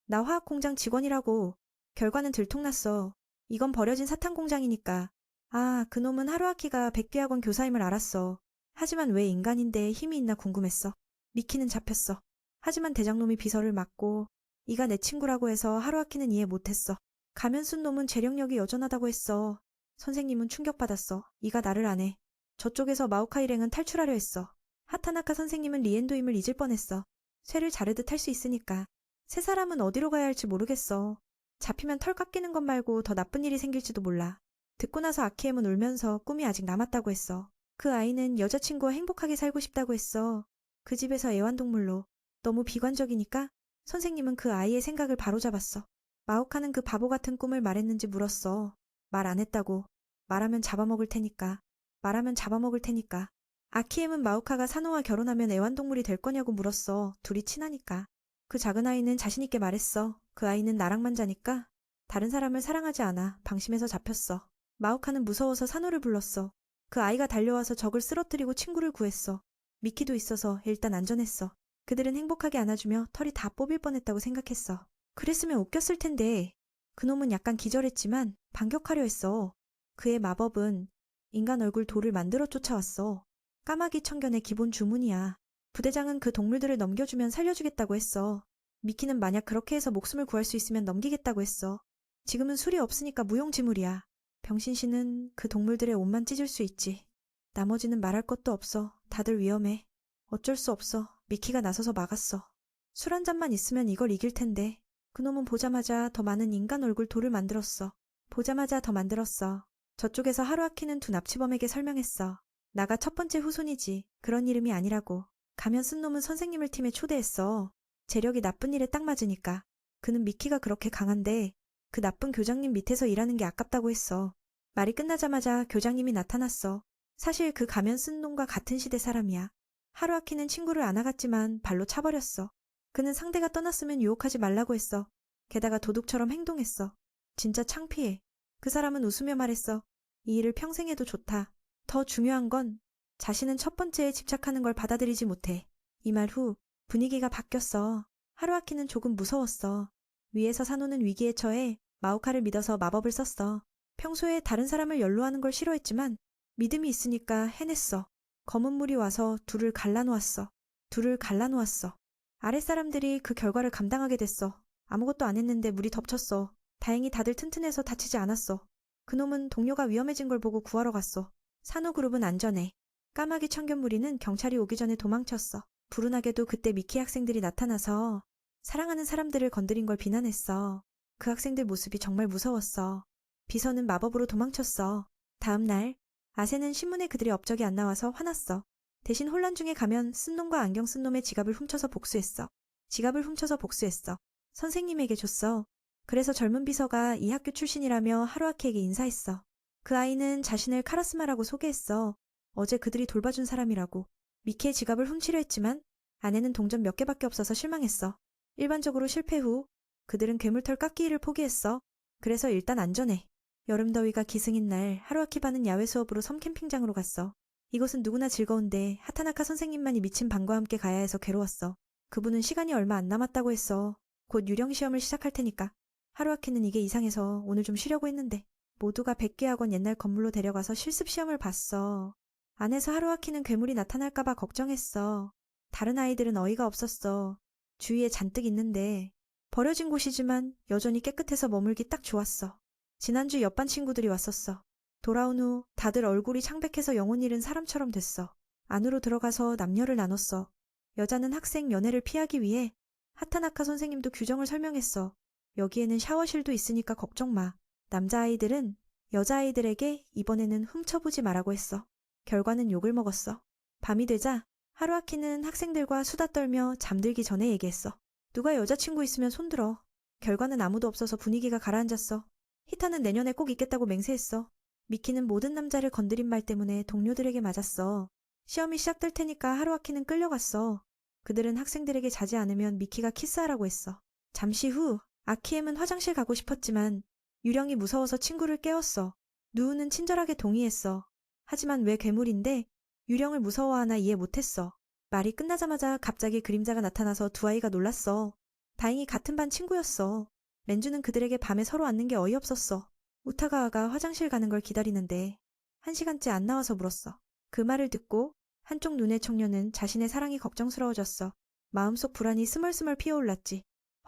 나 화학공장 직원이라고. 결과는 들통났어. 이건 버려진 사탕공장이니까. 아, 그놈은 하루아키가 백비학원 교사임을 알았어. 하지만 왜 인간인데 힘이 있나 궁금했어. 미키는 잡혔어. 하지만 대장놈이 비서를 맡고 이가 내 친구라고 해서 하루아키는 이해 못했어. 가면 쓴 놈은 재력력이 여전하다고 했어. 선생님은 충격받았어. 이가 나를 안 해. 저쪽에서 마오카 일행은 탈출하려 했어. 하타나카 선생님은 리엔도임을 잊을 뻔했어. 쇠를 자르듯 할 수 있으니까. 세 사람은 어디로 가야 할지 모르겠어. 잡히면 털 깎이는 것 말고 더 나쁜 일이 생길지도 몰라. 듣고 나서 아키엠은 울면서 꿈이 아직 남았다고 했어. 그 아이는 여자친구와 행복하게 살고 싶다고 했어. 그 집에서 애완동물로. 너무 비관적이니까 선생님은 그 아이의 생각을 바로잡았어. 마오카는 그 바보 같은 꿈을 말했는지 물었어. 말 안 했다고. 말하면 잡아먹을 테니까. 말하면 잡아먹을 테니까. 아키엠은 마오카가 사노와 결혼하면 애완동물이 될 거냐고 물었어. 둘이 친하니까. 그 작은 아이는 자신있게 말했어. 그 아이는 나랑만 자니까 다른 사람을 사랑하지 않아. 방심해서 잡혔어. 마오카는 무서워서 사노를 불렀어. 그 아이가 달려와서 적을 쓰러뜨리고 친구를 구했어. 미키도 있어서 일단 안전했어. 그들은 행복하게 안아주며 털이 다 뽑힐 뻔했다고 생각했어. 그랬으면 웃겼을 텐데. 그놈은 약간 기절했지만 반격하려 했어. 그의 마법은 인간 얼굴 돌을 만들어 쫓아왔어. 까마귀 청견의 기본 주문이야. 부대장은 그 동물들을 넘겨주면 살려주겠다고 했어. 미키는 만약 그렇게 해서 목숨을 구할 수 있으면 넘기겠다고 했어. 지금은 술이 없으니까 무용지물이야. 병신씨는 그 동물들의 옷만 찢을 수 있지. 나머지는 말할 것도 없어. 다들 위험해. 어쩔 수 없어. 미키가 나서서 막았어. 술 한 잔만 있으면 이걸 이길 텐데. 그놈은 보자마자 더 많은 인간 얼굴 돌을 만들었어. 보자마자 더 만들었어. 저쪽에서 하루아키는 두 납치범에게 설명했어. 나가 첫 번째 후손이지. 그런 이름이 아니라고. 가면 쓴 놈은 선생님을 팀에 초대했어. 재력이 나쁜 일에 딱 맞으니까. 그는 미키가 그렇게 강한데 그 나쁜 교장님 밑에서 일하는 게 아깝다고 했어. 말이 끝나자마자 교장님이 나타났어. 사실 그 가면 쓴 놈과 같은 시대 사람이야. 하루아키는 친구를 안아갔지만 발로 차버렸어. 그는 상대가 떠났으면 유혹하지 말라고 했어. 게다가 도둑처럼 행동했어. 진짜 창피해. 그 사람은 웃으며 말했어. 이 일을 평생 해도 좋다. 더 중요한 건 자신은 첫 번째에 집착하는 걸 받아들이지 못해. 이 말 후 분위기가 바뀌었어. 하루아키는 조금 무서웠어. 위에서 사노는 위기에 처해 마오카를 믿어서 마법을 썼어. 평소에 다른 사람을 연로하는 걸 싫어했지만 믿음이 있으니까 해냈어. 검은 물이 와서 둘을 갈라놓았어. 둘을 갈라놓았어. 아랫사람들이 그 결과를 감당하게 됐어. 아무것도 안 했는데 물이 덮쳤어. 다행히 다들 튼튼해서 다치지 않았어. 그놈은 동료가 위험해진 걸 보고 구하러 갔어. 산호그룹은 안전해. 까마귀 청견무리는 경찰이 오기 전에 도망쳤어. 불운하게도 그때 미키 학생들이 나타나서 사랑하는 사람들을 건드린 걸 비난했어. 그 학생들 모습이 정말 무서웠어. 비서는 마법으로 도망쳤어. 다음 날 아세는 신문에 그들의 업적이 안 나와서 화났어. 대신 혼란 중에 가면 쓴 놈과 안경 쓴 놈의 지갑을 훔쳐서 복수했어. 지갑을 훔쳐서 복수했어. 선생님에게 줬어. 그래서 젊은 비서가 이 학교 출신이라며 하루아키에게 인사했어. 그 아이는 자신을 카라스마라고 소개했어. 어제 그들이 돌봐준 사람이라고. 미키의 지갑을 훔치려 했지만 아내는 동전 몇 개밖에 없어서 실망했어. 일반적으로 실패 후 그들은 괴물털 깎기를 포기했어. 그래서 일단 안전해. 여름 더위가 기승인 날 하루아키바는 야외 수업으로 섬 캠핑장으로 갔어. 이곳은 누구나 즐거운데 하타나카 선생님만이 미친 방과 함께 가야 해서 괴로웠어. 그분은 시간이 얼마 안 남았다고 했어. 곧 유령 시험을 시작할 테니까. 하루아키는 이게 이상해서 오늘 좀 쉬려고 했는데 모두가 백기학원 옛날 건물로 데려가서 실습 시험을 봤어. 안에서 하루아키는 괴물이 나타날까봐 걱정했어. 다른 아이들은 어이가 없었어. 주위에 잔뜩 있는데 버려진 곳이지만 여전히 깨끗해서 머물기 딱 좋았어. 지난주 옆반 친구들이 왔었어. 돌아온 후 다들 얼굴이 창백해서 영혼 잃은 사람처럼 됐어. 안으로 들어가서 남녀를 나눴어. 여자는 학생 연애를 피하기 위해 하타나카 선생님도 규정을 설명했어. 여기에는 샤워실도 있으니까 걱정 마. 남자아이들은 여자아이들에게 이번에는 훔쳐보지 말라고 했어. 결과는 욕을 먹었어. 밤이 되자 하루아키는 학생들과 수다 떨며 잠들기 전에 얘기했어. 누가 여자친구 있으면 손들어. 결과는 아무도 없어서 분위기가 가라앉았어. 히타는 내년에 꼭 있겠다고 맹세했어. 미키는 모든 남자를 건드린 말 때문에 동료들에게 맞았어. 시험이 시작될 테니까 하루아키는 끌려갔어. 그들은 학생들에게 자지 않으면 미키가 키스하라고 했어. 잠시 후 아키엠은 화장실 가고 싶었지만 유령이 무서워서 친구를 깨웠어. 누우는 친절하게 동의했어. 하지만 왜 괴물인데 유령을 무서워하나 이해 못했어. 말이 끝나자마자 갑자기 그림자가 나타나서 두 아이가 놀랐어. 다행히 같은 반 친구였어. 렌주는 그들에게 밤에 서로 앉는 게 어이없었어. 우타가와가 화장실 가는 걸 기다리는데 1시간째 안 나와서 물었어. 그 말을 듣고 한쪽 눈의 청년은 자신의 사랑이 걱정스러워졌어. 마음속 불안이 스멀스멀 피어올랐지.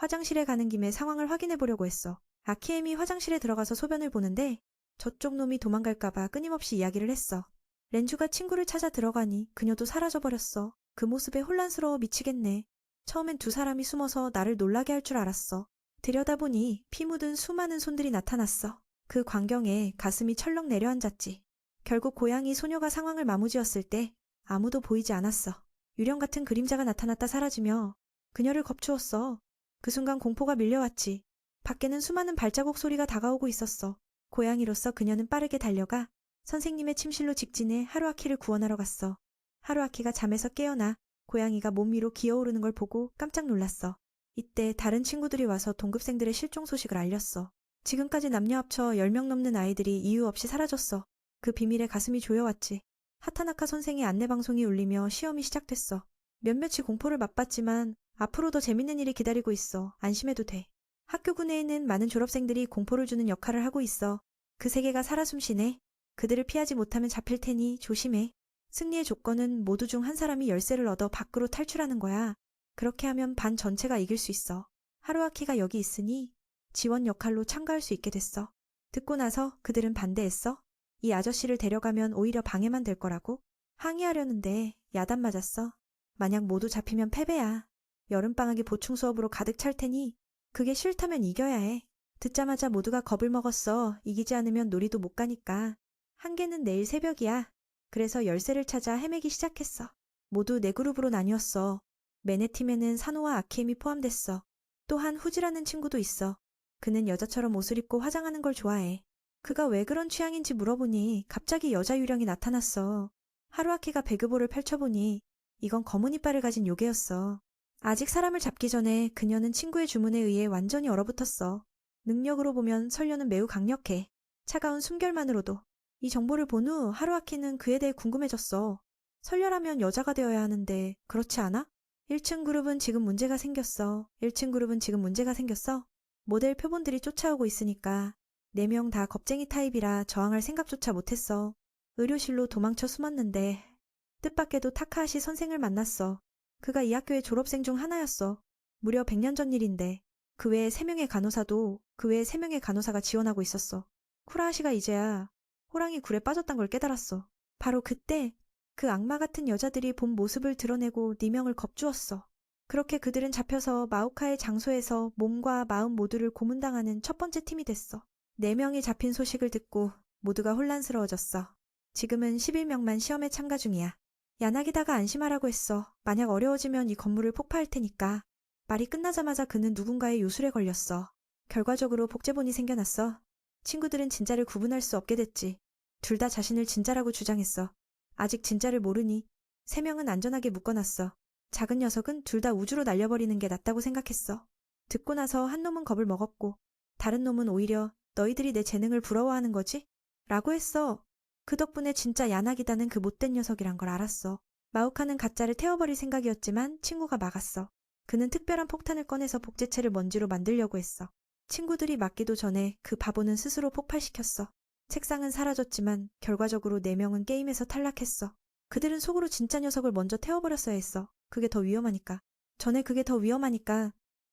화장실에 가는 김에 상황을 확인해 보려고 했어. 아키엠이 화장실에 들어가서 소변을 보는데 저쪽 놈이 도망갈까봐 끊임없이 이야기를 했어. 렌주가 친구를 찾아 들어가니 그녀도 사라져버렸어. 그 모습에 혼란스러워 미치겠네. 처음엔 두 사람이 숨어서 나를 놀라게 할 줄 알았어. 들여다보니 피 묻은 수많은 손들이 나타났어. 그 광경에 가슴이 철렁 내려앉았지. 결국 고양이 소녀가 상황을 마무지었을 때 아무도 보이지 않았어. 유령 같은 그림자가 나타났다 사라지며 그녀를 겁주었어. 그 순간 공포가 밀려왔지. 밖에는 수많은 발자국 소리가 다가오고 있었어. 고양이로서 그녀는 빠르게 달려가 선생님의 침실로 직진해 하루아키를 구원하러 갔어. 하루아키가 잠에서 깨어나 고양이가 몸 위로 기어오르는 걸 보고 깜짝 놀랐어. 이때 다른 친구들이 와서 동급생들의 실종 소식을 알렸어. 지금까지 남녀 합쳐 10명 넘는 아이들이 이유 없이 사라졌어. 그 비밀에 가슴이 조여왔지. 하타나카 선생의 안내방송이 울리며 시험이 시작됐어. 몇몇이 공포를 맛봤지만 앞으로 더 재밌는 일이 기다리고 있어. 안심해도 돼. 학교 구내에는 많은 졸업생들이 공포를 주는 역할을 하고 있어. 그 세계가 살아 숨쉬네. 그들을 피하지 못하면 잡힐 테니 조심해. 승리의 조건은 모두 중 한 사람이 열쇠를 얻어 밖으로 탈출하는 거야. 그렇게 하면 반 전체가 이길 수 있어. 하루아키가 여기 있으니 지원 역할로 참가할 수 있게 됐어. 듣고 나서 그들은 반대했어. 이 아저씨를 데려가면 오히려 방해만 될 거라고. 항의하려는데 야단 맞았어. 만약 모두 잡히면 패배야. 여름방학이 보충 수업으로 가득 찰 테니 그게 싫다면 이겨야 해. 듣자마자 모두가 겁을 먹었어. 이기지 않으면 놀이도 못 가니까. 한계는 내일 새벽이야. 그래서 열쇠를 찾아 헤매기 시작했어. 모두 네 그룹으로 나뉘었어. 매네 팀에는 산호와 아키엠이 포함됐어. 또한 후지라는 친구도 있어. 그는 여자처럼 옷을 입고 화장하는 걸 좋아해. 그가 왜 그런 취향인지 물어보니 갑자기 여자 유령이 나타났어. 하루아키가 배그볼을 펼쳐보니 이건 검은 이빨을 가진 요괴였어. 아직 사람을 잡기 전에 그녀는 친구의 주문에 의해 완전히 얼어붙었어. 능력으로 보면 선녀는 매우 강력해. 차가운 숨결만으로도. 이 정보를 본 후 하루아키는 그에 대해 궁금해졌어. 선녀라면 여자가 되어야 하는데 그렇지 않아? 1층 그룹은 지금 문제가 생겼어. 1층 그룹은 지금 문제가 생겼어. 모델 표본들이 쫓아오고 있으니까 4명 다 겁쟁이 타입이라 저항할 생각조차 못했어. 의료실로 도망쳐 숨었는데 뜻밖에도 타카하시 선생을 만났어. 그가 이 학교의 졸업생 중 하나였어. 무려 100년 전 일인데 그 외에 3명의 간호사가 지원하고 있었어. 쿠라하시가 이제야 호랑이 굴에 빠졌단 걸 깨달았어. 바로 그때 그 악마 같은 여자들이 본 모습을 드러내고 4명을 겁주었어. 그렇게 그들은 잡혀서 마오카의 장소에서 몸과 마음 모두를 고문당하는 첫 번째 팀이 됐어. 4명이 잡힌 소식을 듣고 모두가 혼란스러워졌어. 지금은 11명만 시험에 참가 중이야. 야나기다가 안심하라고 했어. 만약 어려워지면 이 건물을 폭파할 테니까. 말이 끝나자마자 그는 누군가의 요술에 걸렸어. 결과적으로 복제본이 생겨났어. 친구들은 진짜를 구분할 수 없게 됐지. 둘 다 자신을 진짜라고 주장했어. 아직 진짜를 모르니 3명은 안전하게 묶어놨어. 작은 녀석은 둘 다 우주로 날려버리는 게 낫다고 생각했어. 듣고 나서 한 놈은 겁을 먹었고 다른 놈은 오히려 너희들이 내 재능을 부러워하는 거지? 라고 했어. 그 덕분에 진짜 야나기다는 그 못된 녀석이란 걸 알았어. 마오카는 가짜를 태워버릴 생각이었지만 친구가 막았어. 그는 특별한 폭탄을 꺼내서 복제체를 먼지로 만들려고 했어. 친구들이 막기도 전에 그 바보는 스스로 폭발시켰어. 책상은 사라졌지만 결과적으로 4명은 게임에서 탈락했어. 그들은 속으로 진짜 녀석을 먼저 태워버렸어야 했어. 그게 더 위험하니까.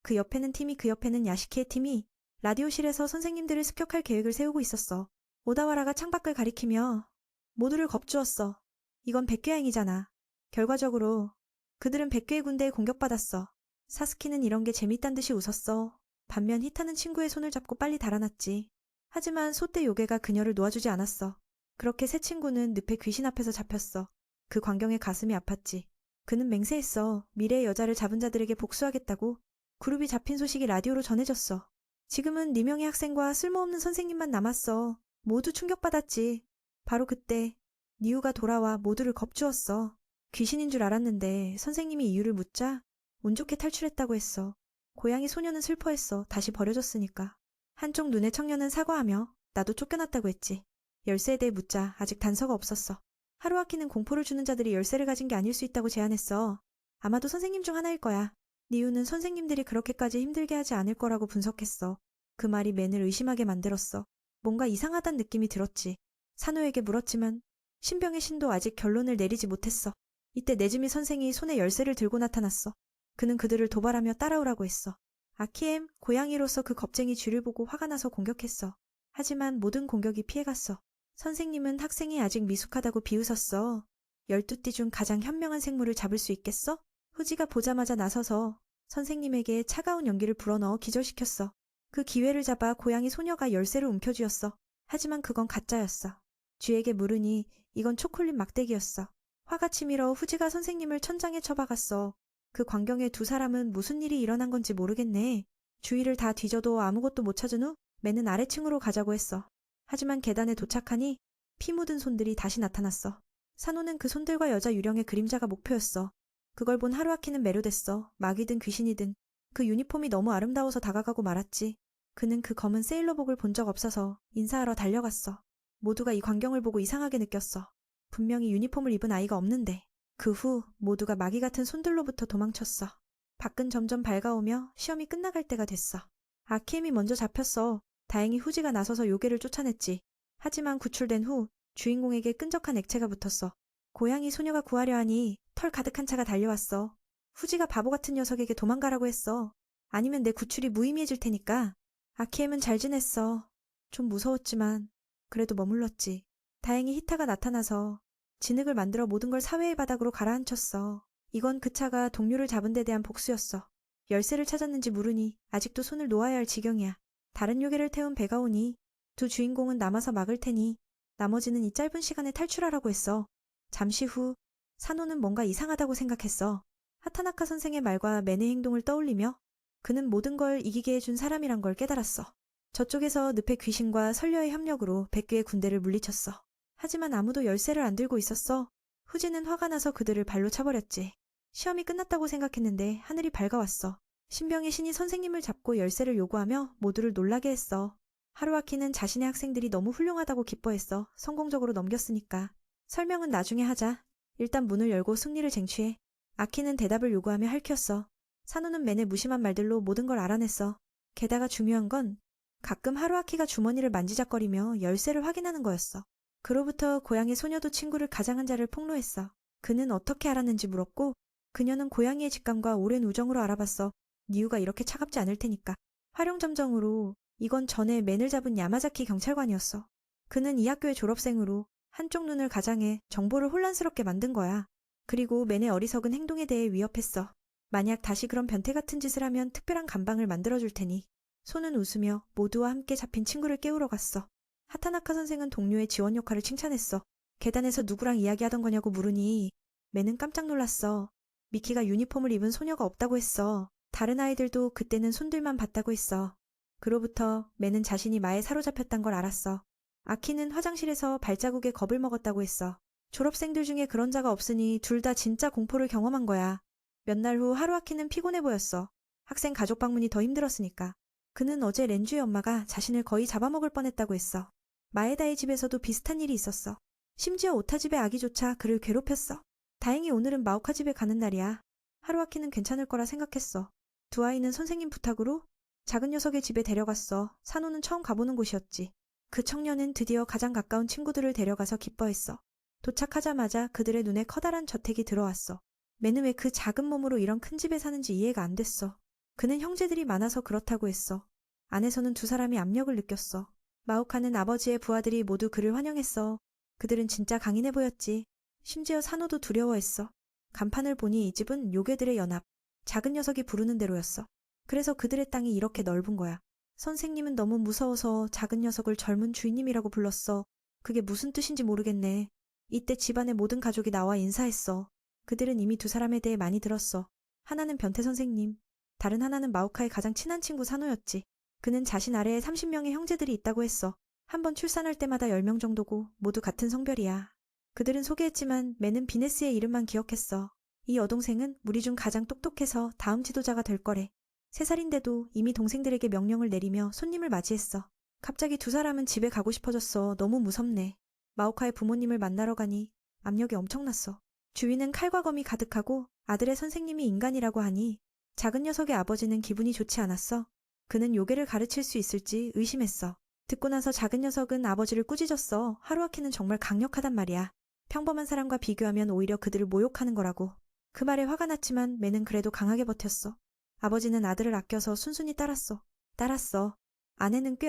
그 옆에는 그 옆에는 야시키의 팀이 라디오실에서 선생님들을 습격할 계획을 세우고 있었어. 오다와라가 창밖을 가리키며 모두를 겁주었어. 이건 백괴행이잖아. 결과적으로 그들은 백괴의 군대에 공격받았어. 사스키는 이런 게 재밌단 듯이 웃었어. 반면 히타는 친구의 손을 잡고 빨리 달아났지. 하지만 소떼 요괴가 그녀를 놓아주지 않았어. 그렇게 새 친구는 늪의 귀신 앞에서 잡혔어. 그 광경에 가슴이 아팠지. 그는 맹세했어. 미래의 여자를 잡은 자들에게 복수하겠다고. 그룹이 잡힌 소식이 라디오로 전해졌어. 지금은 4명의 학생과 쓸모없는 선생님만 남았어. 모두 충격받았지. 바로 그때 니우가 돌아와 모두를 겁주었어. 귀신인 줄 알았는데 선생님이 이유를 묻자 운 좋게 탈출했다고 했어. 고양이 소녀는 슬퍼했어. 다시 버려졌으니까. 한쪽 눈의 청년은 사과하며 나도 쫓겨났다고 했지. 열쇠에 대해 묻자 아직 단서가 없었어. 하루아키는 공포를 주는 자들이 열쇠를 가진 게 아닐 수 있다고 제안했어. 아마도 선생님 중 하나일 거야. 니우는 선생님들이 그렇게까지 힘들게 하지 않을 거라고 분석했어. 그 말이 맨을 의심하게 만들었어. 뭔가 이상하단 느낌이 들었지. 산호에게 물었지만 신병의 신도 아직 결론을 내리지 못했어. 이때 네즈미 선생이 손에 열쇠를 들고 나타났어. 그는 그들을 도발하며 따라오라고 했어. 아키엠, 고양이로서 그 겁쟁이 쥐를 보고 화가 나서 공격했어. 하지만 모든 공격이 피해갔어. 선생님은 학생이 아직 미숙하다고 비웃었어. 12띠 중 가장 현명한 생물을 잡을 수 있겠어? 후지가 보자마자 나서서 선생님에게 차가운 연기를 불어넣어 기절시켰어. 그 기회를 잡아 고양이 소녀가 열쇠를 움켜쥐었어. 하지만 그건 가짜였어. 쥐에게 물으니 이건 초콜릿 막대기였어. 화가 치밀어 후지가 선생님을 천장에 쳐박았어. 그 광경에 두 사람은 무슨 일이 일어난 건지 모르겠네. 주위를 다 뒤져도 아무것도 못 찾은 후 매는 아래층으로 가자고 했어. 하지만 계단에 도착하니 피 묻은 손들이 다시 나타났어. 산호는 그 손들과 여자 유령의 그림자가 목표였어. 그걸 본 하루아키는 매료됐어. 마귀든 귀신이든 그 유니폼이 너무 아름다워서 다가가고 말았지. 그는 그 검은 세일러복을 본 적 없어서 인사하러 달려갔어. 모두가 이 광경을 보고 이상하게 느꼈어. 분명히 유니폼을 입은 아이가 없는데. 그 후 모두가 마귀 같은 손들로부터 도망쳤어. 밖은 점점 밝아오며 시험이 끝나갈 때가 됐어. 아키엠이 먼저 잡혔어. 다행히 후지가 나서서 요괴를 쫓아냈지. 하지만 구출된 후 주인공에게 끈적한 액체가 붙었어. 고양이 소녀가 구하려 하니 털 가득한 차가 달려왔어. 후지가 바보 같은 녀석에게 도망가라고 했어. 아니면 내 구출이 무의미해질 테니까. 아키엠은 잘 지냈어. 좀 무서웠지만 그래도 머물렀지. 다행히 히타가 나타나서 진흙을 만들어 모든 걸 사회의 바닥으로 가라앉혔어. 이건 그 차가 동료를 잡은 데 대한 복수였어. 열쇠를 찾았는지 물으니 아직도 손을 놓아야 할 지경이야. 다른 요괴를 태운 배가 오니 두 주인공은 남아서 막을 테니 나머지는 이 짧은 시간에 탈출하라고 했어. 잠시 후 산호는 뭔가 이상하다고 생각했어. 하타나카 선생의 말과 맨의 행동을 떠올리며 그는 모든 걸 이기게 해준 사람이란 걸 깨달았어. 저쪽에서 늪의 귀신과 선녀의 협력으로 백귀의 군대를 물리쳤어. 하지만 아무도 열쇠를 안 들고 있었어. 후지는 화가 나서 그들을 발로 차버렸지. 시험이 끝났다고 생각했는데 하늘이 밝아왔어. 신병의 신이 선생님을 잡고 열쇠를 요구하며 모두를 놀라게 했어. 하루아키는 자신의 학생들이 너무 훌륭하다고 기뻐했어. 성공적으로 넘겼으니까. 설명은 나중에 하자. 일단 문을 열고 승리를 쟁취해. 아키는 대답을 요구하며 할퀴었어. 산호는 맨의 무심한 말들로 모든 걸 알아냈어. 게다가 중요한 건 가끔 하루아키가 주머니를 만지작거리며 열쇠를 확인하는 거였어. 그로부터 고양이 소녀도 친구를 가장한 자를 폭로했어. 그는 어떻게 알았는지 물었고 그녀는 고양이의 직감과 오랜 우정으로 알아봤어. 니우가 이렇게 차갑지 않을 테니까. 활용점정으로 이건 전에 맨을 잡은 야마자키 경찰관이었어. 그는 이 학교의 졸업생으로 한쪽 눈을 가장해 정보를 혼란스럽게 만든 거야. 그리고 맨의 어리석은 행동에 대해 위협했어. 만약 다시 그런 변태 같은 짓을 하면 특별한 감방을 만들어줄 테니. 소는 웃으며 모두와 함께 잡힌 친구를 깨우러 갔어. 하타나카 선생은 동료의 지원 역할을 칭찬했어. 계단에서 누구랑 이야기하던 거냐고 물으니 맨은 깜짝 놀랐어. 미키가 유니폼을 입은 소녀가 없다고 했어. 다른 아이들도 그때는 손들만 봤다고 했어. 그로부터 맨은 자신이 마에 사로잡혔단 걸 알았어. 아키는 화장실에서 발자국에 겁을 먹었다고 했어. 졸업생들 중에 그런 자가 없으니 둘 다 진짜 공포를 경험한 거야. 몇 날 후 하루아키는 피곤해 보였어. 학생 가족 방문이 더 힘들었으니까. 그는 어제 렌주의 엄마가 자신을 거의 잡아먹을 뻔했다고 했어. 마에다의 집에서도 비슷한 일이 있었어. 심지어 오타 집의 아기조차 그를 괴롭혔어. 다행히 오늘은 마오카 집에 가는 날이야. 하루아키는 괜찮을 거라 생각했어. 두 아이는 선생님 부탁으로 작은 녀석의 집에 데려갔어. 산호는 처음 가보는 곳이었지. 그 청년은 드디어 가장 가까운 친구들을 데려가서 기뻐했어. 도착하자마자 그들의 눈에 커다란 저택이 들어왔어. 맨은 왜 그 작은 몸으로 이런 큰 집에 사는지 이해가 안 됐어. 그는 형제들이 많아서 그렇다고 했어. 안에서는 두 사람이 압력을 느꼈어. 마오카는 아버지의 부하들이 모두 그를 환영했어. 그들은 진짜 강인해 보였지. 심지어 산호도 두려워했어. 간판을 보니 이 집은 요괴들의 연합, 작은 녀석이 부르는 대로였어. 그래서 그들의 땅이 이렇게 넓은 거야. 선생님은 너무 무서워서 작은 녀석을 젊은 주인님이라고 불렀어. 그게 무슨 뜻인지 모르겠네. 이때 집안의 모든 가족이 나와 인사했어. 그들은 이미 두 사람에 대해 많이 들었어. 하나는 변태 선생님, 다른 하나는 마오카의 가장 친한 친구 산호였지. 그는 자신 아래에 30명의 형제들이 있다고 했어. 한 번 출산할 때마다 10명 정도고 모두 같은 성별이야. 그들은 소개했지만 맨은 비네스의 이름만 기억했어. 이 여동생은 우리 중 가장 똑똑해서 다음 지도자가 될 거래. 3살인데도 이미 동생들에게 명령을 내리며 손님을 맞이했어. 갑자기 두 사람은 집에 가고 싶어졌어. 너무 무섭네. 마오카의 부모님을 만나러 가니 압력이 엄청났어. 주위는 칼과 검이 가득하고 아들의 선생님이 인간이라고 하니 작은 녀석의 아버지는 기분이 좋지 않았어. 그는 요괴를 가르칠 수 있을지 의심했어. 듣고 나서 작은 녀석은 아버지를 꾸짖었어. 하루아키는 정말 강력하단 말이야. 평범한 사람과 비교하면 오히려 그들을 모욕하는 거라고. 그 말에 화가 났지만 맨은 그래도 강하게 버텼어. 아버지는 아들을 아껴서 순순히 따랐어. 아내는 꽤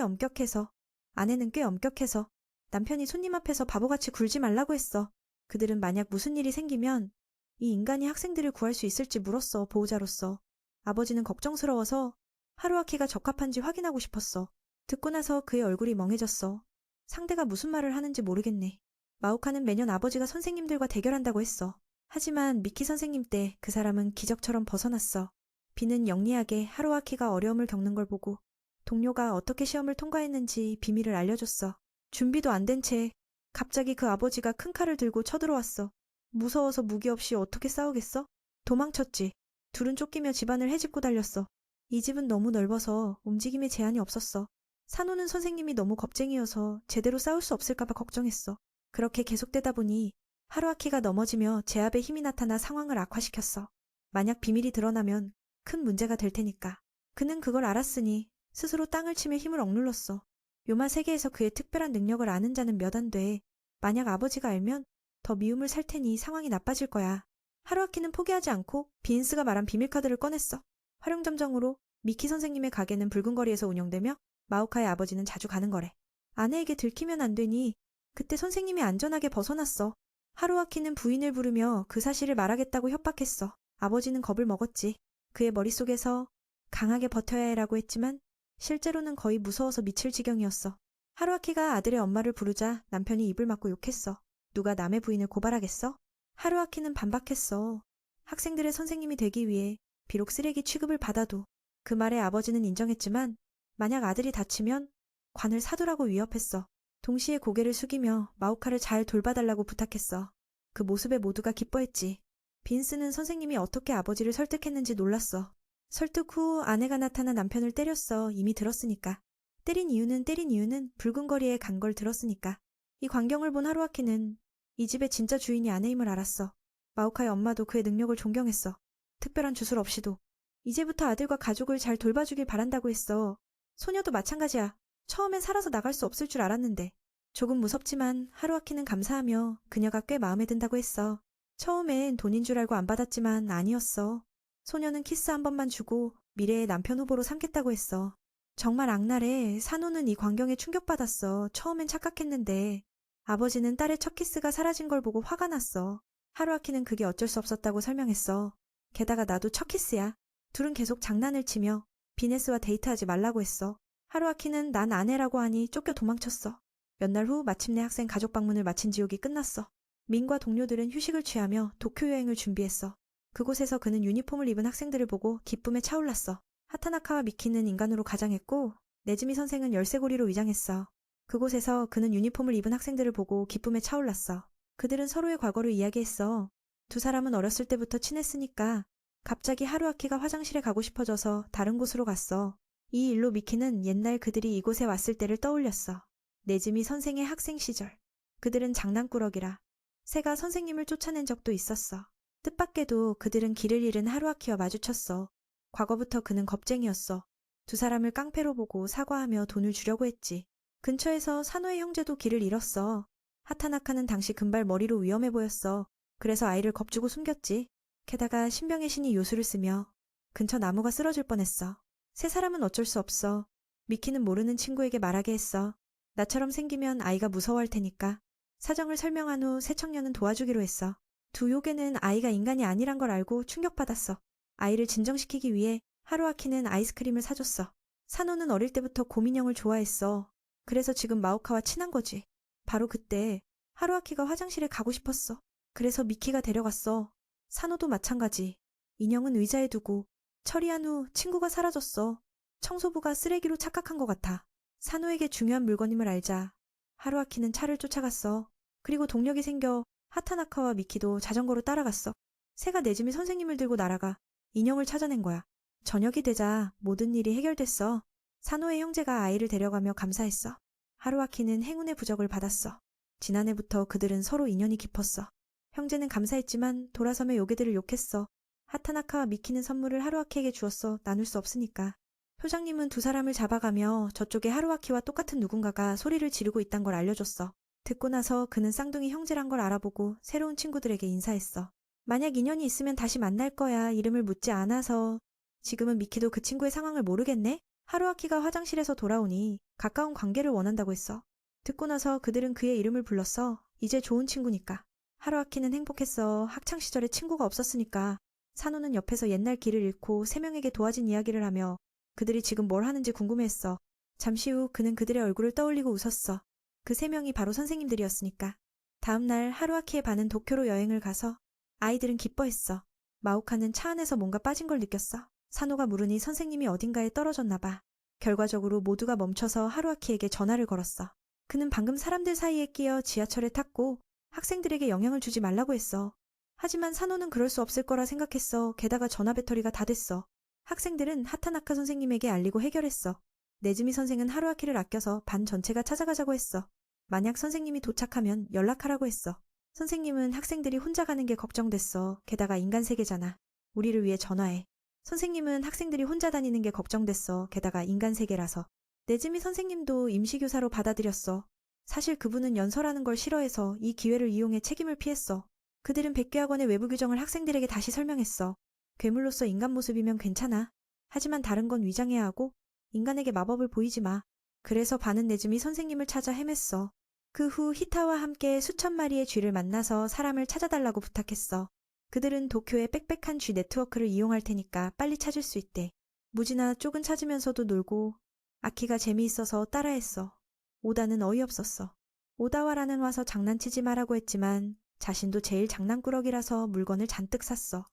엄격해서. 남편이 손님 앞에서 바보같이 굴지 말라고 했어. 그들은 만약 무슨 일이 생기면 이 인간이 학생들을 구할 수 있을지 물었어, 보호자로서. 아버지는 걱정스러워서 하루아키가 적합한지 확인하고 싶었어. 듣고 나서 그의 얼굴이 멍해졌어. 상대가 무슨 말을 하는지 모르겠네. 마오카는 매년 아버지가 선생님들과 대결한다고 했어. 하지만 미키 선생님 때 그 사람은 기적처럼 벗어났어. 비는 영리하게 하루아키가 어려움을 겪는 걸 보고 동료가 어떻게 시험을 통과했는지 비밀을 알려줬어. 준비도 안 된 채 갑자기 그 아버지가 큰 칼을 들고 쳐들어왔어. 무서워서 무기 없이 어떻게 싸우겠어? 도망쳤지. 둘은 쫓기며 집안을 헤집고 달렸어. 이 집은 너무 넓어서 움직임에 제한이 없었어. 산호는 선생님이 너무 겁쟁이여서 제대로 싸울 수 없을까봐 걱정했어. 그렇게 계속되다 보니 하루아키가 넘어지며 제압의 힘이 나타나 상황을 악화시켰어. 만약 비밀이 드러나면 큰 문제가 될 테니까. 그는 그걸 알았으니 스스로 땅을 치며 힘을 억눌렀어. 요마 세계에서 그의 특별한 능력을 아는 자는 몇 안 돼. 만약 아버지가 알면 더 미움을 살 테니 상황이 나빠질 거야. 하루아키는 포기하지 않고 빈스가 말한 비밀카드를 꺼냈어. 활용점정으로 미키 선생님의 가게는 붉은 거리에서 운영되며 마오카의 아버지는 자주 가는 거래. 아내에게 들키면 안 되니 그때 선생님이 안전하게 벗어났어. 하루아키는 부인을 부르며 그 사실을 말하겠다고 협박했어. 아버지는 겁을 먹었지. 그의 머릿속에서 강하게 버텨야 해라고 했지만 실제로는 거의 무서워서 미칠 지경이었어. 하루아키가 아들의 엄마를 부르자 남편이 입을 막고 욕했어. 누가 남의 부인을 고발하겠어? 하루아키는 반박했어. 학생들의 선생님이 되기 위해 비록 쓰레기 취급을 받아도. 그 말에 아버지는 인정했지만 만약 아들이 다치면 관을 사두라고 위협했어. 동시에 고개를 숙이며 마오카를 잘 돌봐달라고 부탁했어. 그 모습에 모두가 기뻐했지. 빈스는 선생님이 어떻게 아버지를 설득했는지 놀랐어. 설득 후 아내가 나타나 남편을 때렸어. 이미 들었으니까. 때린 이유는 붉은 거리에 간 걸 들었으니까. 이 광경을 본 하루아키는 이 집의 진짜 주인이 아내임을 알았어. 마오카의 엄마도 그의 능력을 존경했어. 특별한 주술 없이도. 이제부터 아들과 가족을 잘 돌봐주길 바란다고 했어. 소녀도 마찬가지야. 처음엔 살아서 나갈 수 없을 줄 알았는데. 조금 무섭지만 하루아키는 감사하며 그녀가 꽤 마음에 든다고 했어. 처음엔 돈인 줄 알고 안 받았지만 아니었어. 소녀는 키스 한 번만 주고 미래의 남편 후보로 삼겠다고 했어. 정말 악랄해. 산호는 이 광경에 충격받았어. 처음엔 착각했는데. 아버지는 딸의 첫 키스가 사라진 걸 보고 화가 났어. 하루아키는 그게 어쩔 수 없었다고 설명했어. 게다가 나도 첫 키스야. 둘은 계속 장난을 치며 비네스와 데이트하지 말라고 했어. 하루아키는 난 아내라고 하니 쫓겨 도망쳤어. 몇 날 후 마침내 학생 가족 방문을 마친 지옥이 끝났어. 민과 동료들은 휴식을 취하며 도쿄 여행을 준비했어. 그곳에서 그는 유니폼을 입은 학생들을 보고 기쁨에 차올랐어. 하타나카와 미키는 인간으로 가장했고 네즈미 선생은 열쇠고리로 위장했어. 그곳에서 그는 유니폼을 입은 학생들을 보고 기쁨에 차올랐어. 그들은 서로의 과거를 이야기했어. 두 사람은 어렸을 때부터 친했으니까 갑자기 하루아키가 화장실에 가고 싶어져서 다른 곳으로 갔어. 이 일로 미키는 옛날 그들이 이곳에 왔을 때를 떠올렸어. 네즈미 선생의 학생 시절. 그들은 장난꾸러기라. 새가 선생님을 쫓아낸 적도 있었어. 뜻밖에도 그들은 길을 잃은 하루아키와 마주쳤어. 과거부터 그는 겁쟁이였어. 두 사람을 깡패로 보고 사과하며 돈을 주려고 했지. 근처에서 산호의 형제도 길을 잃었어. 하타나카는 당시 금발 머리로 위험해 보였어. 그래서 아이를 겁주고 숨겼지. 게다가 신병의 신이 요술을 쓰며 근처 나무가 쓰러질 뻔했어. 세 사람은 어쩔 수 없어. 미키는 모르는 친구에게 말하게 했어. 나처럼 생기면 아이가 무서워할 테니까. 사정을 설명한 후 새 청년은 도와주기로 했어. 두 요괴는 아이가 인간이 아니란 걸 알고 충격받았어. 아이를 진정시키기 위해 하루아키는 아이스크림을 사줬어. 산호는 어릴 때부터 곰인형을 좋아했어. 그래서 지금 마오카와 친한 거지. 바로 그때 하루아키가 화장실에 가고 싶었어. 그래서 미키가 데려갔어. 산호도 마찬가지. 인형은 의자에 두고 처리한 후 친구가 사라졌어. 청소부가 쓰레기로 착각한 것 같아. 산호에게 중요한 물건임을 알자 하루아키는 차를 쫓아갔어. 그리고 동력이 생겨 하타나카와 미키도 자전거로 따라갔어. 새가 네즈미 선생님을 들고 날아가 인형을 찾아낸 거야. 저녁이 되자 모든 일이 해결됐어. 산호의 형제가 아이를 데려가며 감사했어. 하루아키는 행운의 부적을 받았어. 지난해부터 그들은 서로 인연이 깊었어. 형제는 감사했지만 돌아서며 요괴들을 욕했어. 하타나카와 미키는 선물을 하루아키에게 주었어. 나눌 수 없으니까. 표장님은 두 사람을 잡아가며 저쪽에 하루아키와 똑같은 누군가가 소리를 지르고 있단 걸 알려줬어. 듣고 나서 그는 쌍둥이 형제란 걸 알아보고 새로운 친구들에게 인사했어. 만약 인연이 있으면 다시 만날 거야. 이름을 묻지 않아서. 지금은 미키도 그 친구의 상황을 모르겠네? 하루아키가 화장실에서 돌아오니 가까운 관계를 원한다고 했어. 듣고 나서 그들은 그의 이름을 불렀어. 이제 좋은 친구니까. 하루아키는 행복했어. 학창시절에 친구가 없었으니까. 산호는 옆에서 옛날 길을 잃고 세 명에게 도와진 이야기를 하며 그들이 지금 뭘 하는지 궁금해했어. 잠시 후 그는 그들의 얼굴을 떠올리고 웃었어. 그 세 명이 바로 선생님들이었으니까. 다음 날 하루아키의 반은 도쿄로 여행을 가서 아이들은 기뻐했어. 마오카는 차 안에서 뭔가 빠진 걸 느꼈어. 산호가 물으니 선생님이 어딘가에 떨어졌나 봐. 결과적으로 모두가 멈춰서 하루아키에게 전화를 걸었어. 그는 방금 사람들 사이에 끼어 지하철에 탔고 학생들에게 영향을 주지 말라고 했어. 하지만 산호는 그럴 수 없을 거라 생각했어. 게다가 전화 배터리가 다 됐어. 학생들은 하타나카 선생님에게 알리고 해결했어. 네즈미 선생은 하루아키를 아껴서 반 전체가 찾아가자고 했어. 만약 선생님이 도착하면 연락하라고 했어. 선생님은 학생들이 혼자 가는 게 걱정됐어. 게다가 인간 세계잖아. 우리를 위해 전화해. 선생님은 학생들이 혼자 다니는 게 걱정됐어. 게다가 인간 세계라서. 네즈미 선생님도 임시교사로 받아들였어. 사실 그분은 연설하는 걸 싫어해서 이 기회를 이용해 책임을 피했어. 그들은 백괴학원의 외부 규정을 학생들에게 다시 설명했어. 괴물로서 인간 모습이면 괜찮아. 하지만 다른 건 위장해야 하고 인간에게 마법을 보이지 마. 그래서 반은 네즈미 선생님을 찾아 헤맸어. 그 후 히타와 함께 수천 마리의 쥐를 만나서 사람을 찾아달라고 부탁했어. 그들은 도쿄의 빽빽한 쥐 네트워크를 이용할 테니까 빨리 찾을 수 있대. 무지나 쪽은 찾으면서도 놀고 아키가 재미있어서 따라했어. 오다는 어이없었어. 오다와라는 와서 장난치지 마라고 했지만 자신도 제일 장난꾸러기라서 물건을 잔뜩 샀어.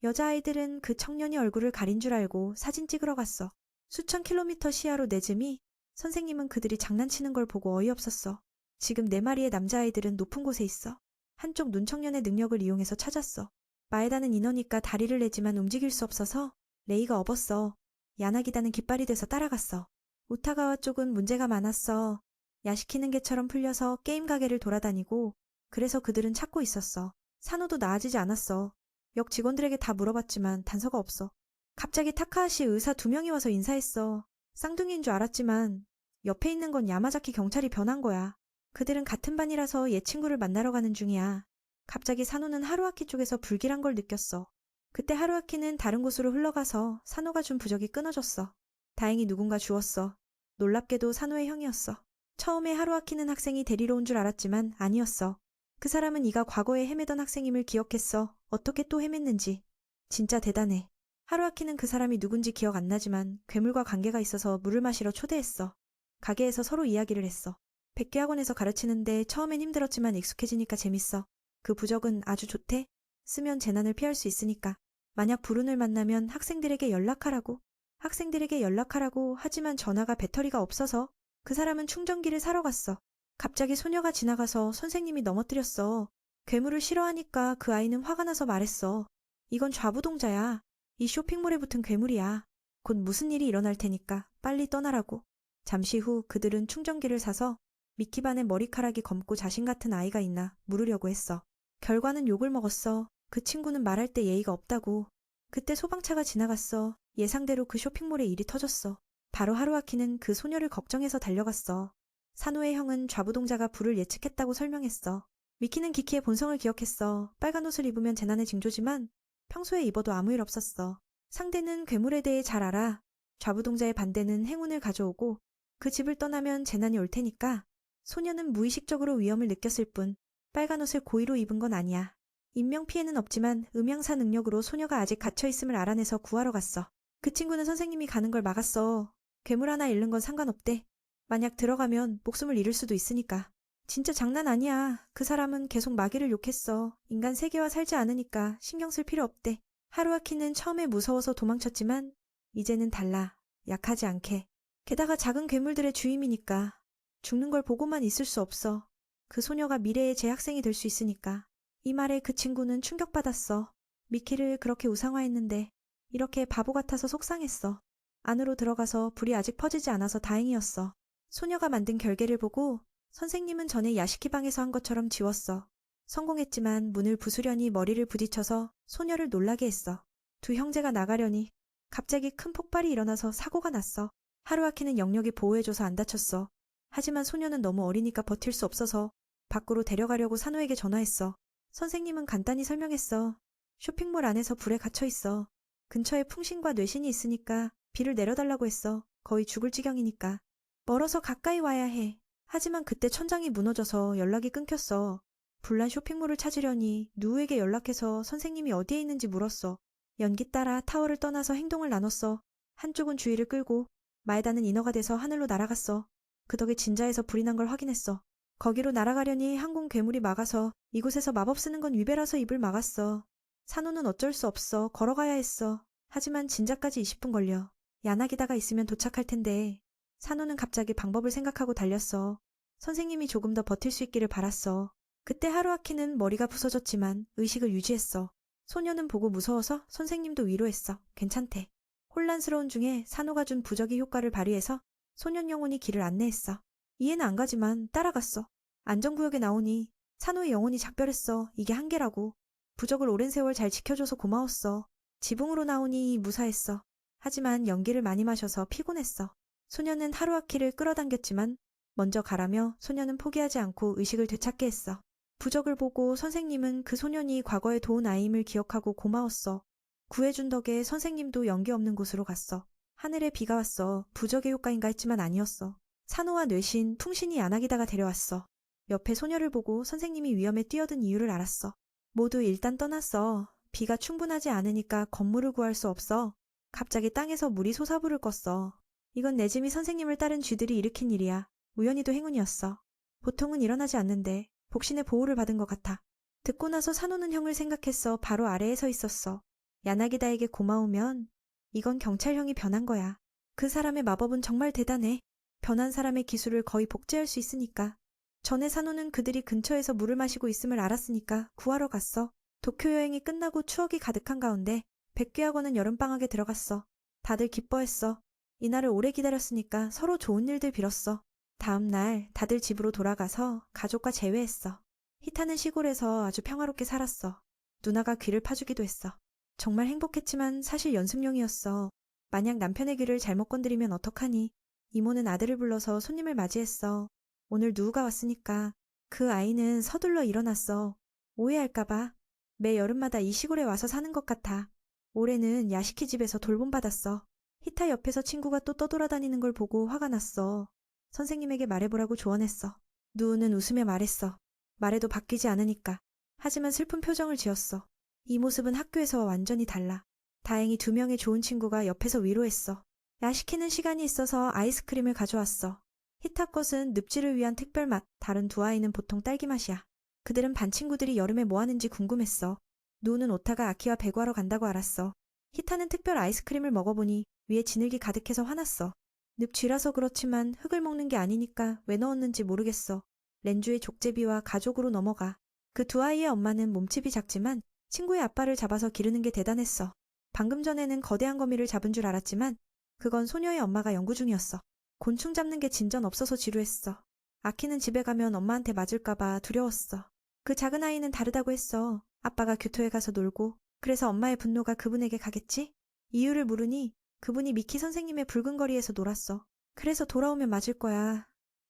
여자아이들은 그 청년이 얼굴을 가린 줄 알고 사진 찍으러 갔어. 수천 킬로미터 시야로 내즘이 선생님은 그들이 장난치는 걸 보고 어이없었어. 지금 4마리의 남자아이들은 높은 곳에 있어. 한쪽 눈청년의 능력을 이용해서 찾았어. 마에다는 인어니까 다리를 내지만 움직일 수 없어서 레이가 업었어. 야나기다는 깃발이 돼서 따라갔어. 우타가와 쪽은 문제가 많았어. 야시키는 개처럼 풀려서 게임 가게를 돌아다니고 그래서 그들은 찾고 있었어. 산호도 나아지지 않았어. 역 직원들에게 다 물어봤지만 단서가 없어. 갑자기 타카하시 의사 2명이 와서 인사했어. 쌍둥이인 줄 알았지만 옆에 있는 건 야마자키 경찰이 변한 거야. 그들은 같은 반이라서 얘 친구를 만나러 가는 중이야. 갑자기 산호는 하루아키 쪽에서 불길한 걸 느꼈어. 그때 하루아키는 다른 곳으로 흘러가서 산호가 준 부적이 끊어졌어. 다행히 누군가 주웠어. 놀랍게도 산호의 형이었어. 처음에 하루아키는 학생이 데리러 온 줄 알았지만 아니었어. 그 사람은 이가 과거에 헤매던 학생임을 기억했어. 어떻게 또 헤맸는지. 진짜 대단해. 하루아키는 그 사람이 누군지 기억 안 나지만 괴물과 관계가 있어서 물을 마시러 초대했어. 가게에서 서로 이야기를 했어. 백괴학원에서 가르치는데 처음엔 힘들었지만 익숙해지니까 재밌어. 그 부적은 아주 좋대. 쓰면 재난을 피할 수 있으니까. 만약 불운을 만나면 학생들에게 연락하라고. 학생들에게 연락하라고 하지만 전화가 배터리가 없어서 그 사람은 충전기를 사러 갔어. 갑자기 소녀가 지나가서 선생님이 넘어뜨렸어. 괴물을 싫어하니까 그 아이는 화가 나서 말했어. 이건 좌부동자야. 이 쇼핑몰에 붙은 괴물이야. 곧 무슨 일이 일어날 테니까 빨리 떠나라고. 잠시 후 그들은 충전기를 사서 미키반의 머리카락이 검고 자신 같은 아이가 있나 물으려고 했어. 결과는 욕을 먹었어. 그 친구는 말할 때 예의가 없다고. 그때 소방차가 지나갔어. 예상대로 그 쇼핑몰에 일이 터졌어. 바로 하루아키는 그 소녀를 걱정해서 달려갔어. 산호의 형은 좌부동자가 불을 예측했다고 설명했어. 미키는 기키의 본성을 기억했어. 빨간 옷을 입으면 재난의 징조지만 평소에 입어도 아무 일 없었어. 상대는 괴물에 대해 잘 알아. 좌부동자의 반대는 행운을 가져오고 그 집을 떠나면 재난이 올 테니까. 소녀는 무의식적으로 위험을 느꼈을 뿐 빨간 옷을 고의로 입은 건 아니야. 인명피해는 없지만 음향사 능력으로 소녀가 아직 갇혀있음을 알아내서 구하러 갔어. 그 친구는 선생님이 가는 걸 막았어. 괴물 하나 잃는 건 상관없대. 만약 들어가면 목숨을 잃을 수도 있으니까. 진짜 장난 아니야. 그 사람은 계속 마귀를 욕했어. 인간 세계와 살지 않으니까 신경 쓸 필요 없대. 하루아키는 처음에 무서워서 도망쳤지만 이제는 달라. 약하지 않게. 게다가 작은 괴물들의 주임이니까. 죽는 걸 보고만 있을 수 없어. 그 소녀가 미래의 제 학생이 될 수 있으니까. 이 말에 그 친구는 충격받았어. 미키를 그렇게 우상화했는데 이렇게 바보 같아서 속상했어. 안으로 들어가서 불이 아직 퍼지지 않아서 다행이었어. 소녀가 만든 결계를 보고 선생님은 전에 야시키 방에서 한 것처럼 지웠어. 성공했지만 문을 부수려니 머리를 부딪혀서 소녀를 놀라게 했어. 두 형제가 나가려니 갑자기 큰 폭발이 일어나서 사고가 났어. 하루아키는 영역이 보호해줘서 안 다쳤어. 하지만 소녀는 너무 어리니까 버틸 수 없어서 밖으로 데려가려고 산호에게 전화했어. 선생님은 간단히 설명했어. 쇼핑몰 안에서 불에 갇혀 있어. 근처에 풍신과 뇌신이 있으니까 비를 내려달라고 했어. 거의 죽을 지경이니까. 멀어서 가까이 와야 해. 하지만 그때 천장이 무너져서 연락이 끊겼어. 불난 쇼핑몰을 찾으려니 누구에게 연락해서 선생님이 어디에 있는지 물었어. 연기 따라 타워를 떠나서 행동을 나눴어. 한쪽은 주위를 끌고 마에다는 인어가 돼서 하늘로 날아갔어. 그 덕에 진자에서 불이 난 걸 확인했어. 거기로 날아가려니 항공 괴물이 막아서 이곳에서 마법 쓰는 건 위배라서 입을 막았어. 산호는 어쩔 수 없어. 걸어가야 했어. 하지만 진자까지 20분 걸려. 야나기다가 있으면 도착할 텐데. 산호는 갑자기 방법을 생각하고 달렸어. 선생님이 조금 더 버틸 수 있기를 바랐어. 그때 하루아키는 머리가 부서졌지만 의식을 유지했어. 소녀는 보고 무서워서 선생님도 위로했어. 괜찮대. 혼란스러운 중에 산호가 준 부적의 효과를 발휘해서 소년 영혼이 길을 안내했어. 이해는 안 가지만 따라갔어. 안전구역에 나오니 산호의 영혼이 작별했어. 이게 한계라고. 부적을 오랜 세월 잘 지켜줘서 고마웠어. 지붕으로 나오니 무사했어. 하지만 연기를 많이 마셔서 피곤했어. 소녀는 하루아키를 끌어당겼지만 먼저 가라며 소녀는 포기하지 않고 의식을 되찾게 했어. 부적을 보고 선생님은 그 소년이 과거에 도운 아이임을 기억하고 고마웠어. 구해준 덕에 선생님도 연기 없는 곳으로 갔어. 하늘에 비가 왔어. 부적의 효과인가 했지만 아니었어. 산호와 뇌신, 풍신이 야나기다가 데려왔어. 옆에 소녀를 보고 선생님이 위험에 뛰어든 이유를 알았어. 모두 일단 떠났어. 비가 충분하지 않으니까 건물을 구할 수 없어. 갑자기 땅에서 물이 솟아부를 껐어. 이건 네즈미 선생님을 따른 쥐들이 일으킨 일이야. 우연히도 행운이었어. 보통은 일어나지 않는데 복신의 보호를 받은 것 같아. 듣고 나서 산호는 형을 생각했어. 바로 아래에 서 있었어. 야나기다에게 고마우면 이건 경찰형이 변한 거야. 그 사람의 마법은 정말 대단해. 변한 사람의 기술을 거의 복제할 수 있으니까. 전에 산호는 그들이 근처에서 물을 마시고 있음을 알았으니까 구하러 갔어. 도쿄 여행이 끝나고 추억이 가득한 가운데 백귀학원은 여름방학에 들어갔어. 다들 기뻐했어. 이날을 오래 기다렸으니까 서로 좋은 일들 빌었어. 다음 날 다들 집으로 돌아가서 가족과 재회했어. 히타는 시골에서 아주 평화롭게 살았어. 누나가 귀를 파주기도 했어. 정말 행복했지만 사실 연습용이었어. 만약 남편의 귀를 잘못 건드리면 어떡하니. 이모는 아들을 불러서 손님을 맞이했어. 오늘 누우가 왔으니까. 그 아이는 서둘러 일어났어. 오해할까봐. 매 여름마다 이 시골에 와서 사는 것 같아. 올해는 야시키 집에서 돌봄받았어. 히타 옆에서 친구가 또 떠돌아다니는 걸 보고 화가 났어. 선생님에게 말해보라고 조언했어. 누우는 웃으며 말했어. 말해도 바뀌지 않으니까. 하지만 슬픈 표정을 지었어. 이 모습은 학교에서와 완전히 달라. 다행히 2명의 좋은 친구가 옆에서 위로했어. 야시키는 시간이 있어서 아이스크림을 가져왔어. 히타 것은 늪지를 위한 특별맛, 다른 두 아이는 보통 딸기 맛이야. 그들은 반 친구들이 여름에 뭐 하는지 궁금했어. 누우는 오타가 아키와 배구하러 간다고 알았어. 히타는 특별 아이스크림을 먹어보니 위에 진흙이 가득해서 화났어. 늪쥐라서 그렇지만 흙을 먹는 게 아니니까 왜 넣었는지 모르겠어. 렌주의 족제비와 가족으로 넘어가. 그 두 아이의 엄마는 몸집이 작지만 친구의 아빠를 잡아서 기르는 게 대단했어. 방금 전에는 거대한 거미를 잡은 줄 알았지만 그건 소녀의 엄마가 연구 중이었어. 곤충 잡는 게 진전 없어서 지루했어. 아키는 집에 가면 엄마한테 맞을까봐 두려웠어. 그 작은 아이는 다르다고 했어. 아빠가 교토에 가서 놀고 그래서 엄마의 분노가 그분에게 가겠지? 이유를 물으니 그분이 미키 선생님의 붉은 거리에서 놀았어. 그래서 돌아오면 맞을 거야.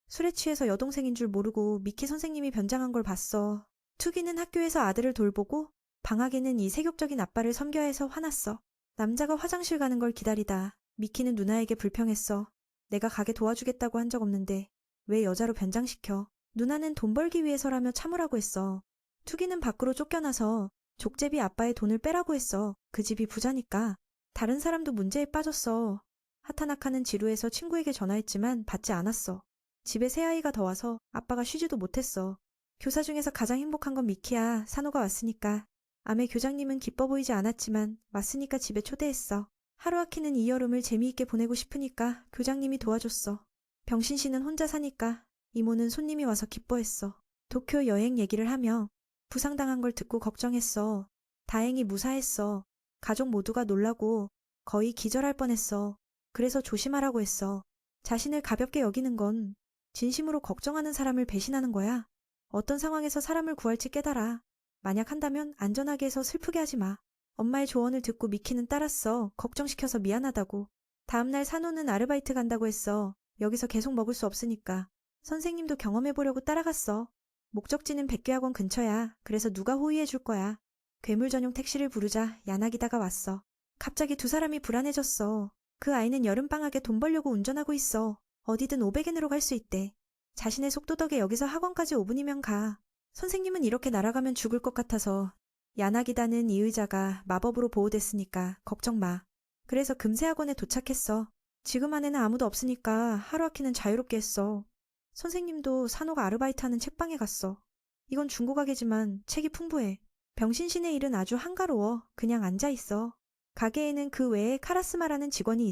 술에 취해서 여동생인 줄 모르고 미키 선생님이 변장한 걸 봤어. 투기는 학교에서 아들을 돌보고 방학에는 이 세욕적인 아빠를 섬겨야 해서 화났어. 남자가 화장실 가는 걸 기다리다 미키는 누나에게 불평했어. 내가 가게 도와주겠다고 한 적 없는데 왜 여자로 변장시켜. 누나는 돈 벌기 위해서라며 참으라고 했어. 투기는 밖으로 쫓겨나서 족제비 아빠의 돈을 빼라고 했어. 그 집이 부자니까. 다른 사람도 문제에 빠졌어. 하타나카는 지루해서 친구에게 전화했지만 받지 않았어. 집에 새아이가 더 와서 아빠가 쉬지도 못했어. 교사 중에서 가장 행복한 건 미키야. 산호가 왔으니까. 아메 교장님은 기뻐 보이지 않았지만 왔으니까 집에 초대했어. 하루아키는 이 여름을 재미있게 보내고 싶으니까 교장님이 도와줬어. 병신 씨는 혼자 사니까 이모는 손님이 와서 기뻐했어. 도쿄 여행 얘기를 하며 부상당한 걸 듣고 걱정했어. 다행히 무사했어. 가족 모두가 놀라고 거의 기절할 뻔했어. 그래서 조심하라고 했어. 자신을 가볍게 여기는 건 진심으로 걱정하는 사람을 배신하는 거야. 어떤 상황에서 사람을 구할지 깨달아. 만약 한다면 안전하게 해서 슬프게 하지 마. 엄마의 조언을 듣고 미키는 따랐어. 걱정시켜서 미안하다고. 다음날 산호는 아르바이트 간다고 했어. 여기서 계속 먹을 수 없으니까. 선생님도 경험해보려고 따라갔어. 목적지는 백귀학원 근처야. 그래서 누가 호의해줄 거야. 괴물 전용 택시를 부르자 야나기다가 왔어. 갑자기 두 사람이 불안해졌어. 그 아이는 여름방학에 돈 벌려고 운전하고 있어. 어디든 500엔으로 갈 수 있대. 자신의 속도 덕에 여기서 학원까지 5분이면 가. 선생님은 이렇게 날아가면 죽을 것 같아서 야나기다는 이 의자가 마법으로 보호됐으니까 걱정 마. 그래서 금세 학원에 도착했어. 지금 안에는 아무도 없으니까 하루아키는 자유롭게 했어. 선생님도 산호가 아르바이트하는 책방에 갔어. 이건 중고 가게지만 책이 풍부해. 병신신의 일은 아주 한가로워. 그냥 앉아있어. 가게에는 그 외에 카라스마라는 직원이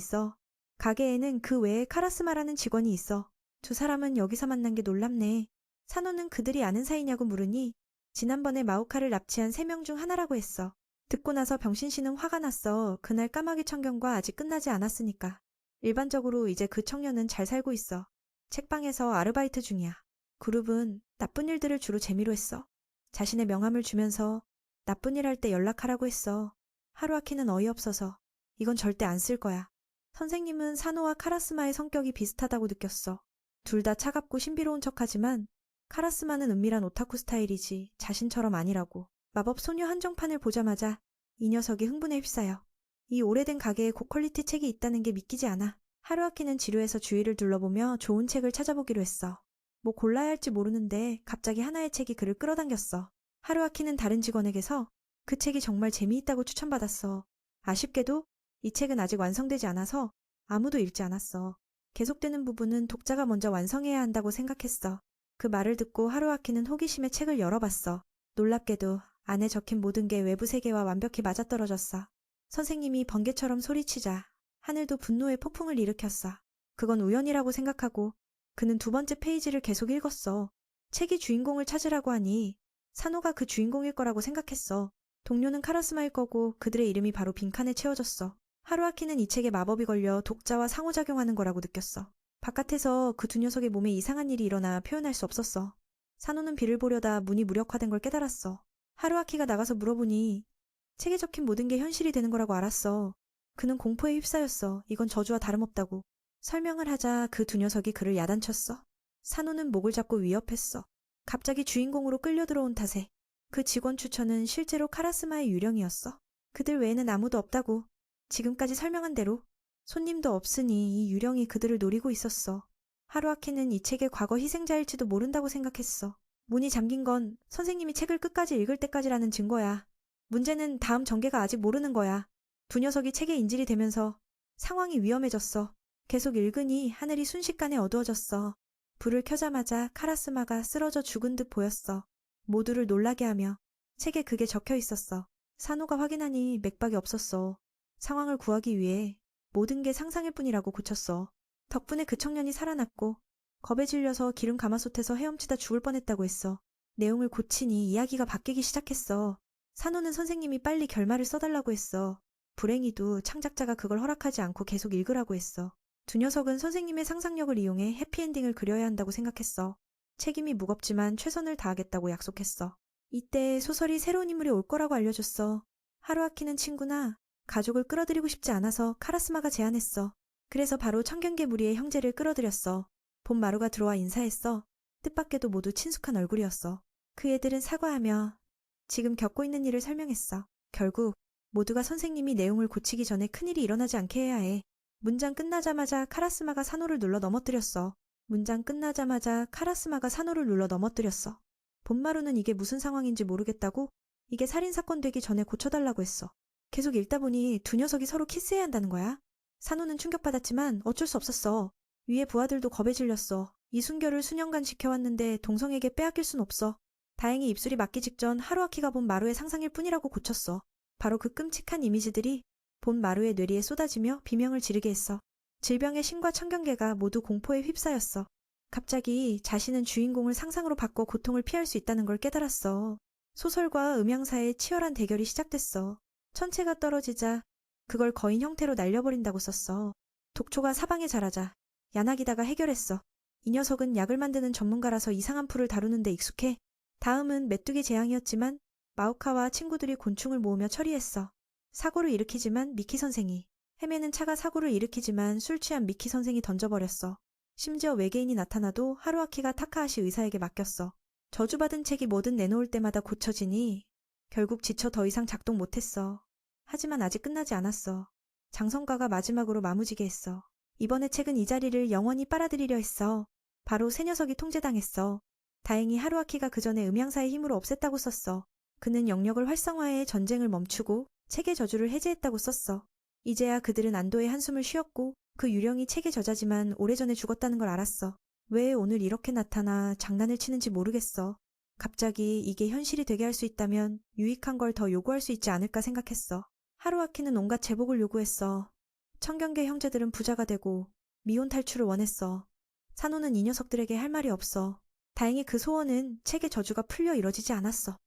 있어. 두 사람은 여기서 만난 게 놀랍네. 산호는 그들이 아는 사이냐고 물으니 지난번에 마우카를 납치한 3명 중 하나라고 했어. 듣고 나서 병신씨는 화가 났어. 그날 까마귀 청경과 아직 끝나지 않았으니까. 일반적으로 이제 그 청년은 잘 살고 있어. 책방에서 아르바이트 중이야. 그룹은 나쁜 일들을 주로 재미로 했어. 자신의 명함을 주면서 나쁜 일 할 때 연락하라고 했어. 하루아키는 어이없어서 이건 절대 안 쓸 거야. 선생님은 산호와 카라스마의 성격이 비슷하다고 느꼈어. 둘 다 차갑고 신비로운 척하지만 카라스마는 은밀한 오타쿠 스타일이지 자신처럼 아니라고. 마법 소녀 한정판을 보자마자 이 녀석이 흥분에 휩싸여. 이 오래된 가게에 고퀄리티 책이 있다는 게 믿기지 않아. 하루아키는 지루해서 주위를 둘러보며 좋은 책을 찾아보기로 했어. 뭐 골라야 할지 모르는데 갑자기 하나의 책이 그를 끌어당겼어. 하루아키는 다른 직원에게서 그 책이 정말 재미있다고 추천받았어. 아쉽게도 이 책은 아직 완성되지 않아서 아무도 읽지 않았어. 계속되는 부분은 독자가 먼저 완성해야 한다고 생각했어. 그 말을 듣고 하루아키는 호기심에 책을 열어봤어. 놀랍게도 안에 적힌 모든 게 외부 세계와 완벽히 맞아떨어졌어. 선생님이 번개처럼 소리치자 하늘도 분노의 폭풍을 일으켰어. 그건 우연이라고 생각하고 그는 2번째 페이지를 계속 읽었어. 책이 주인공을 찾으라고 하니 산호가 그 주인공일 거라고 생각했어. 동료는 카라스마일 거고 그들의 이름이 바로 빈칸에 채워졌어. 하루아키는 이 책에 마법이 걸려 독자와 상호작용하는 거라고 느꼈어. 바깥에서 그 두 녀석의 몸에 이상한 일이 일어나 표현할 수 없었어. 산호는 비를 보려다 문이 무력화된 걸 깨달았어. 하루아키가 나가서 물어보니 책에 적힌 모든 게 현실이 되는 거라고 알았어. 그는 공포에 휩싸였어. 이건 저주와 다름없다고. 설명을 하자 그 두 녀석이 그를 야단쳤어. 산호는 목을 잡고 위협했어. 갑자기 주인공으로 끌려 들어온 탓에 그 직원 추천은 실제로 카라스마의 유령이었어. 그들 외에는 아무도 없다고. 지금까지 설명한 대로 손님도 없으니 이 유령이 그들을 노리고 있었어. 하루아키는 이 책의 과거 희생자일지도 모른다고 생각했어. 문이 잠긴 건 선생님이 책을 끝까지 읽을 때까지라는 증거야. 문제는 다음 전개가 아직 모르는 거야. 두 녀석이 책에 인질이 되면서 상황이 위험해졌어. 계속 읽으니 하늘이 순식간에 어두워졌어. 불을 켜자마자 카라스마가 쓰러져 죽은 듯 보였어. 모두를 놀라게 하며 책에 그게 적혀 있었어. 산호가 확인하니 맥박이 없었어. 상황을 구하기 위해 모든 게 상상일 뿐이라고 고쳤어. 덕분에 그 청년이 살아났고 겁에 질려서 기름 가마솥에서 헤엄치다 죽을 뻔했다고 했어. 내용을 고치니 이야기가 바뀌기 시작했어. 산호는 선생님이 빨리 결말을 써달라고 했어. 불행히도 창작자가 그걸 허락하지 않고 계속 읽으라고 했어. 두 녀석은 선생님의 상상력을 이용해 해피엔딩을 그려야 한다고 생각했어. 책임이 무겁지만 최선을 다하겠다고 약속했어. 이때 소설이 새로운 인물이 올 거라고 알려줬어. 하루아키는 친구나 가족을 끌어들이고 싶지 않아서 카라스마가 제안했어. 그래서 바로 청경계 무리의 형제를 끌어들였어. 봄마루가 들어와 인사했어. 뜻밖에도 모두 친숙한 얼굴이었어. 그 애들은 사과하며 지금 겪고 있는 일을 설명했어. 결국 모두가 선생님이 내용을 고치기 전에 큰일이 일어나지 않게 해야 해. 문장 끝나자마자 카라스마가 산호를 눌러 넘어뜨렸어. 봄마루는 이게 무슨 상황인지 모르겠다고 이게 살인사건 되기 전에 고쳐달라고 했어. 계속 읽다 보니 두 녀석이 서로 키스해야 한다는 거야. 산호는 충격받았지만 어쩔 수 없었어. 위에 부하들도 겁에 질렸어. 이 순결을 수년간 지켜왔는데 동성에게 빼앗길 순 없어. 다행히 입술이 맞기 직전 하루아키가 본 마루의 상상일 뿐이라고 고쳤어. 바로 그 끔찍한 이미지들이 본 마루의 뇌리에 쏟아지며 비명을 지르게 했어. 질병의 신과 청경계가 모두 공포에 휩싸였어. 갑자기 자신은 주인공을 상상으로 바꿔 고통을 피할 수 있다는 걸 깨달았어. 소설과 음향사의 치열한 대결이 시작됐어. 천체가 떨어지자 그걸 거인 형태로 날려버린다고 썼어. 독초가 사방에 자라자 야나기다가 해결했어. 이 녀석은 약을 만드는 전문가라서 이상한 풀을 다루는 데 익숙해. 다음은 메뚜기 재앙이었지만 마우카와 친구들이 곤충을 모으며 처리했어. 사고를 일으키지만 미키 선생이, 헤매는 차가 사고를 일으키지만 술 취한 미키 선생이 던져버렸어. 심지어 외계인이 나타나도 하루아키가 타카하시 의사에게 맡겼어. 저주받은 책이 뭐든 내놓을 때마다 고쳐지니 결국 지쳐 더 이상 작동 못했어. 하지만 아직 끝나지 않았어. 장성과가 마지막으로 마무지게 했어. 이번에 책은 이 자리를 영원히 빨아들이려 했어. 바로 새 녀석이 통제당했어. 다행히 하루아키가 그 전에 음양사의 힘으로 없앴다고 썼어. 그는 영역을 활성화해 전쟁을 멈추고 책의 저주를 해제했다고 썼어. 이제야 그들은 안도의 한숨을 쉬었고 그 유령이 책의 저자지만 오래전에 죽었다는 걸 알았어. 왜 오늘 이렇게 나타나 장난을 치는지 모르겠어. 갑자기 이게 현실이 되게 할 수 있다면 유익한 걸 더 요구할 수 있지 않을까 생각했어. 하루아키는 온갖 제복을 요구했어. 청경계 형제들은 부자가 되고 미혼 탈출을 원했어. 산호는 이 녀석들에게 할 말이 없어. 다행히 그 소원은 책의 저주가 풀려 이뤄지지 않았어.